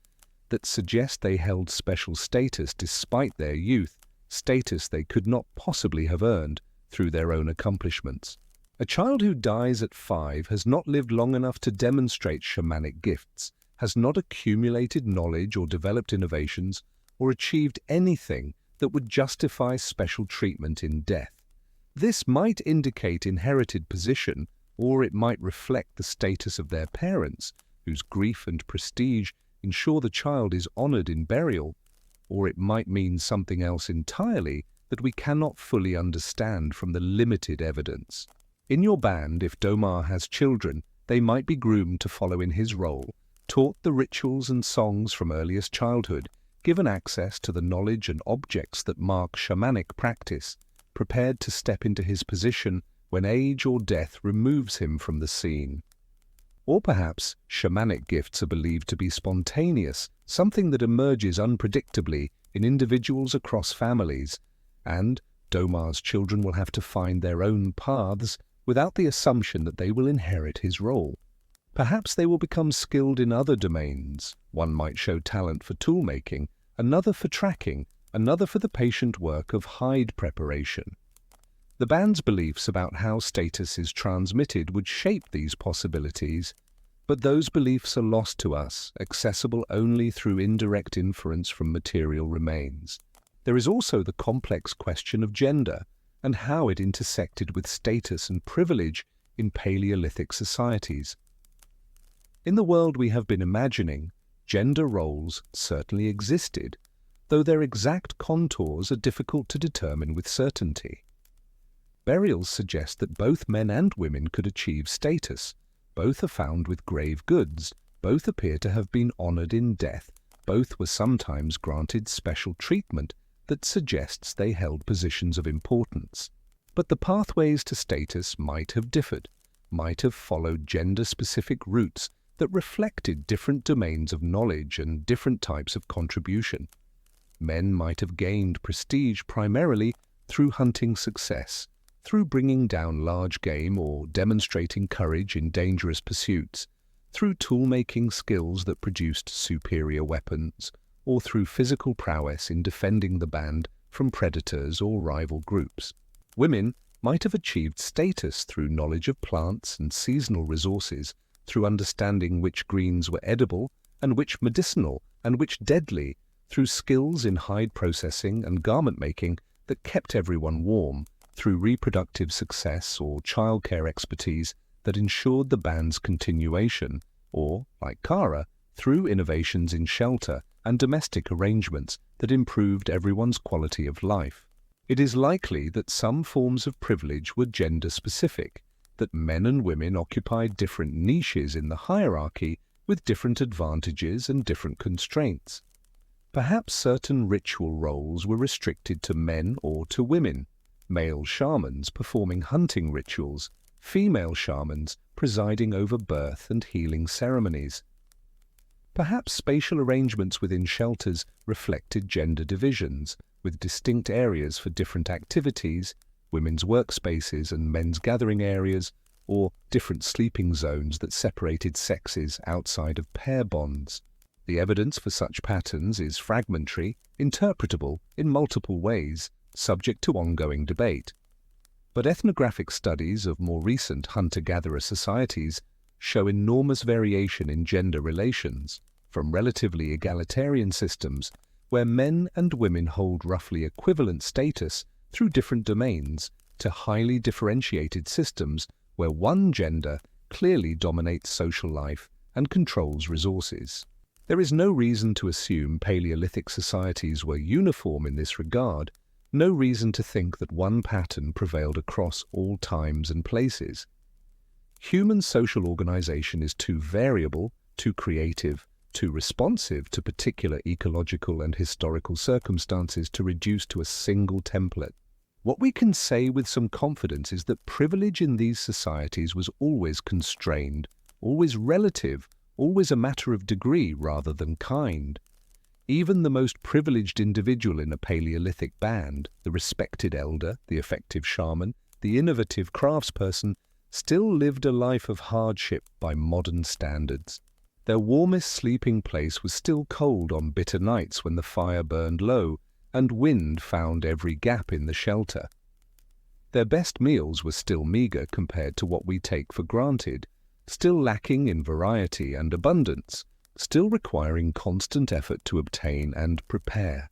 that suggest they held special status despite their youth, status they could not possibly have earned through their own accomplishments. A child who dies at 5 has not lived long enough to demonstrate shamanic gifts, has not accumulated knowledge or developed innovations, or achieved anything that would justify special treatment in death. This might indicate inherited position, or it might reflect the status of their parents, whose grief and prestige ensure the child is honored in burial, or it might mean something else entirely that we cannot fully understand from the limited evidence. In your band, if Domar has children, they might be groomed to follow in his role, taught the rituals and songs from earliest childhood, given access to the knowledge and objects that mark shamanic practice, prepared to step into his position when age or death removes him from the scene. Or perhaps shamanic gifts are believed to be spontaneous, something that emerges unpredictably in individuals across families, and Domar's children will have to find their own paths without the assumption that they will inherit his role. Perhaps they will become skilled in other domains. One might show talent for tool-making, another for tracking, another for the patient work of hide preparation. The band's beliefs about how status is transmitted would shape these possibilities, but those beliefs are lost to us, accessible only through indirect inference from material remains. There is also the complex question of gender and how it intersected with status and privilege in Paleolithic societies. In the world we have been imagining, gender roles certainly existed, though their exact contours are difficult to determine with certainty. Burials suggest that both men and women could achieve status. Both are found with grave goods, both appear to have been honored in death, both were sometimes granted special treatment that suggests they held positions of importance. But the pathways to status might have differed, might have followed gender-specific routes that reflected different domains of knowledge and different types of contribution. Men might have gained prestige primarily through hunting success, through bringing down large game or demonstrating courage in dangerous pursuits, through tool-making skills that produced superior weapons, or through physical prowess in defending the band from predators or rival groups. Women might have achieved status through knowledge of plants and seasonal resources, through understanding which greens were edible and which medicinal, and which deadly through skills in hide processing and garment making that kept everyone warm, through reproductive success or childcare expertise that ensured the band's continuation, or, like Kara, through innovations in shelter and domestic arrangements that improved everyone's quality of life. It is likely that some forms of privilege were gender-specific, that men and women occupied different niches in the hierarchy with different advantages and different constraints. Perhaps certain ritual roles were restricted to men or to women, male shamans performing hunting rituals, female shamans presiding over birth and healing ceremonies. Perhaps spatial arrangements within shelters reflected gender divisions, with distinct areas for different activities, women's workspaces and men's gathering areas, or different sleeping zones that separated sexes outside of pair bonds. The evidence for such patterns is fragmentary, interpretable in multiple ways, subject to ongoing debate. But ethnographic studies of more recent hunter-gatherer societies show enormous variation in gender relations, from relatively egalitarian systems where men and women hold roughly equivalent status through different domains, to highly differentiated systems where one gender clearly dominates social life and controls resources. There is no reason to assume Paleolithic societies were uniform in this regard, no reason to think that one pattern prevailed across all times and places. Human social organization is too variable, too creative, too responsive to particular ecological and historical circumstances to reduce to a single template. What we can say with some confidence is that privilege in these societies was always constrained, always relative, always a matter of degree rather than kind. Even the most privileged individual in a Paleolithic band, the respected elder, the effective shaman, the innovative craftsperson, still lived a life of hardship by modern standards. Their warmest sleeping place was still cold on bitter nights when the fire burned low and wind found every gap in the shelter. Their best meals were still meager compared to what we take for granted, still lacking in variety and abundance, still requiring constant effort to obtain and prepare.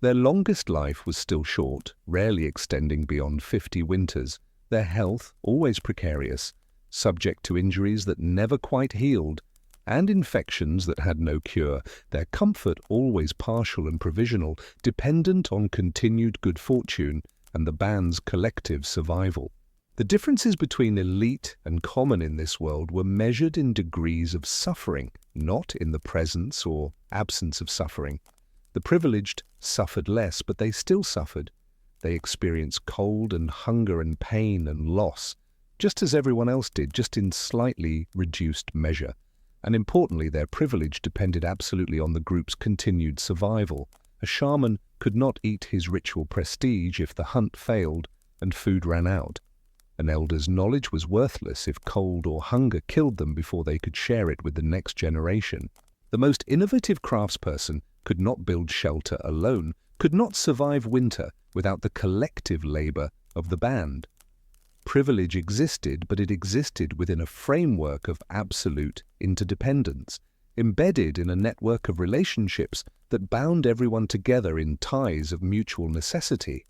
Their longest life was still short, rarely extending beyond 50 winters, their health always precarious, subject to injuries that never quite healed, and infections that had no cure, their comfort always partial and provisional, dependent on continued good fortune and the band's collective survival. The differences between elite and common in this world were measured in degrees of suffering, not in the presence or absence of suffering. The privileged suffered less, but they still suffered. They experienced cold and hunger and pain and loss, just as everyone else did, just in slightly reduced measure. And importantly, their privilege depended absolutely on the group's continued survival. A shaman could not eat his ritual prestige if the hunt failed and food ran out. An elder's knowledge was worthless if cold or hunger killed them before they could share it with the next generation. The most innovative craftsperson could not build shelter alone, could not survive winter without the collective labor of the band. Privilege existed, but it existed within a framework of absolute interdependence, embedded in a network of relationships that bound everyone together in ties of mutual necessity.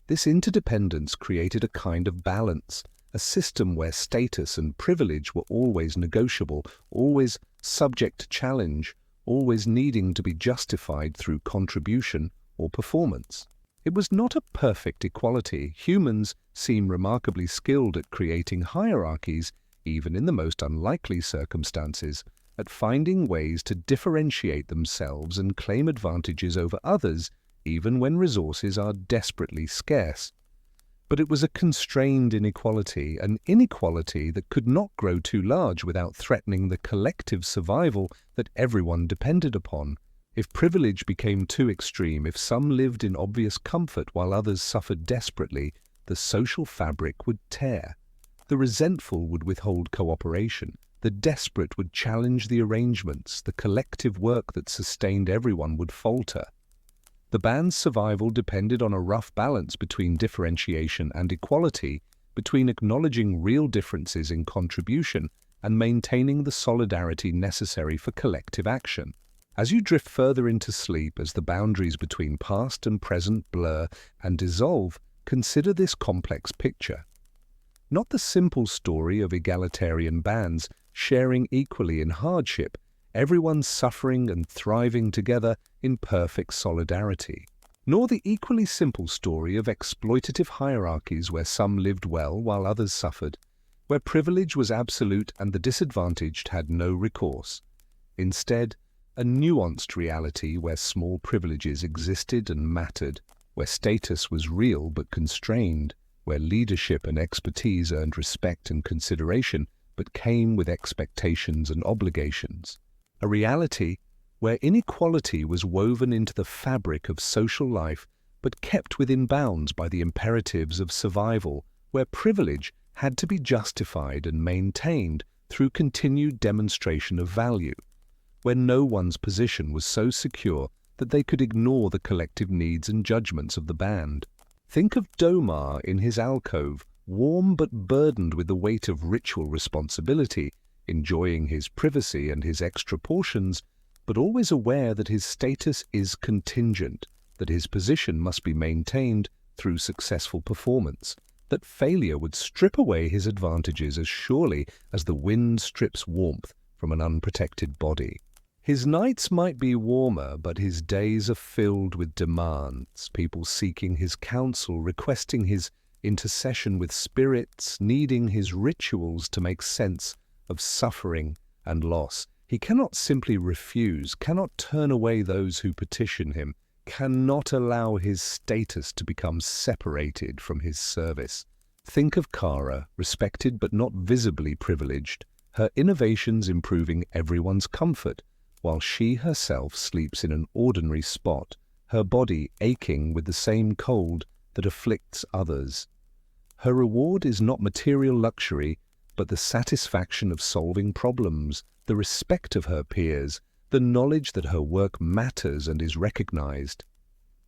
This interdependence created a kind of balance, a system where status and privilege were always negotiable, always subject to challenge, always needing to be justified through contribution or performance. It was not a perfect equality. Humans seem remarkably skilled at creating hierarchies, even in the most unlikely circumstances, at finding ways to differentiate themselves and claim advantages over others, even when resources are desperately scarce. But it was a constrained inequality, an inequality that could not grow too large without threatening the collective survival that everyone depended upon. If privilege became too extreme, if some lived in obvious comfort while others suffered desperately, the social fabric would tear. The resentful would withhold cooperation. The desperate would challenge the arrangements. The collective work that sustained everyone would falter. The band's survival depended on a rough balance between differentiation and equality, between acknowledging real differences in contribution and maintaining the solidarity necessary for collective action. As you drift further into sleep, as the boundaries between past and present blur and dissolve, consider this complex picture. Not the simple story of egalitarian bands sharing equally in hardship, everyone suffering and thriving together in perfect solidarity. Nor the equally simple story of exploitative hierarchies where some lived well while others suffered, where privilege was absolute and the disadvantaged had no recourse. Instead, a nuanced reality where small privileges existed and mattered, where status was real but constrained, where leadership and expertise earned respect and consideration but came with expectations and obligations. A reality where inequality was woven into the fabric of social life but kept within bounds by the imperatives of survival, where privilege had to be justified and maintained through continued demonstration of value, where no one's position was so secure that they could ignore the collective needs and judgments of the band. Think of Domar in his alcove, warm but burdened with the weight of ritual responsibility, enjoying his privacy and his extra portions, but always aware that his status is contingent, that his position must be maintained through successful performance, that failure would strip away his advantages as surely as the wind strips warmth from an unprotected body. His nights might be warmer, but his days are filled with demands, people seeking his counsel, requesting his intercession with spirits, needing his rituals to make sense of suffering and loss. He cannot simply refuse, cannot turn away those who petition him, cannot allow his status to become separated from his service. Think of Kara, respected but not visibly privileged, her innovations improving everyone's comfort, while she herself sleeps in an ordinary spot, her body aching with the same cold that afflicts others. Her reward is not material luxury, but the satisfaction of solving problems, the respect of her peers, the knowledge that her work matters and is recognized.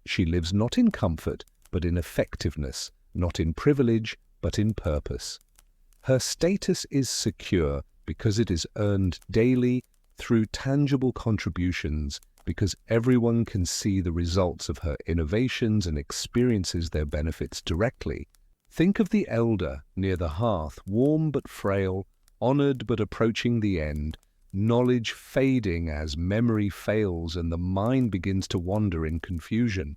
She lives not in comfort, but in effectiveness, not in privilege, but in purpose. Her status is secure because it is earned daily through tangible contributions, because everyone can see the results of her innovations and experiences their benefits directly. Think of the elder near the hearth, warm but frail, honored but approaching the end, knowledge fading as memory fails and the mind begins to wander in confusion.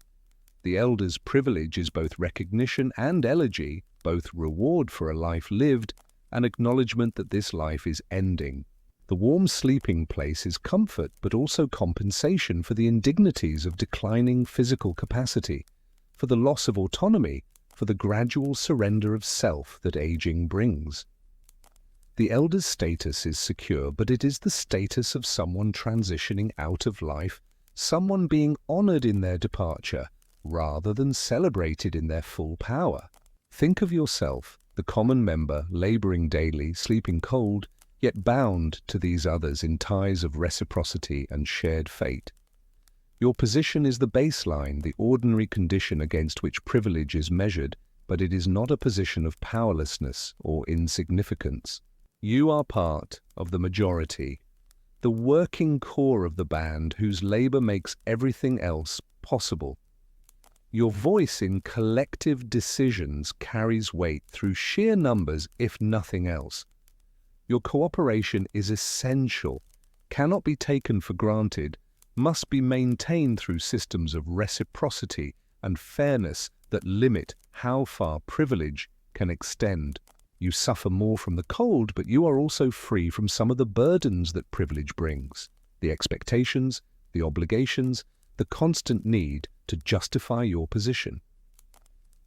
The elder's privilege is both recognition and elegy, both reward for a life lived and acknowledgement that this life is ending. The warm sleeping place is comfort, but also compensation for the indignities of declining physical capacity, for the loss of autonomy, for the gradual surrender of self that aging brings. The elder's status is secure, but it is the status of someone transitioning out of life, someone being honored in their departure, rather than celebrated in their full power. Think of yourself, the common member, laboring daily, sleeping cold, yet bound to these others in ties of reciprocity and shared fate. Your position is the baseline, the ordinary condition against which privilege is measured, but it is not a position of powerlessness or insignificance. You are part of the majority, the working core of the band whose labor makes everything else possible. Your voice in collective decisions carries weight through sheer numbers, if nothing else. Your cooperation is essential, cannot be taken for granted, must be maintained through systems of reciprocity and fairness that limit how far privilege can extend. You suffer more from the cold, but you are also free from some of the burdens that privilege brings. The expectations, the obligations, the constant need to justify your position.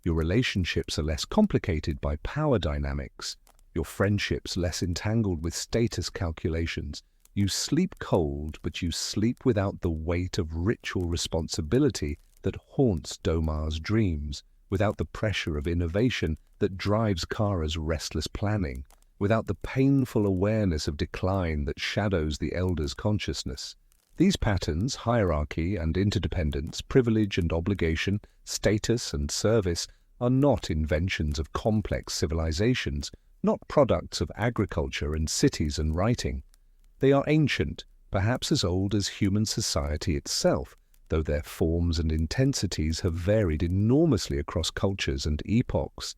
Your relationships are less complicated by power dynamics, your friendships less entangled with status calculations. You sleep cold, but you sleep without the weight of ritual responsibility that haunts Domar's dreams, without the pressure of innovation that drives Kara's restless planning, without the painful awareness of decline that shadows the elder's consciousness. These patterns, hierarchy and interdependence, privilege and obligation, status and service, are not inventions of complex civilizations, not products of agriculture and cities and writing. They are ancient, perhaps as old as human society itself, though their forms and intensities have varied enormously across cultures and epochs.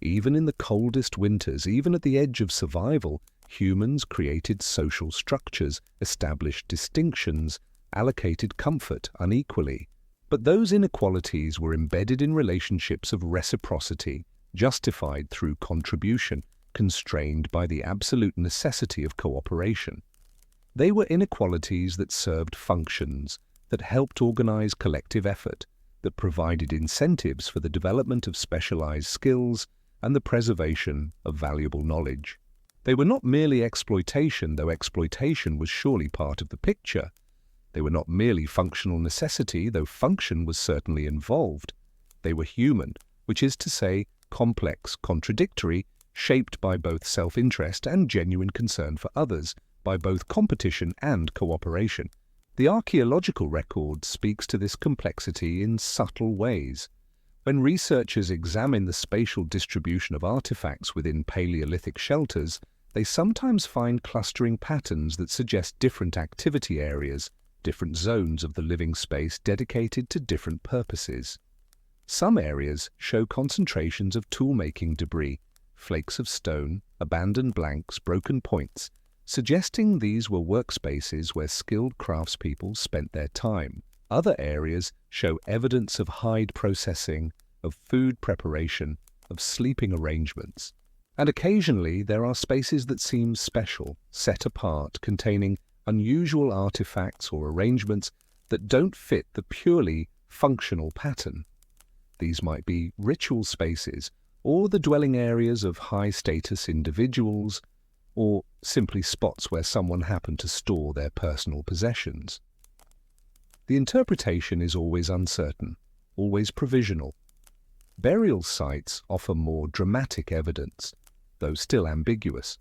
Even in the coldest winters, even at the edge of survival, humans created social structures, established distinctions, allocated comfort unequally. But those inequalities were embedded in relationships of reciprocity, justified through contribution, constrained by the absolute necessity of cooperation. They were inequalities that served functions, that helped organize collective effort, that provided incentives for the development of specialized skills and the preservation of valuable knowledge. They were not merely exploitation, though exploitation was surely part of the picture. They were not merely functional necessity, though function was certainly involved. They were human, which is to say, complex, contradictory, shaped by both self-interest and genuine concern for others, by both competition and cooperation. The archaeological record speaks to this complexity in subtle ways. When researchers examine the spatial distribution of artifacts within Paleolithic shelters, they sometimes find clustering patterns that suggest different activity areas, different zones of the living space dedicated to different purposes. Some areas show concentrations of tool-making debris, flakes of stone, abandoned blanks, broken points, suggesting these were workspaces where skilled craftspeople spent their time. Other areas show evidence of hide processing, of food preparation, of sleeping arrangements. And occasionally there are spaces that seem special, set apart, containing unusual artifacts or arrangements that don't fit the purely functional pattern. These might be ritual spaces, or the dwelling areas of high-status individuals, or simply spots where someone happened to store their personal possessions. The interpretation is always uncertain, always provisional. Burial sites offer more dramatic evidence, though still ambiguous.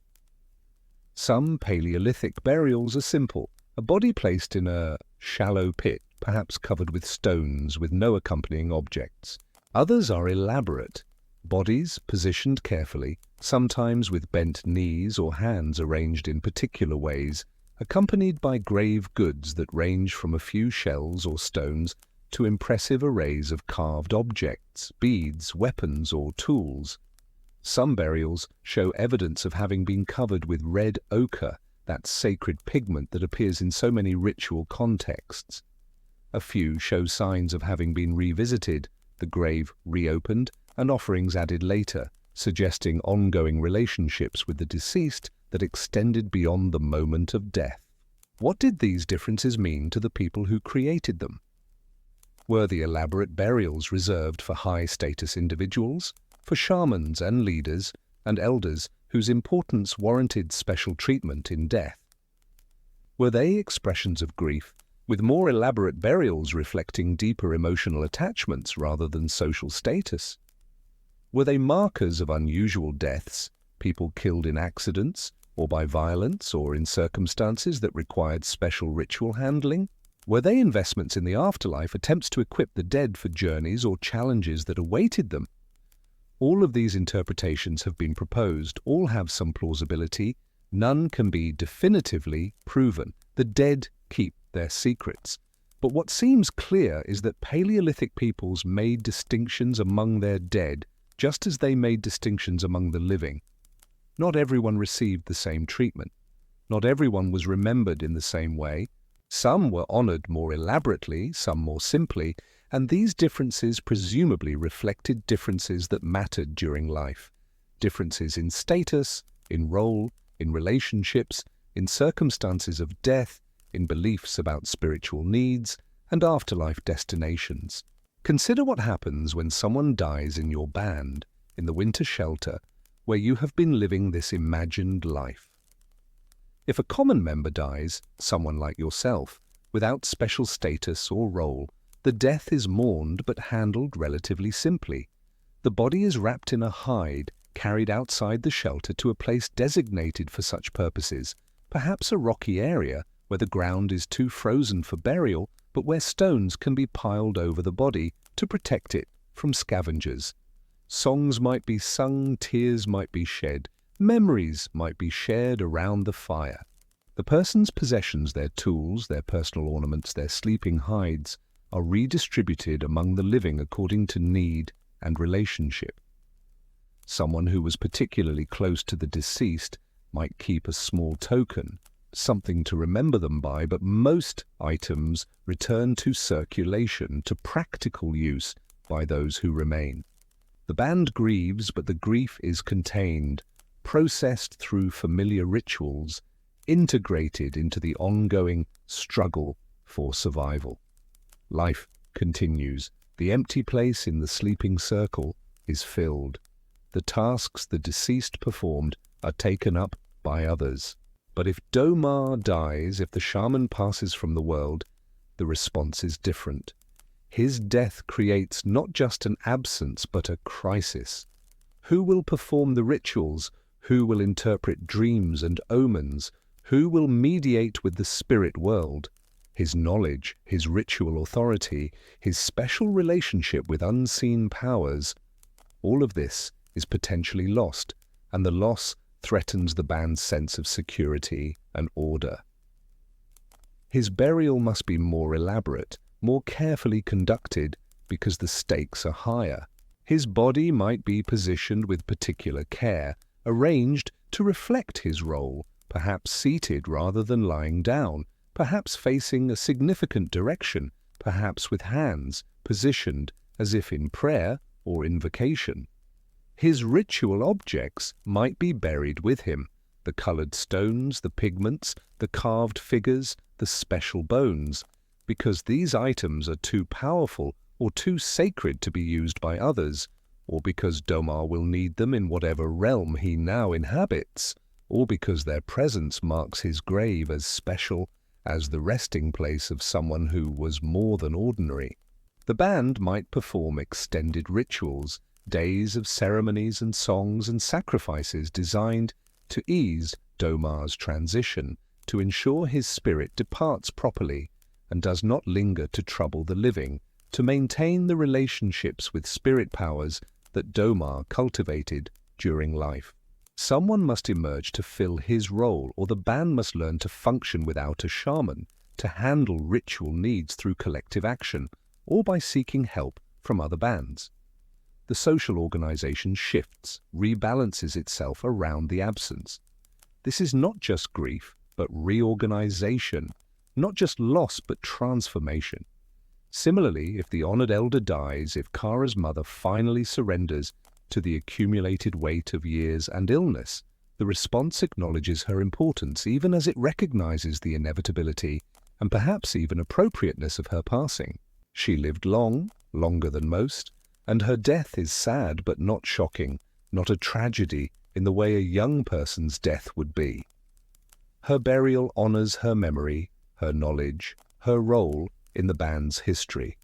Some Paleolithic burials are simple, a body placed in a shallow pit, perhaps covered with stones with no accompanying objects. Others are elaborate, bodies positioned carefully, sometimes with bent knees or hands arranged in particular ways, accompanied by grave goods that range from a few shells or stones to impressive arrays of carved objects, beads, weapons, or tools. Some burials show evidence of having been covered with red ochre, that sacred pigment that appears in so many ritual contexts. A few show signs of having been revisited, the grave reopened, and offerings added later, suggesting ongoing relationships with the deceased that extended beyond the moment of death. What did these differences mean to the people who created them? Were the elaborate burials reserved for high-status individuals, for shamans and leaders and elders whose importance warranted special treatment in death? Were they expressions of grief, with more elaborate burials reflecting deeper emotional attachments rather than social status? Were they markers of unusual deaths, people killed in accidents, or by violence, or in circumstances that required special ritual handling? Were they investments in the afterlife, attempts to equip the dead for journeys or challenges that awaited them? All of these interpretations have been proposed, all have some plausibility, none can be definitively proven. The dead keep their secrets. But what seems clear is that Paleolithic peoples made distinctions among their dead, just as they made distinctions among the living. Not everyone received the same treatment. Not everyone was remembered in the same way. Some were honored more elaborately, some more simply, and these differences presumably reflected differences that mattered during life. Differences in status, in role, in relationships, in circumstances of death, in beliefs about spiritual needs, and afterlife destinations. Consider what happens when someone dies in your band, in the winter shelter, where you have been living this imagined life. If a common member dies, someone like yourself, without special status or role, the death is mourned but handled relatively simply. The body is wrapped in a hide, carried outside the shelter to a place designated for such purposes, perhaps a rocky area where the ground is too frozen for burial, but where stones can be piled over the body to protect it from scavengers. Songs might be sung, tears might be shed, memories might be shared around the fire. The person's possessions, their tools, their personal ornaments, their sleeping hides, are redistributed among the living according to need and relationship. Someone who was particularly close to the deceased might keep a small token, something to remember them by, but most items return to circulation, to practical use by those who remain. The band grieves, but the grief is contained, processed through familiar rituals, integrated into the ongoing struggle for survival. Life continues. The empty place in the sleeping circle is filled. The tasks the deceased performed are taken up by others. But if Domar dies, if the shaman passes from the world, the response is different. His death creates not just an absence, but a crisis. Who will perform the rituals? Who will interpret dreams and omens? Who will mediate with the spirit world? His knowledge, his ritual authority, his special relationship with unseen powers, all of this is potentially lost, and the loss threatens the band's sense of security and order. His burial must be more elaborate, more carefully conducted, because the stakes are higher. His body might be positioned with particular care, arranged to reflect his role, perhaps seated rather than lying down, perhaps facing a significant direction, perhaps with hands positioned as if in prayer or invocation. His ritual objects might be buried with him: the colored stones, the pigments, the carved figures, the special bones, because these items are too powerful or too sacred to be used by others, or because Domar will need them in whatever realm he now inhabits, or because their presence marks his grave as special as the resting place of someone who was more than ordinary. The band might perform extended rituals, days of ceremonies and songs and sacrifices designed to ease Domar's transition, to ensure his spirit departs properly and does not linger to trouble the living, to maintain the relationships with spirit powers that Domar cultivated during life. Someone must emerge to fill his role, or the band must learn to function without a shaman, to handle ritual needs through collective action, or by seeking help from other bands. The social organization shifts, rebalances itself around the absence. This is not just grief, but reorganization, not just loss, but transformation. Similarly, if the honored elder dies, if Kara's mother finally surrenders to the accumulated weight of years and illness, the response acknowledges her importance, even as it recognizes the inevitability and perhaps even appropriateness of her passing. She lived long, longer than most, and her death is sad but not shocking, not a tragedy in the way a young person's death would be. Her burial honors her memory, her knowledge, her role in the band's history.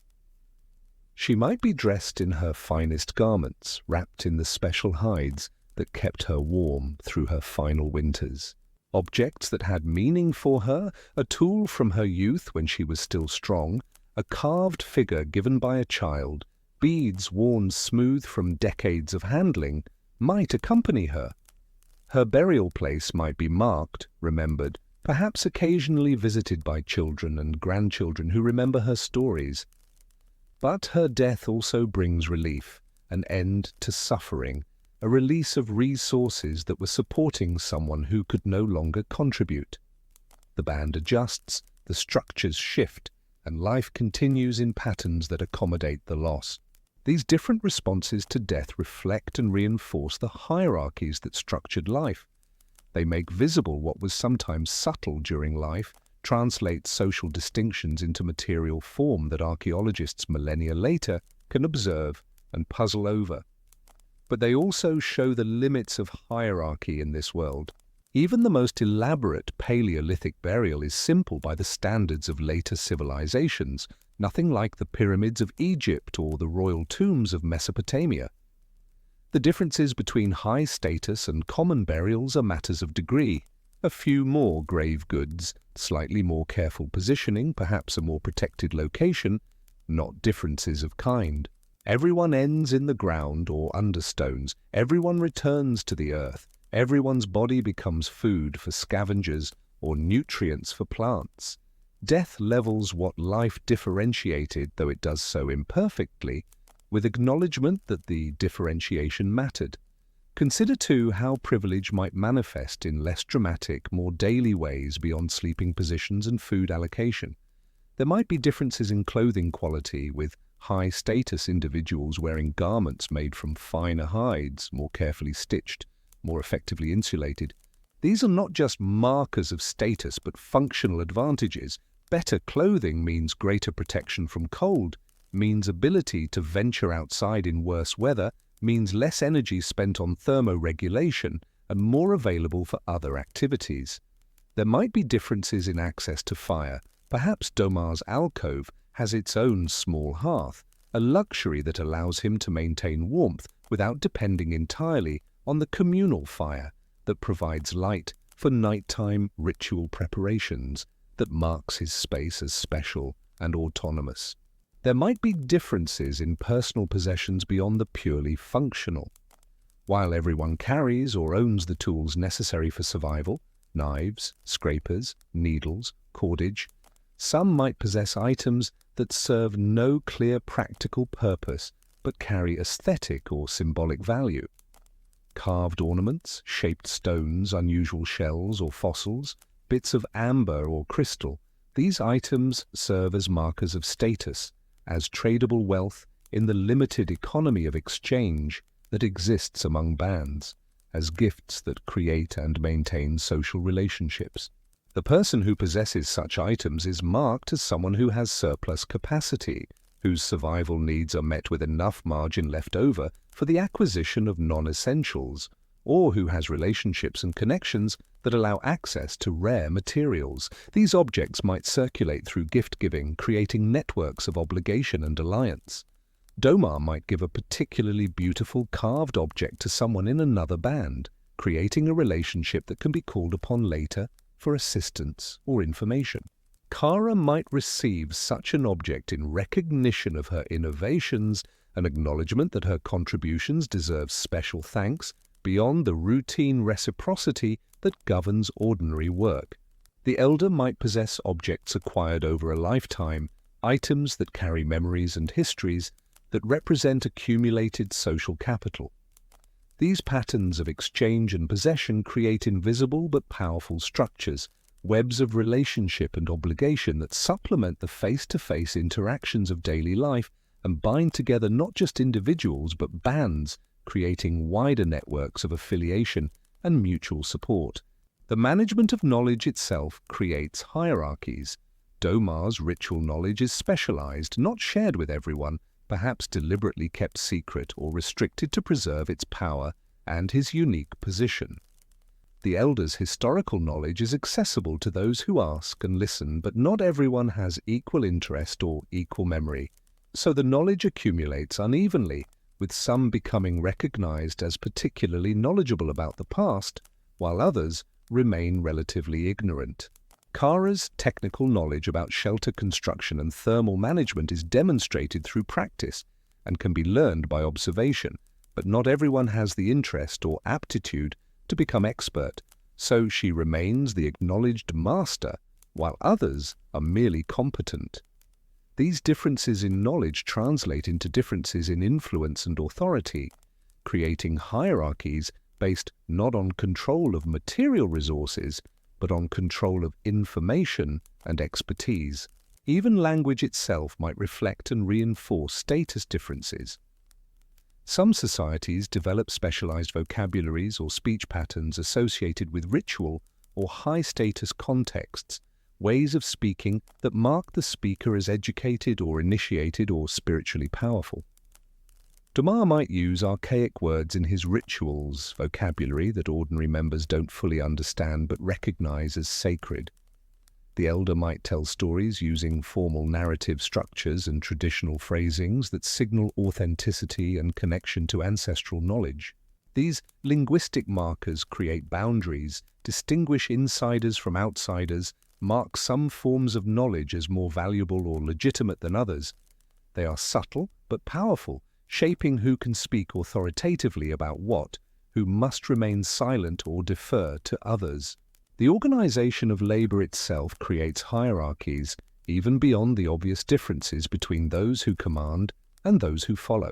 She might be dressed in her finest garments, wrapped in the special hides that kept her warm through her final winters. Objects that had meaning for her, a tool from her youth when she was still strong, a carved figure given by a child, beads worn smooth from decades of handling, might accompany her. Her burial place might be marked, remembered, perhaps occasionally visited by children and grandchildren who remember her stories. But her death also brings relief, an end to suffering, a release of resources that were supporting someone who could no longer contribute. The band adjusts, the structures shift, and life continues in patterns that accommodate the loss. These different responses to death reflect and reinforce the hierarchies that structured life. They make visible what was sometimes subtle during life, translate social distinctions into material form that archaeologists millennia later can observe and puzzle over. But they also show the limits of hierarchy in this world. Even the most elaborate Paleolithic burial is simple by the standards of later civilizations, nothing like the pyramids of Egypt or the royal tombs of Mesopotamia. The differences between high status and common burials are matters of degree. A few more grave goods, slightly more careful positioning, perhaps a more protected location, not differences of kind. Everyone ends in the ground or under stones. Everyone returns to the earth. Everyone's body becomes food for scavengers or nutrients for plants. Death levels what life differentiated, though it does so imperfectly, with acknowledgement that the differentiation mattered. Consider, too, how privilege might manifest in less dramatic, more daily ways beyond sleeping positions and food allocation. There might be differences in clothing quality, with high-status individuals wearing garments made from finer hides, more carefully stitched, more effectively insulated. These are not just markers of status, but functional advantages. Better clothing means greater protection from cold, means ability to venture outside in worse weather, means less energy spent on thermoregulation and more available for other activities. There might be differences in access to fire. Perhaps Domar's alcove has its own small hearth, a luxury that allows him to maintain warmth without depending entirely on the communal fire that provides light for nighttime ritual preparations, that marks his space as special and autonomous. There might be differences in personal possessions beyond the purely functional. While everyone carries or owns the tools necessary for survival, knives, scrapers, needles, cordage, some might possess items that serve no clear practical purpose but carry aesthetic or symbolic value. Carved ornaments, shaped stones, unusual shells or fossils, bits of amber or crystal, these items serve as markers of status, as tradable wealth in the limited economy of exchange that exists among bands, as gifts that create and maintain social relationships. The person who possesses such items is marked as someone who has surplus capacity, whose survival needs are met with enough margin left over for the acquisition of non-essentials, or who has relationships and connections that allow access to rare materials. These objects might circulate through gift-giving, creating networks of obligation and alliance. Domar might give a particularly beautiful carved object to someone in another band, creating a relationship that can be called upon later for assistance or information. Kara might receive such an object in recognition of her innovations, an acknowledgement that her contributions deserve special thanks beyond the routine reciprocity that governs ordinary work. The elder might possess objects acquired over a lifetime, items that carry memories and histories that represent accumulated social capital. These patterns of exchange and possession create invisible but powerful structures, webs of relationship and obligation that supplement the face-to-face interactions of daily life and bind together not just individuals but bands, creating wider networks of affiliation and mutual support. The management of knowledge itself creates hierarchies. Domar's ritual knowledge is specialized, not shared with everyone, perhaps deliberately kept secret or restricted to preserve its power and his unique position. The elder's historical knowledge is accessible to those who ask and listen, but not everyone has equal interest or equal memory, so the knowledge accumulates unevenly, with some becoming recognized as particularly knowledgeable about the past, while others remain relatively ignorant. Kara's technical knowledge about shelter construction and thermal management is demonstrated through practice and can be learned by observation, but not everyone has the interest or aptitude to become expert, so she remains the acknowledged master, while others are merely competent. These differences in knowledge translate into differences in influence and authority, creating hierarchies based not on control of material resources, but on control of information and expertise. Even language itself might reflect and reinforce status differences. Some societies develop specialized vocabularies or speech patterns associated with ritual or high-status contexts, ways of speaking that mark the speaker as educated or initiated or spiritually powerful. Domar might use archaic words in his rituals, vocabulary that ordinary members don't fully understand but recognize as sacred. The elder might tell stories using formal narrative structures and traditional phrasings that signal authenticity and connection to ancestral knowledge. These linguistic markers create boundaries, distinguish insiders from outsiders, mark some forms of knowledge as more valuable or legitimate than others. They are subtle but powerful, shaping who can speak authoritatively about what, who must remain silent or defer to others. The organization of labor itself creates hierarchies, even beyond the obvious differences between those who command and those who follow.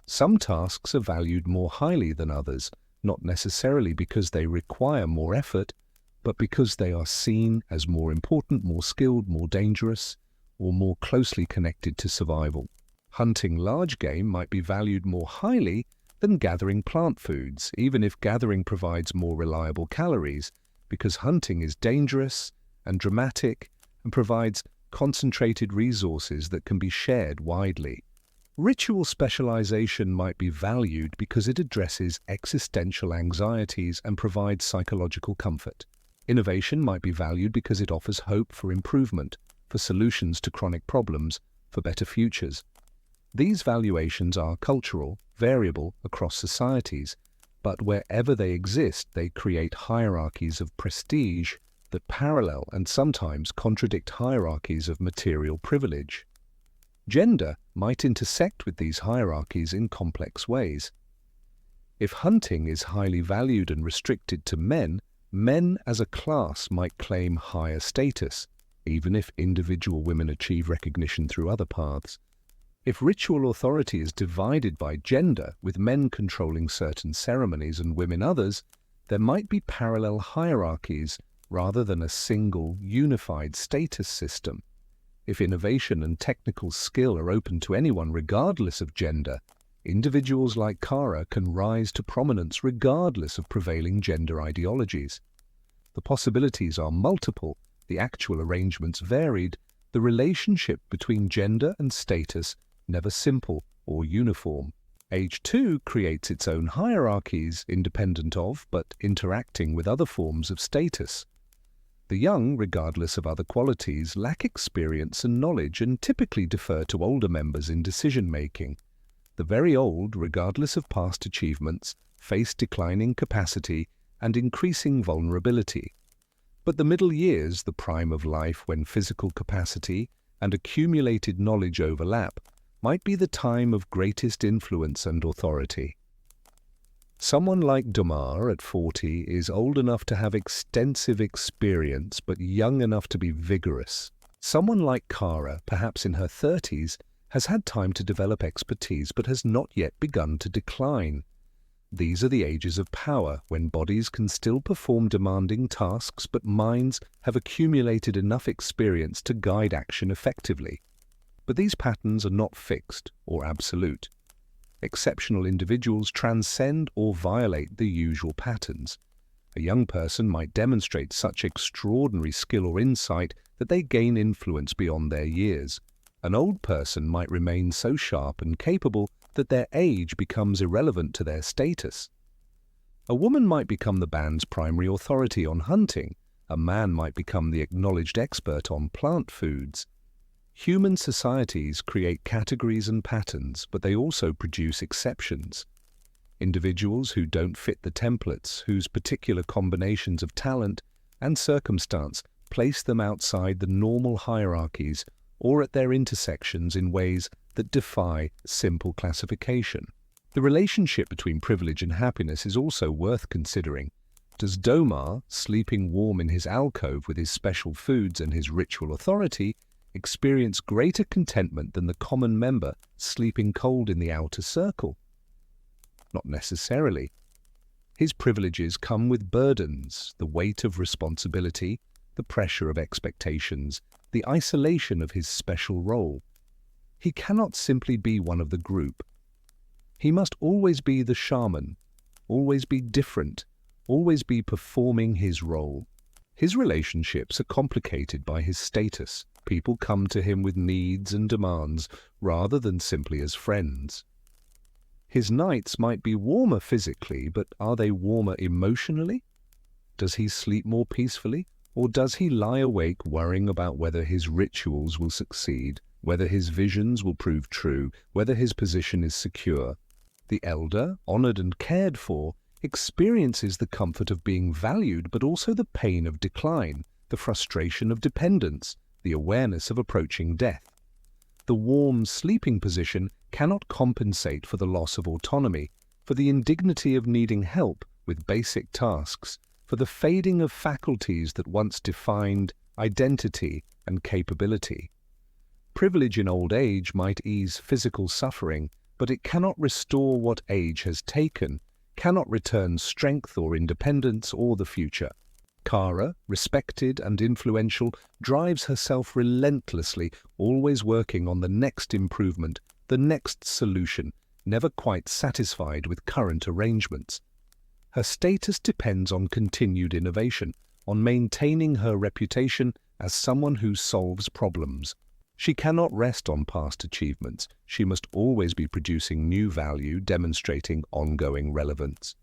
Some tasks are valued more highly than others, not necessarily because they require more effort, but because they are seen as more important, more skilled, more dangerous, or more closely connected to survival. Hunting large game might be valued more highly than gathering plant foods, even if gathering provides more reliable calories, because hunting is dangerous and dramatic and provides concentrated resources that can be shared widely. Ritual specialization might be valued because it addresses existential anxieties and provides psychological comfort. Innovation might be valued because it offers hope for improvement, for solutions to chronic problems, for better futures. These valuations are cultural, variable across societies, but wherever they exist, they create hierarchies of prestige that parallel and sometimes contradict hierarchies of material privilege. Gender might intersect with these hierarchies in complex ways. If hunting is highly valued and restricted to men, men as a class might claim higher status, even if individual women achieve recognition through other paths. If ritual authority is divided by gender, with men controlling certain ceremonies and women others, there might be parallel hierarchies rather than a single, unified status system. If innovation and technical skill are open to anyone regardless of gender, individuals like Kara can rise to prominence regardless of prevailing gender ideologies. The possibilities are multiple, the actual arrangements varied, the relationship between gender and status never simple or uniform. Age too creates its own hierarchies, independent of but interacting with other forms of status. The young, regardless of other qualities, lack experience and knowledge and typically defer to older members in decision-making. The very old, regardless of past achievements, face declining capacity and increasing vulnerability. But the middle years, the prime of life when physical capacity and accumulated knowledge overlap, might be the time of greatest influence and authority. Someone like Domar at 40 is old enough to have extensive experience but young enough to be vigorous. Someone like Kara, perhaps in her 30s, has had time to develop expertise but has not yet begun to decline. These are the ages of power, when bodies can still perform demanding tasks but minds have accumulated enough experience to guide action effectively. But these patterns are not fixed or absolute. Exceptional individuals transcend or violate the usual patterns. A young person might demonstrate such extraordinary skill or insight that they gain influence beyond their years. An old person might remain so sharp and capable that their age becomes irrelevant to their status. A woman might become the band's primary authority on hunting. A man might become the acknowledged expert on plant foods. Human societies create categories and patterns, but they also produce exceptions. Individuals who don't fit the templates, whose particular combinations of talent and circumstance place them outside the normal hierarchies or at their intersections in ways that defy simple classification. The relationship between privilege and happiness is also worth considering. Does Domar, sleeping warm in his alcove with his special foods and his ritual authority, experience greater contentment than the common member sleeping cold in the outer circle? Not necessarily. His privileges come with burdens, the weight of responsibility, the pressure of expectations, the isolation of his special role. He cannot simply be one of the group. He must always be the shaman, always be different, always be performing his role. His relationships are complicated by his status. People come to him with needs and demands rather than simply as friends. His nights might be warmer physically, but are they warmer emotionally? Does he sleep more peacefully, or does he lie awake worrying about whether his rituals will succeed, whether his visions will prove true, whether his position is secure? The elder, honored and cared for, experiences the comfort of being valued, but also the pain of decline, the frustration of dependence, the awareness of approaching death. The warm sleeping position cannot compensate for the loss of autonomy, for the indignity of needing help with basic tasks, for the fading of faculties that once defined identity and capability. Privilege in old age might ease physical suffering, but it cannot restore what age has taken, cannot return strength or independence or the future. Kara, respected and influential, drives herself relentlessly, always working on the next improvement, the next solution, never quite satisfied with current arrangements. Her status depends on continued innovation, on maintaining her reputation as someone who solves problems. She cannot rest on past achievements. She must always be producing new value, demonstrating ongoing relevance.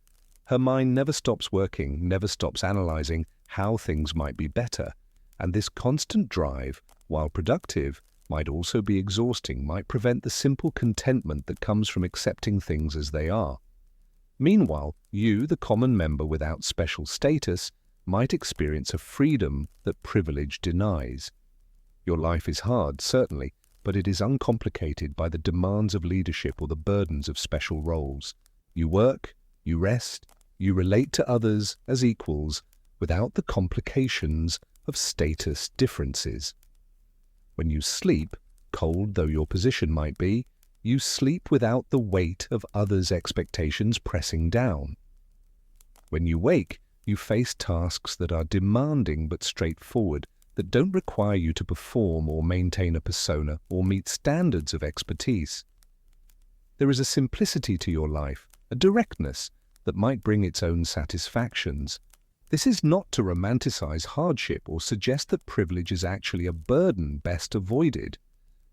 Her mind never stops working, never stops analyzing how things might be better. And this constant drive, while productive, might also be exhausting, might prevent the simple contentment that comes from accepting things as they are. Meanwhile, you, the common member without special status, might experience a freedom that privilege denies. Your life is hard, certainly, but it is uncomplicated by the demands of leadership or the burdens of special roles. You work, you rest, you relate to others as equals without the complications of status differences. When you sleep, cold though your position might be, you sleep without the weight of others' expectations pressing down. When you wake, you face tasks that are demanding but straightforward, that don't require you to perform or maintain a persona or meet standards of expertise. There is a simplicity to your life, a directness that might bring its own satisfactions. This is not to romanticize hardship or suggest that privilege is actually a burden best avoided.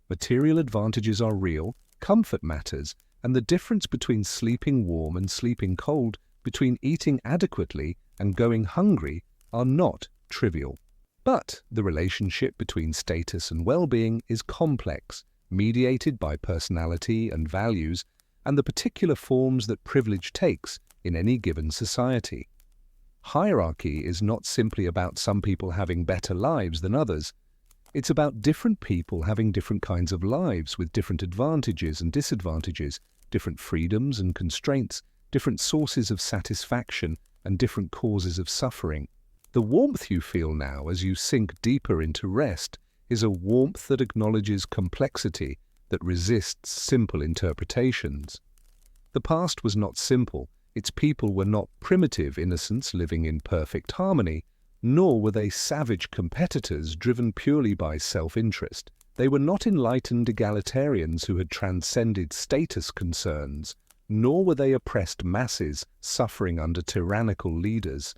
Material advantages are real, comfort matters, and the difference between sleeping warm and sleeping cold, between eating adequately and going hungry, are not trivial. But the relationship between status and well-being is complex, mediated by personality and values, and the particular forms that privilege takes in any given society. Hierarchy is not simply about some people having better lives than others. It's about different people having different kinds of lives with different advantages and disadvantages, different freedoms and constraints, different sources of satisfaction and different causes of suffering. The warmth you feel now as you sink deeper into rest is a warmth that acknowledges complexity, that resists simple interpretations. The past was not simple. Its people were not primitive innocents living in perfect harmony, nor were they savage competitors driven purely by self-interest. They were not enlightened egalitarians who had transcended status concerns, nor were they oppressed masses suffering under tyrannical leaders.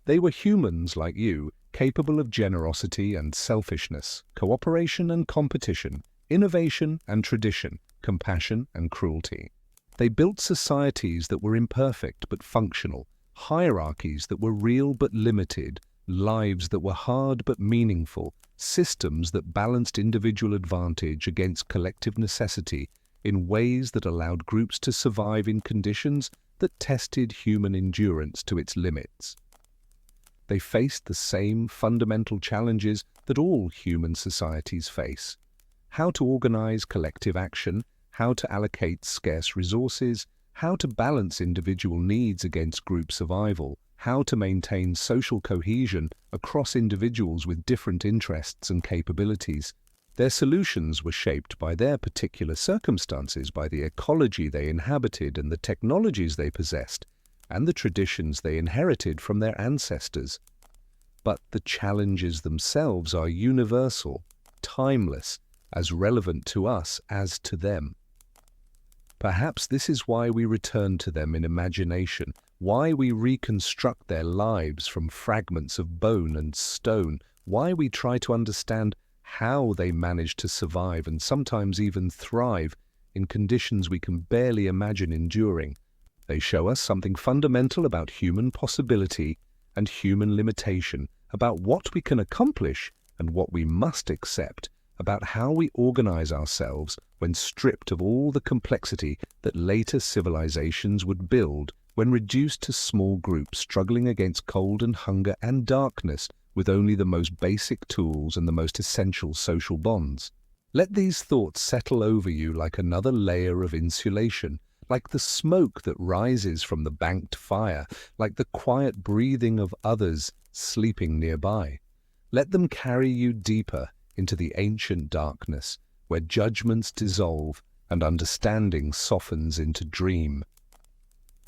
They were humans like you, capable of generosity and selfishness, cooperation and competition, innovation and tradition, compassion and cruelty. They built societies that were imperfect but functional, hierarchies that were real but limited, lives that were hard but meaningful, systems that balanced individual advantage against collective necessity in ways that allowed groups to survive in conditions that tested human endurance to its limits. They faced the same fundamental challenges that all human societies face: how to organize collective action, how to allocate scarce resources, how to balance individual needs against group survival, how to maintain social cohesion across individuals with different interests and capabilities. Their solutions were shaped by their particular circumstances, by the ecology they inhabited and the technologies they possessed, and the traditions they inherited from their ancestors. But the challenges themselves are universal, timeless, as relevant to us as to them. Perhaps this is why we return to them in imagination, why we reconstruct their lives from fragments of bone and stone, why we try to understand how they managed to survive and sometimes even thrive in conditions we can barely imagine enduring. They show us something fundamental about human possibility and human limitation, about what we can accomplish and what we must accept, about how we organize ourselves when stripped of all the complexity that later civilizations would build when reduced to small groups struggling against cold and hunger and darkness with only the most basic tools and the most essential social bonds. Let these thoughts settle over you like another layer of insulation, like the smoke that rises from the banked fire, like the quiet breathing of others sleeping nearby. Let them carry you deeper into the ancient darkness, where judgments dissolve and understanding softens into dream.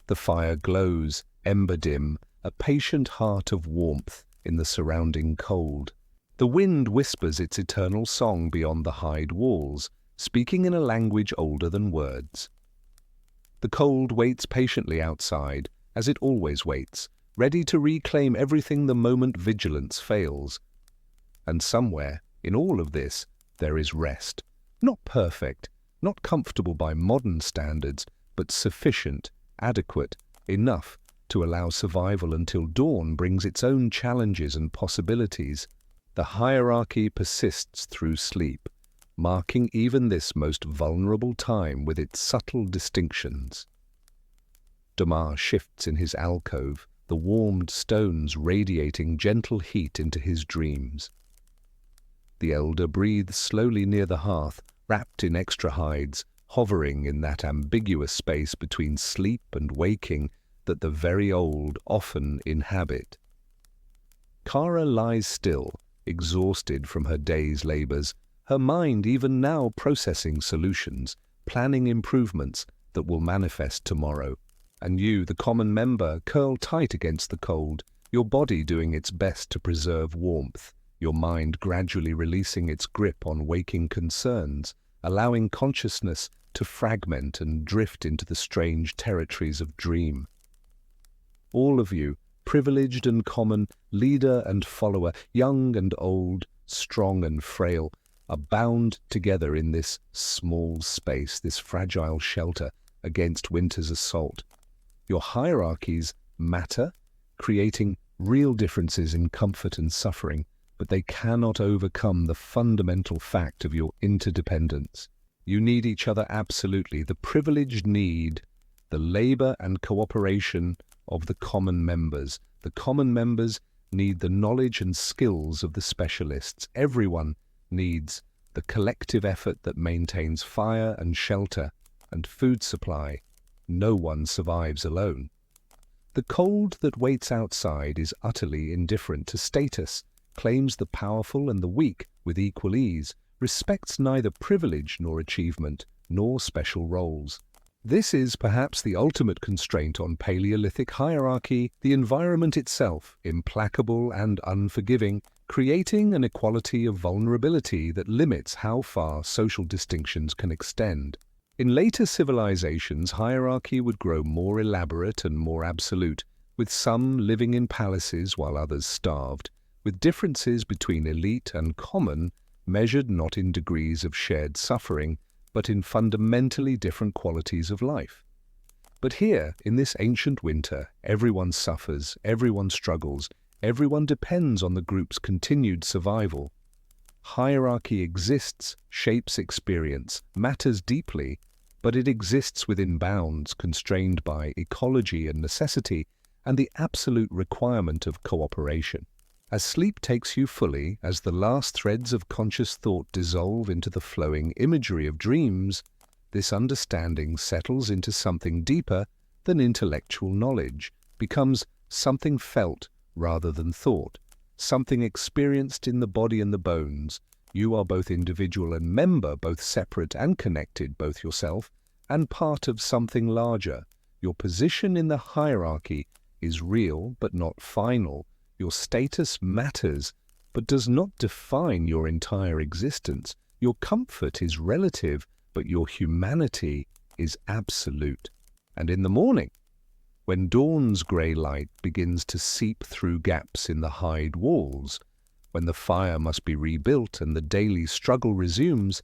The fire glows, ember dim, a patient heart of warmth in the surrounding cold. The wind whispers its eternal song beyond the hide walls, speaking in a language older than words. The cold waits patiently outside, as it always waits, ready to reclaim everything the moment vigilance fails. And somewhere, in all of this, there is rest. Not perfect, not comfortable by modern standards, but sufficient, adequate, enough to allow survival until dawn brings its own challenges and possibilities. The hierarchy persists through sleep, marking even this most vulnerable time with its subtle distinctions. Domar shifts in his alcove, the warmed stones radiating gentle heat into his dreams. The elder breathes slowly near the hearth, wrapped in extra hides, hovering in that ambiguous space between sleep and waking that the very old often inhabit. Kara lies still, exhausted from her day's labors, her mind even now processing solutions, planning improvements that will manifest tomorrow. And you, the common member, curl tight against the cold, your body doing its best to preserve warmth, your mind gradually releasing its grip on waking concerns, allowing consciousness to fragment and drift into the strange territories of dream. All of you, privileged and common, leader and follower, young and old, strong and frail, are bound together in this small space, this fragile shelter against winter's assault. Your hierarchies matter, creating real differences in comfort and suffering, but they cannot overcome the fundamental fact of your interdependence. You need each other absolutely. The privileged need the labor and cooperation of the common members. The common members need the knowledge and skills of the specialists. Everyone needs the collective effort that maintains fire and shelter and food supply. No one survives alone. The cold that waits outside is utterly indifferent to status, claims the powerful and the weak with equal ease, respects neither privilege nor achievement, nor special roles. This is perhaps the ultimate constraint on Paleolithic hierarchy, the environment itself, implacable and unforgiving, creating an equality of vulnerability that limits how far social distinctions can extend. In later civilizations, hierarchy would grow more elaborate and more absolute, with some living in palaces while others starved, with differences between elite and common measured not in degrees of shared suffering, but in fundamentally different qualities of life. But here, in this ancient winter, everyone suffers, everyone struggles, everyone depends on the group's continued survival. Hierarchy exists, shapes experience, matters deeply, but it exists within bounds constrained by ecology and necessity and the absolute requirement of cooperation. As sleep takes you fully, as the last threads of conscious thought dissolve into the flowing imagery of dreams, this understanding settles into something deeper than intellectual knowledge, becomes something felt rather than thought, something experienced in the body and the bones. You are both individual and member, both separate and connected, both yourself and part of something larger. Your position in the hierarchy is real but not final. Your status matters but does not define your entire existence. Your comfort is relative, but your humanity is absolute. And in the morning, when dawn's grey light begins to seep through gaps in the hide walls, when the fire must be rebuilt and the daily struggle resumes,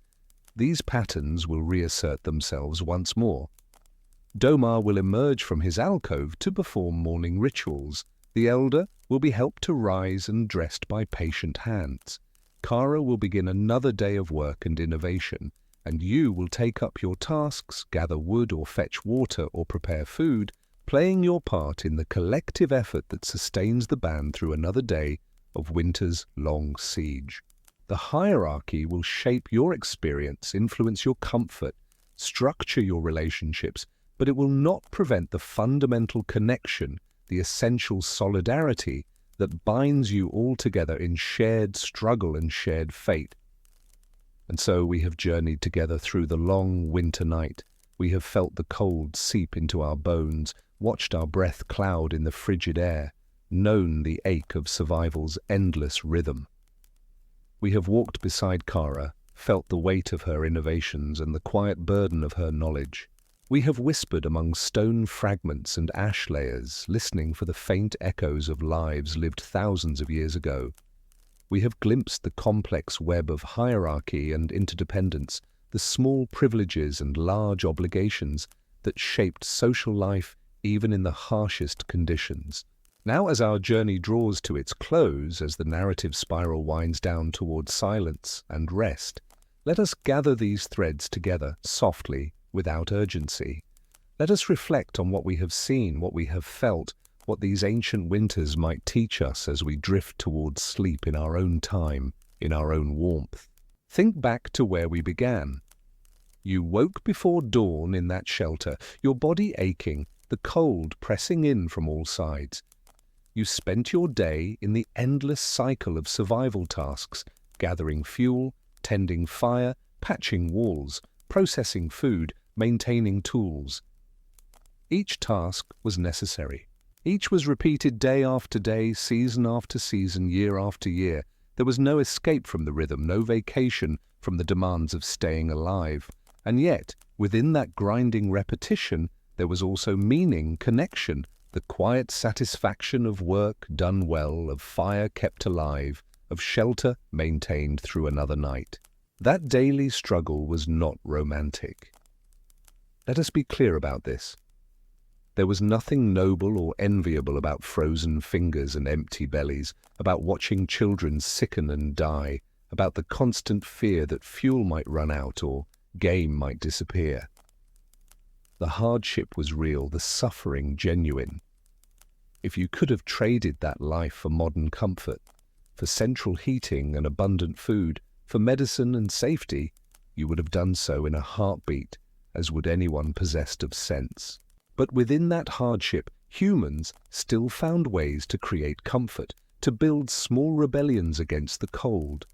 these patterns will reassert themselves once more. Domar will emerge from his alcove to perform morning rituals. The elder will be helped to rise and dressed by patient hands. Kara will begin another day of work and innovation, and you will take up your tasks, gather wood or fetch water or prepare food, playing your part in the collective effort that sustains the band through another day of winter's long siege. The hierarchy will shape your experience, influence your comfort, structure your relationships, but it will not prevent the fundamental connection, the essential solidarity that binds you all together in shared struggle and shared fate. And so we have journeyed together through the long winter night. We have felt the cold seep into our bones, watched our breath cloud in the frigid air, known the ache of survival's endless rhythm. We have walked beside Kara, felt the weight of her innovations and the quiet burden of her knowledge. We have whispered among stone fragments and ash layers, listening for the faint echoes of lives lived thousands of years ago. We have glimpsed the complex web of hierarchy and interdependence, the small privileges and large obligations that shaped social life even in the harshest conditions. Now, as our journey draws to its close, as the narrative spiral winds down towards silence and rest, let us gather these threads together softly, without urgency. Let us reflect on what we have seen, what we have felt, what these ancient winters might teach us as we drift towards sleep in our own time, in our own warmth. Think back to where we began. You woke before dawn in that shelter, your body aching, the cold pressing in from all sides. You spent your day in the endless cycle of survival tasks, gathering fuel, tending fire, patching walls, processing food, maintaining tools. Each task was necessary. Each was repeated day after day, season after season, year after year. There was no escape from the rhythm, no vacation from the demands of staying alive. And yet, within that grinding repetition, there was also meaning, connection, the quiet satisfaction of work done well, of fire kept alive, of shelter maintained through another night. That daily struggle was not romantic. Let us be clear about this. There was nothing noble or enviable about frozen fingers and empty bellies, about watching children sicken and die, about the constant fear that fuel might run out or game might disappear. The hardship was real, the suffering genuine. If you could have traded that life for modern comfort, for central heating and abundant food, for medicine and safety, you would have done so in a heartbeat, as would anyone possessed of sense. But within that hardship, humans still found ways to create comfort, to build small rebellions against the cold.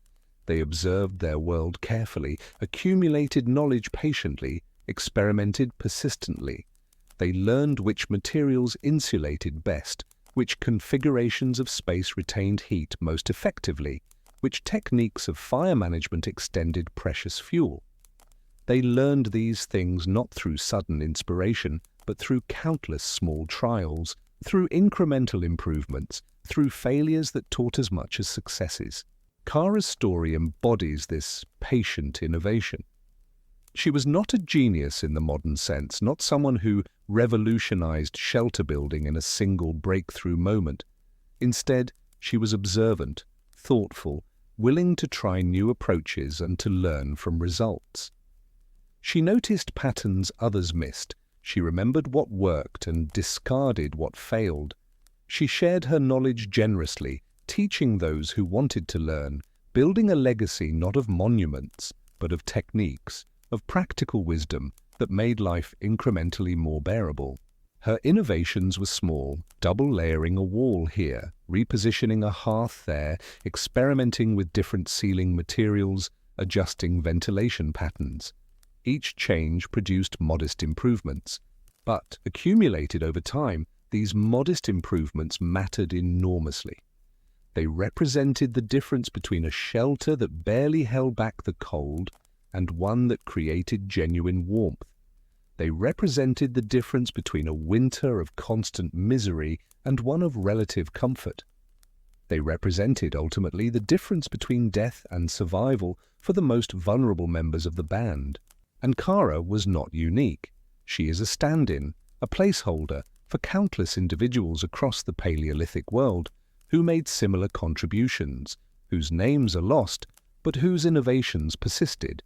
They observed their world carefully, accumulated knowledge patiently, experimented persistently. They learned which materials insulated best, which configurations of space retained heat most effectively, which techniques of fire management extended precious fuel. They learned these things not through sudden inspiration, but through countless small trials, through incremental improvements, through failures that taught as much as successes. Kara's story embodies this patient innovation. She was not a genius in the modern sense, not someone who revolutionized shelter building in a single breakthrough moment. Instead, she was observant, thoughtful, willing to try new approaches and to learn from results. She noticed patterns others missed. She remembered what worked and discarded what failed. She shared her knowledge generously, teaching those who wanted to learn, building a legacy not of monuments, but of techniques, of practical wisdom that made life incrementally more bearable. Her innovations were small, double layering a wall here, repositioning a hearth there, experimenting with different ceiling materials, adjusting ventilation patterns. Each change produced modest improvements, but accumulated over time, these modest improvements mattered enormously. They represented the difference between a shelter that barely held back the cold and one that created genuine warmth. They represented the difference between a winter of constant misery and one of relative comfort. They represented, ultimately, the difference between death and survival for the most vulnerable members of the band. And Kara was not unique. She is a stand-in, a placeholder for countless individuals across the Paleolithic world who made similar contributions, whose names are lost, but whose innovations persisted.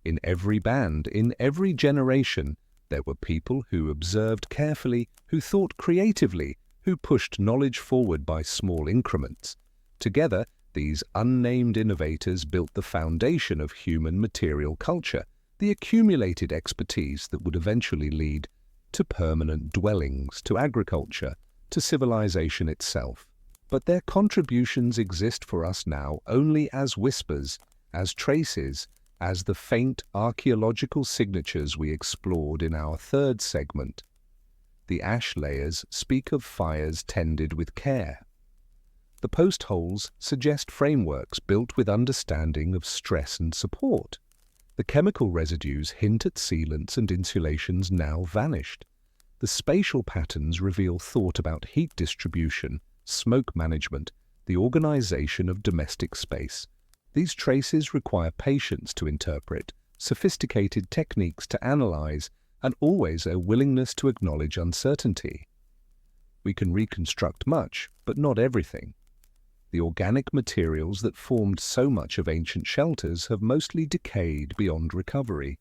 In every band, in every generation, there were people who observed carefully, who thought creatively, who pushed knowledge forward by small increments. Together, these unnamed innovators built the foundation of human material culture, the accumulated expertise that would eventually lead to permanent dwellings, to agriculture, to civilization itself. But their contributions exist for us now only as whispers, as traces, as the faint archaeological signatures we explored in our third segment. The ash layers speak of fires tended with care. The post holes suggest frameworks built with understanding of stress and support. The chemical residues hint at sealants and insulations now vanished. The spatial patterns reveal thought about heat distribution, smoke management, the organization of domestic space. These traces require patience to interpret, sophisticated techniques to analyze, and always a willingness to acknowledge uncertainty. We can reconstruct much, but not everything. The organic materials that formed so much of ancient shelters have mostly decayed beyond recovery.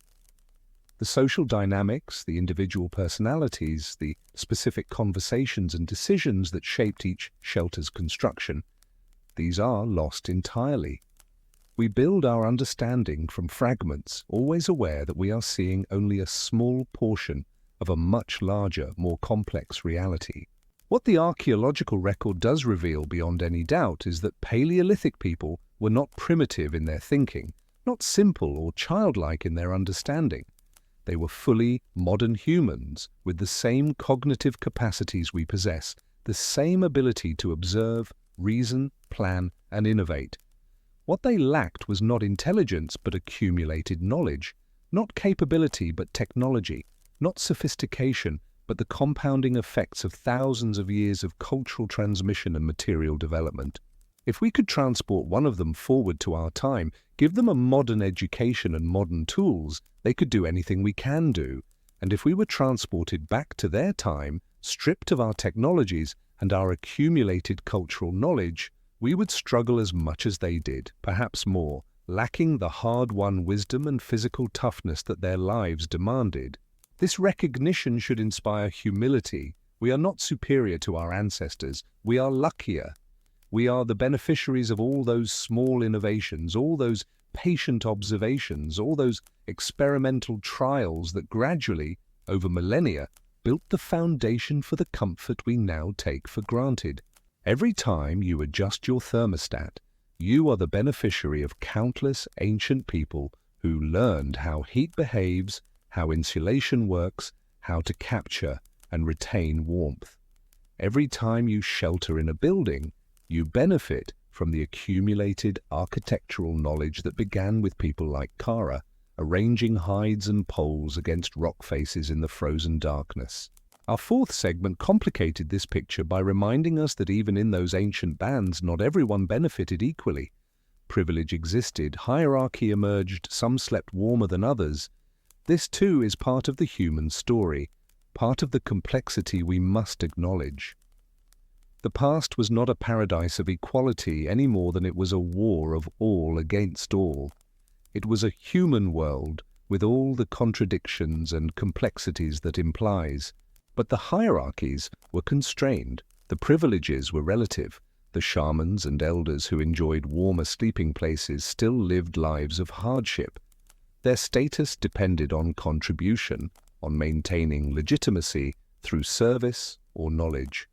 The social dynamics, the individual personalities, the specific conversations and decisions that shaped each shelter's construction, these are lost entirely. We build our understanding from fragments, always aware that we are seeing only a small portion of a much larger, more complex reality. What the archaeological record does reveal beyond any doubt is that Paleolithic people were not primitive in their thinking, not simple or childlike in their understanding. They were fully modern humans with the same cognitive capacities we possess, the same ability to observe, reason, plan, and innovate. What they lacked was not intelligence but accumulated knowledge, not capability but technology, not sophistication but the compounding effects of thousands of years of cultural transmission and material development. If we could transport one of them forward to our time, give them a modern education and modern tools, they could do anything we can do. And if we were transported back to their time, stripped of our technologies and our accumulated cultural knowledge, we would struggle as much as they did, perhaps more, lacking the hard-won wisdom and physical toughness that their lives demanded. This recognition should inspire humility. We are not superior to our ancestors. We are luckier. We are the beneficiaries of all those small innovations, all those patient observations, all those experimental trials that gradually, over millennia, built the foundation for the comfort we now take for granted. Every time you adjust your thermostat, you are the beneficiary of countless ancient people who learned how heat behaves, how insulation works, how to capture and retain warmth. Every time you shelter in a building, you benefit from the accumulated architectural knowledge that began with people like Kara, arranging hides and poles against rock faces in the frozen darkness. Our fourth segment complicated this picture by reminding us that even in those ancient bands, not everyone benefited equally. Privilege existed, hierarchy emerged, some slept warmer than others. This too is part of the human story, part of the complexity we must acknowledge. The past was not a paradise of equality any more than it was a war of all against all. It was a human world with all the contradictions and complexities that implies. But the hierarchies were constrained, the privileges were relative. The shamans and elders who enjoyed warmer sleeping places still lived lives of hardship. Their status depended on contribution, on maintaining legitimacy through service or knowledge.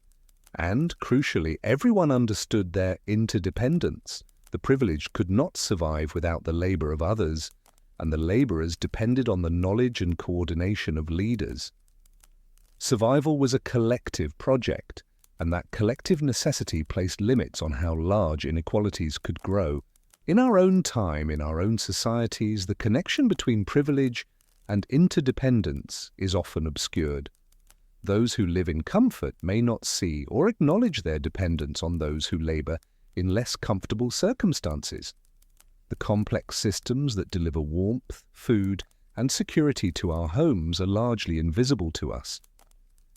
And, crucially, everyone understood their interdependence. The privileged could not survive without the labor of others, and the laborers depended on the knowledge and coordination of leaders. Survival was a collective project, and that collective necessity placed limits on how large inequalities could grow. In our own time, in our own societies, the connection between privilege and interdependence is often obscured. Those who live in comfort may not see or acknowledge their dependence on those who labor in less comfortable circumstances. The complex systems that deliver warmth, food, and security to our homes are largely invisible to us.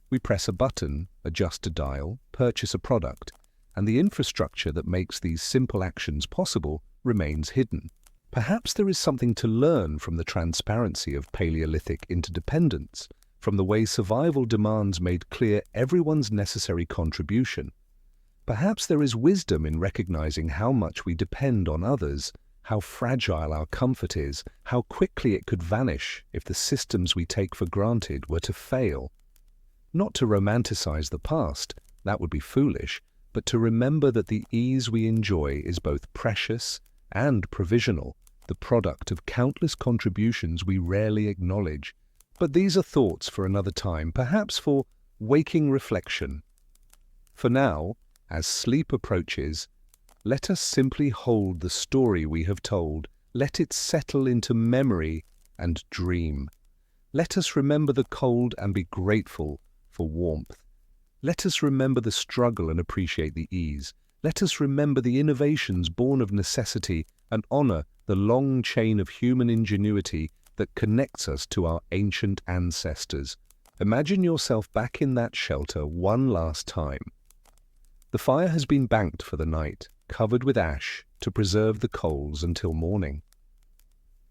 We press a button, adjust a dial, purchase a product, and the infrastructure that makes these simple actions possible remains hidden. Perhaps there is something to learn from the transparency of Paleolithic interdependence, from the way survival demands made clear everyone's necessary contribution. Perhaps there is wisdom in recognizing how much we depend on others, how fragile our comfort is, how quickly it could vanish if the systems we take for granted were to fail. Not to romanticize the past, that would be foolish, but to remember that the ease we enjoy is both precious and provisional, the product of countless contributions we rarely acknowledge. But these are thoughts for another time, perhaps for waking reflection. For now, as sleep approaches, let us simply hold the story we have told. Let it settle into memory and dream. Let us remember the cold and be grateful for warmth. Let us remember the struggle and appreciate the ease. Let us remember the innovations born of necessity and honor the long chain of human ingenuity that connects us to our ancient ancestors. Imagine yourself back in that shelter one last time. The fire has been banked for the night, covered with ash to preserve the coals until morning.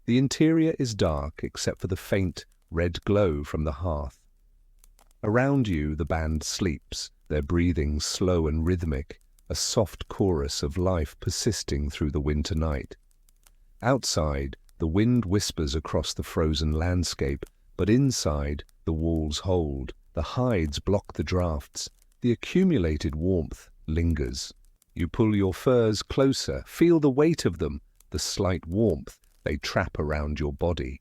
The interior is dark except for the faint red glow from the hearth. Around you the band sleeps, their breathing slow and rhythmic, a soft chorus of life persisting through the winter night. Outside, the wind whispers across the frozen landscape, but inside, the walls hold, the hides block the drafts, the accumulated warmth lingers. You pull your furs closer, feel the weight of them, the slight warmth they trap around your body.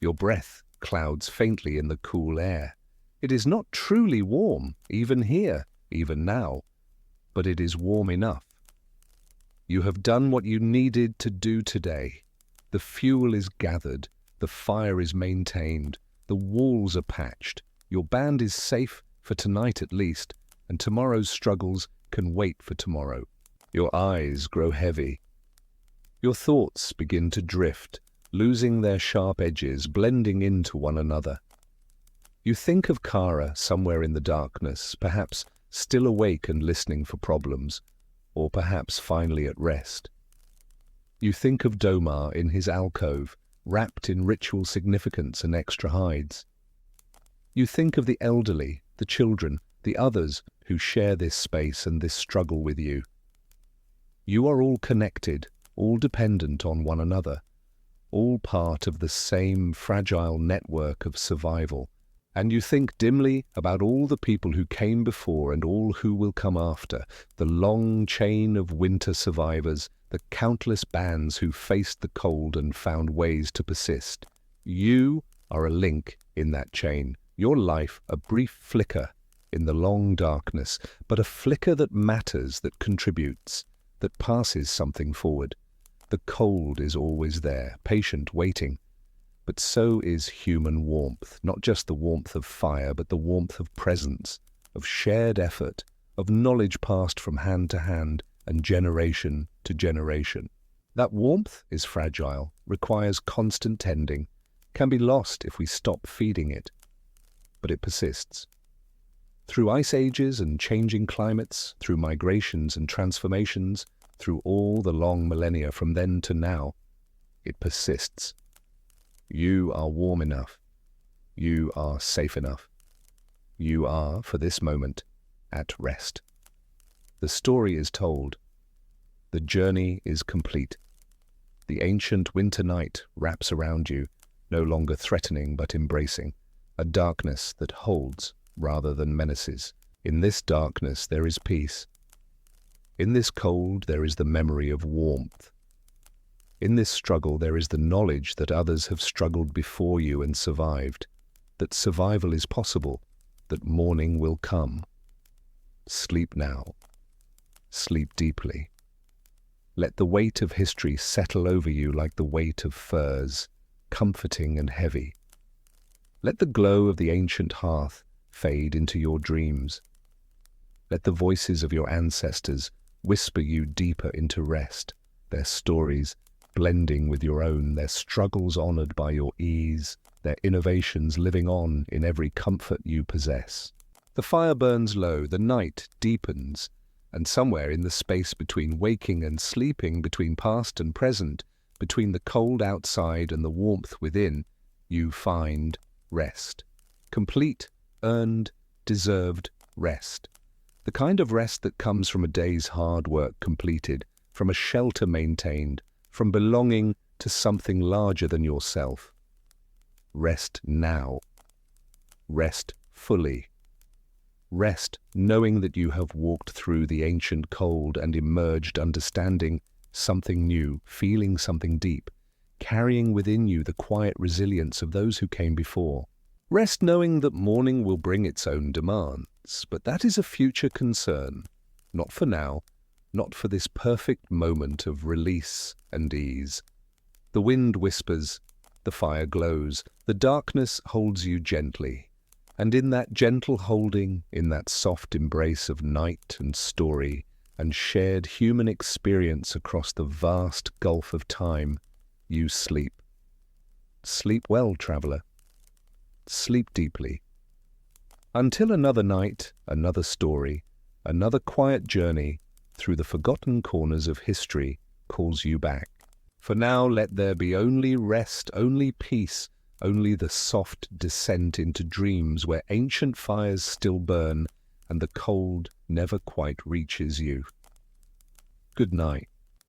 Your breath clouds faintly in the cool air. It is not truly warm, even here, even now, but it is warm enough. You have done what you needed to do today. The fuel is gathered, the fire is maintained, the walls are patched. Your band is safe for tonight at least, and tomorrow's struggles can wait for tomorrow. Your eyes grow heavy. Your thoughts begin to drift, losing their sharp edges, blending into one another. You think of Kara somewhere in the darkness, perhaps still awake and listening for problems, or perhaps finally at rest. You think of Domar in his alcove, wrapped in ritual significance and extra hides. You think of the elderly, the children, the others who share this space and this struggle with you. You are all connected, all dependent on one another, all part of the same fragile network of survival. And you think dimly about all the people who came before and all who will come after, the long chain of winter survivors, the countless bands who faced the cold and found ways to persist. You are a link in that chain, your life a brief flicker in the long darkness, but a flicker that matters, that contributes, that passes something forward. The cold is always there, patient, waiting. But so is human warmth, not just the warmth of fire, but the warmth of presence, of shared effort, of knowledge passed from hand to hand and generation to generation. That warmth is fragile, requires constant tending, can be lost if we stop feeding it, but it persists. Through ice ages and changing climates, through migrations and transformations, through all the long millennia from then to now, it persists. You are warm enough. You are safe enough. You are, for this moment, at rest. The story is told. The journey is complete. The ancient winter night wraps around you, no longer threatening but embracing, a darkness that holds rather than menaces. In this darkness there is peace. In this cold there is the memory of warmth. In this struggle there is the knowledge that others have struggled before you and survived, that survival is possible, that morning will come. Sleep now. Sleep deeply. Let the weight of history settle over you like the weight of furs, comforting and heavy. Let the glow of the ancient hearth fade into your dreams. Let the voices of your ancestors whisper you deeper into rest, their stories blending with your own, their struggles honored by your ease, their innovations living on in every comfort you possess. The fire burns low, the night deepens, and somewhere in the space between waking and sleeping, between past and present, between the cold outside and the warmth within, you find rest. Complete, earned, deserved rest. The kind of rest that comes from a day's hard work completed, from a shelter maintained, from belonging to something larger than yourself. Rest now. Rest fully. Rest, knowing that you have walked through the ancient cold and emerged understanding something new, feeling something deep, carrying within you the quiet resilience of those who came before. Rest knowing that morning will bring its own demands, but that is a future concern. Not for now, not for this perfect moment of release and ease. The wind whispers, the fire glows, the darkness holds you gently. And in that gentle holding, in that soft embrace of night and story, and shared human experience across the vast gulf of time, you sleep. Sleep well, traveler. Sleep deeply. Until another night, another story, another quiet journey through the forgotten corners of history calls you back. For now let there be only rest, only peace, only the soft descent into dreams where ancient fires still burn and the cold never quite reaches you. Good night.